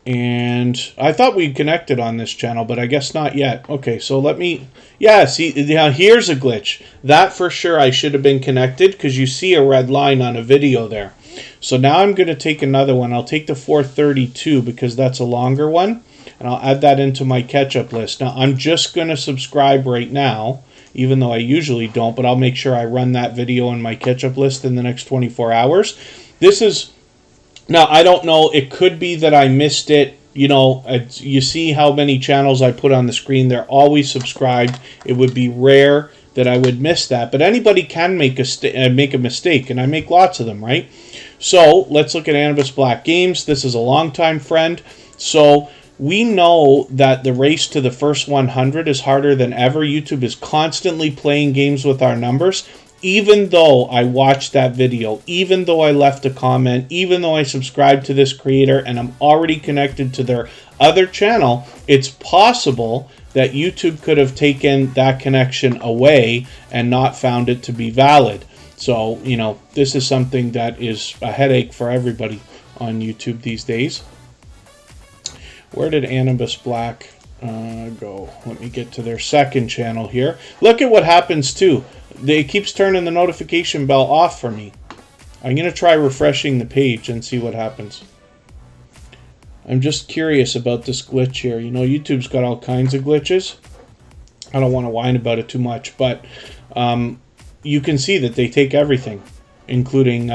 [SPEAKER 1] And I thought we'd connected on this channel, but I guess not yet. Okay, so let me, yeah, see, yeah, here's a glitch. That for sure I should have been connected, because you see a red line on a video there. So now I'm going to take another one. I'll take the 432 because that's a longer one, and I'll add that into my catch-up list. Now I'm just going to subscribe right now, even though I usually don't, but I'll make sure I run that video on my catch-up list in the next 24 hours. This is, now I don't know, it could be that I missed it. You know, you see how many channels I put on the screen. They're always subscribed. It would be rare that I would miss that, but anybody can make a mistake, and I make lots of them, right? So let's look at Anubis Black Games. This is a longtime friend. So we know that the race to the first 100 is harder than ever. YouTube is constantly playing games with our numbers. Even though I watched that video, even though I left a comment, even though I subscribed to this creator and I'm already connected to their other channel, it's possible that YouTube could have taken that connection away and not found it to be valid. So, you know, this is something that is a headache for everybody on YouTube these days. Where did Anubis Black go? Let me get to their second channel here. Look at what happens too. It keeps turning the notification bell off for me. I'm going to try refreshing the page and see what happens. I'm just curious about this glitch here. You know, YouTube's got all kinds of glitches. I don't want to whine about it too much, but you can see that they take everything, including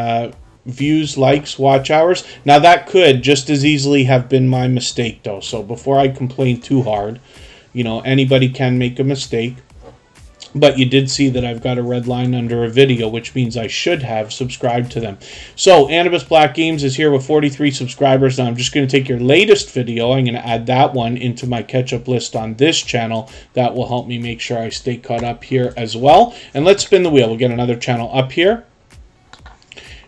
[SPEAKER 1] views, likes, watch hours. Now that could just as easily have been my mistake though. So before I complain too hard, you know, anybody can make a mistake. But you did see that I've got a red line under a video, which means I should have subscribed to them. So Anubis Black Games is here with 43 subscribers. Now I'm just going to take your latest video. I'm going to add that one into my catch-up list on this channel. That will help me make sure I stay caught up here as well. And let's spin the wheel. We'll get another channel up here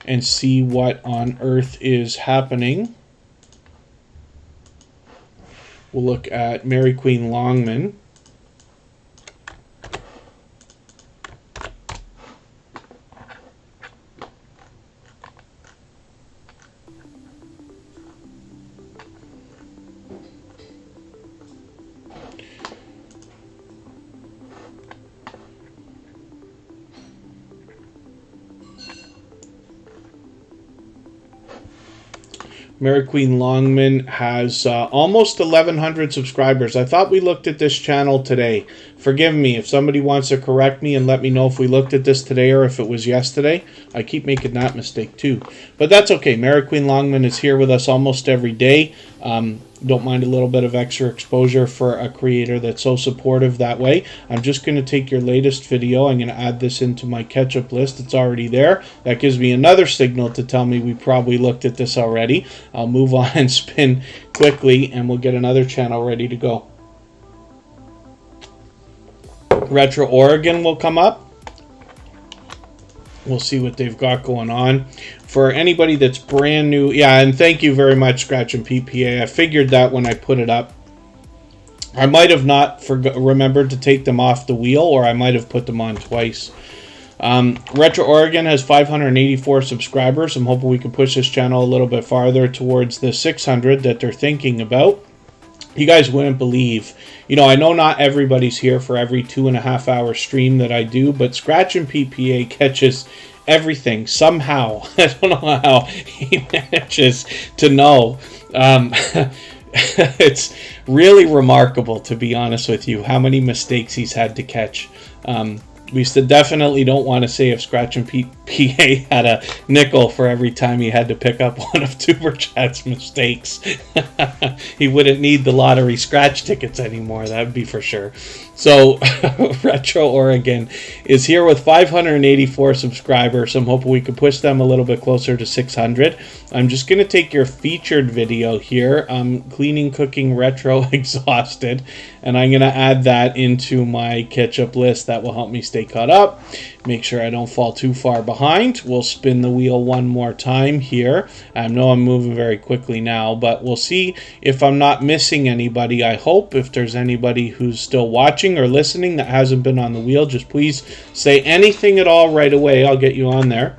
[SPEAKER 1] and see what on earth is happening. We'll look at Mary Queen Longman. Mary Queen Longman has almost 1,100 subscribers. I thought we looked at this channel today. Forgive me if somebody wants to correct me and let me know if we looked at this today or if it was yesterday. I keep making that mistake too. But that's okay. Mary Queen Longman is here with us almost every day. Don't mind a little bit of extra exposure for a creator that's so supportive that way. I'm just going to take your latest video. I'm going to add this into my catch-up list. It's already there. That gives me another signal to tell me we probably looked at this already. I'll move on and spin quickly, and we'll get another channel ready to go. Retro Oregon will come up. We'll see what they've got going on. For anybody that's brand new, yeah, and thank you very much, Scratch and PPA. I figured that when I put it up. I might have not remembered to take them off the wheel, or I might have put them on twice. Retro Oregon has 584 subscribers. I'm hoping we can push this channel a little bit farther towards the 600 that they're thinking about. You guys wouldn't believe, you know, I know not everybody's here for every 2.5 hour stream that I do, but Scratch and PPA catches everything somehow. I don't know how he manages to know. It's really remarkable, to be honest with you, how many mistakes he's had to catch. We definitely don't want to say if Scratch and PPA had a nickel for every time he had to pick up one of Superchat's mistakes. He wouldn't need the lottery scratch tickets anymore, that would be for sure. So, Retro Oregon is here with 584 subscribers. I'm hoping we can push them a little bit closer to 600. I'm just going to take your featured video here, Cleaning, Cooking, Retro, Exhausted, and I'm going to add that into my catch-up list. That will help me stay caught up, make sure I don't fall too far behind. We'll spin the wheel one more time here. I know I'm moving very quickly now, but we'll see if I'm not missing anybody. I hope if there's anybody who's still watching or listening that hasn't been on the wheel, just please say anything at all right away. I'll get you on there.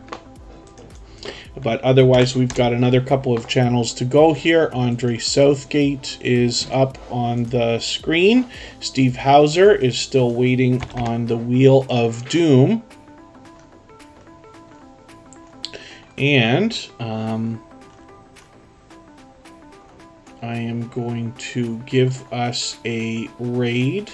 [SPEAKER 1] But otherwise, we've got another couple of channels to go here. Andre Southgate is up on the screen. Steve Hauser is still waiting on the Wheel of Doom. And I am going to give us a raid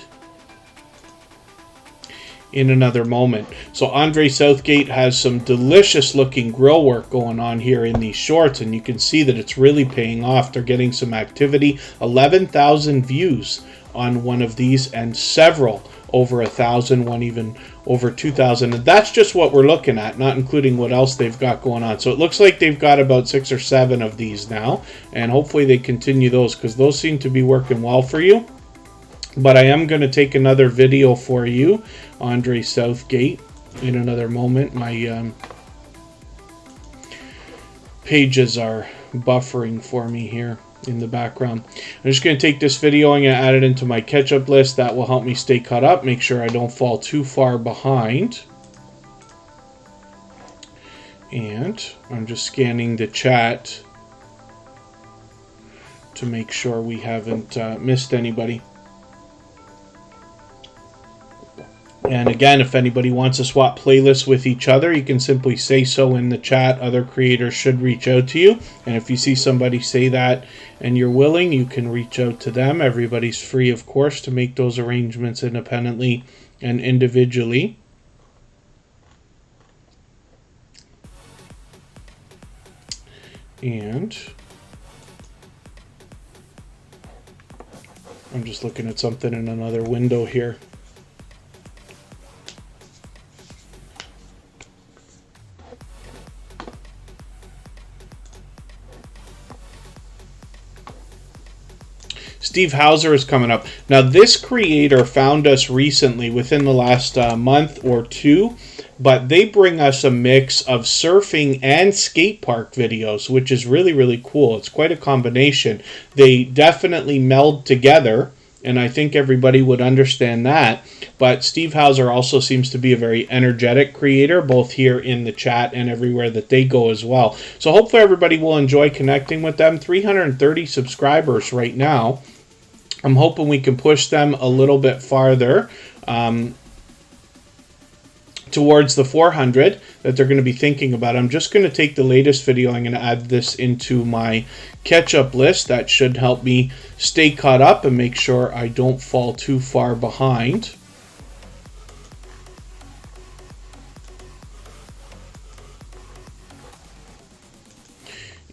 [SPEAKER 1] in another moment. So Andre Southgate has some delicious looking grill work going on here in these shorts, and you can see that it's really paying off. They're getting some activity. 11,000 views on one of these, and several over 1,000, one even over 2,000. And that's just what we're looking at, not including what else they've got going on. So it looks like they've got about 6 or 7 of these now, and hopefully they continue those, because those seem to be working well for you. But I am going to take another video for you, Andre Southgate, in another moment. My pages are buffering for me here in the background. I'm just going to take this video, I'm going to add it into my catch-up list. That will help me stay caught up, make sure I don't fall too far behind. And I'm just scanning the chat to make sure we haven't missed anybody. And again, if anybody wants to swap playlists with each other, you can simply say so in the chat. Other creators should reach out to you. And if you see somebody say that and you're willing, you can reach out to them. Everybody's free, of course, to make those arrangements independently and individually. And I'm just looking at something in another window here. Steve Hauser is coming up. Now, this creator found us recently, within the last month or two, but they bring us a mix of surfing and skate park videos, which is really, really cool. It's quite a combination. They definitely meld together, and I think everybody would understand that. But Steve Hauser also seems to be a very energetic creator, both here in the chat and everywhere that they go as well. So hopefully everybody will enjoy connecting with them. 330 subscribers right now. I'm hoping we can push them a little bit farther towards the 400 that they're going to be thinking about. I'm just going to take the latest video. I'm going to add this into my catch-up list. That should help me stay caught up and make sure I don't fall too far behind.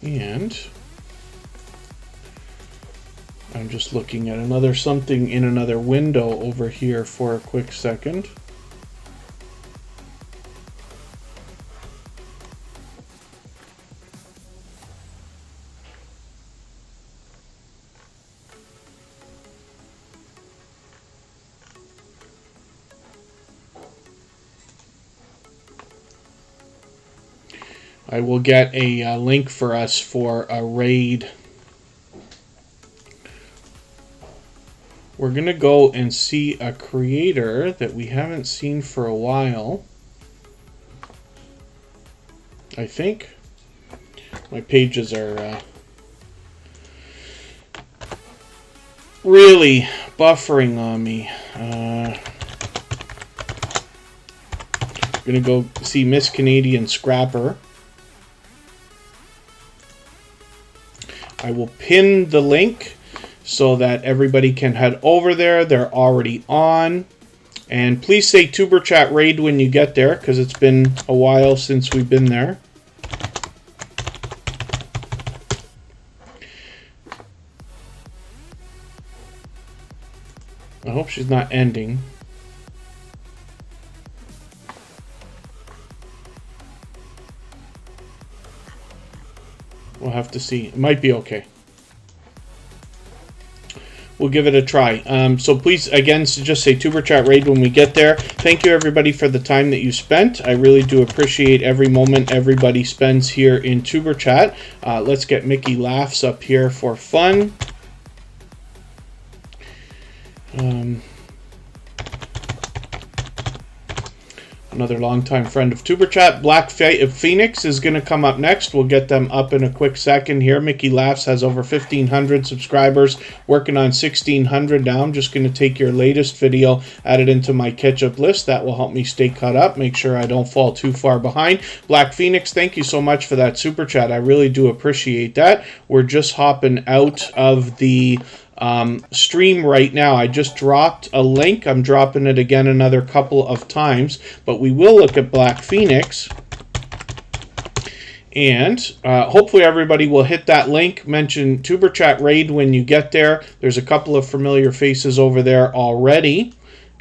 [SPEAKER 1] And I'm just looking at something in another window over here for a quick second. I will get a link for us for a raid. We're going to go and see a creator that we haven't seen for a while. I think. My pages are really buffering on me. I'm going to go see Miss Canadian Scrapper. I will pin the link so that everybody can head over there. They're already on. And please say Tuber Chat Raid when you get there, because it's been a while since we've been there. I hope she's not ending. We'll have to see. It might be okay. We'll give it a try. So please, again, just say Tuber Chat Raid when we get there. Thank you, everybody, for the time that you spent. I really do appreciate every moment everybody spends here in Tuber Chat. Let's get Mickey Laughs up here for fun. Another longtime friend of Tuber Chat. Black Phoenix is going to come up next. We'll get them up in a quick second here. Mickey Laughs has over 1,500 subscribers, working on 1,600 now. I'm just going to take your latest video, add it into my catch-up list. That will help me stay caught up, make sure I don't fall too far behind. Black Phoenix, thank you so much for that super chat. I really do appreciate that. We're just hopping out of the stream right now. I just dropped a link. I'm dropping it again another couple of times, but we will look at Black Phoenix, and hopefully everybody will hit that link. Mention Tuber Chat Raid when you get there. There's a couple of familiar faces over there already,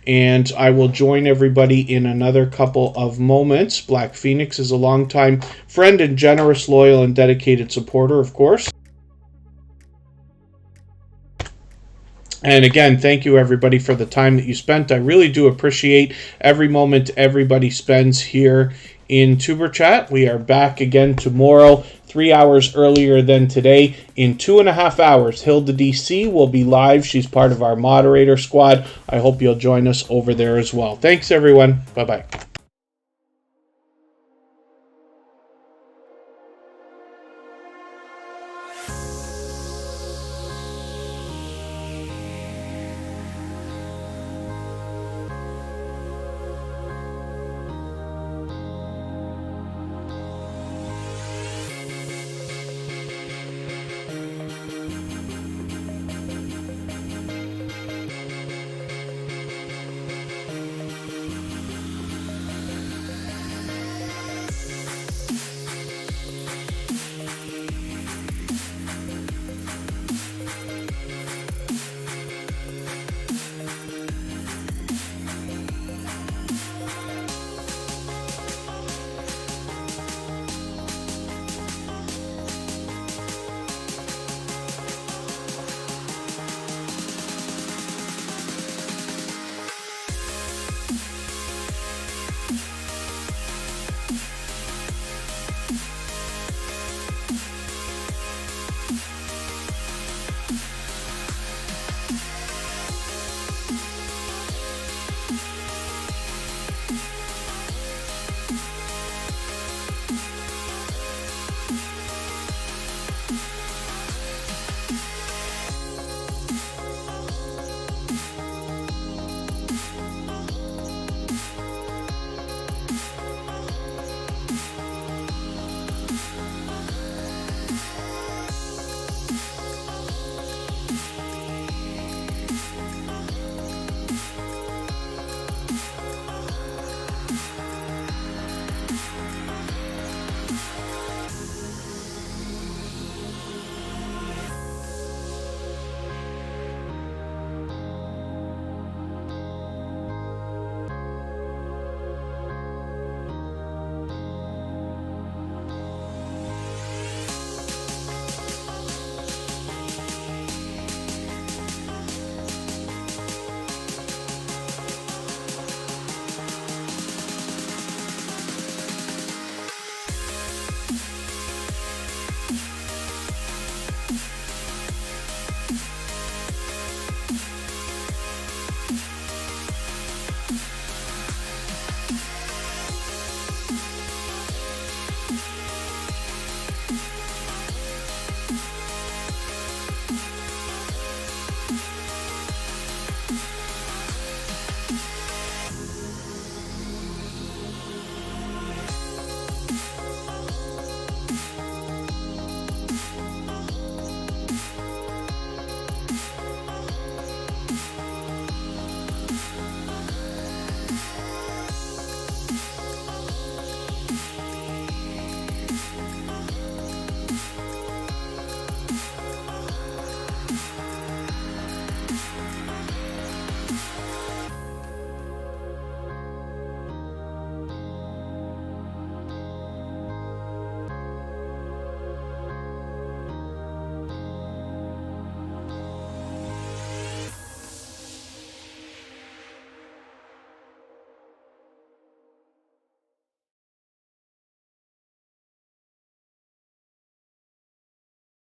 [SPEAKER 1] and I will join everybody in another couple of moments. Black Phoenix is a longtime friend and generous, loyal, and dedicated supporter, of course. And again, thank you, everybody, for the time that you spent. I really do appreciate every moment everybody spends here in Tuber Chat. We are back again tomorrow, 3 hours earlier than today. In 2.5 hours, Hilda DC will be live. She's part of our moderator squad. I hope you'll join us over there as well. Thanks, everyone. Bye-bye.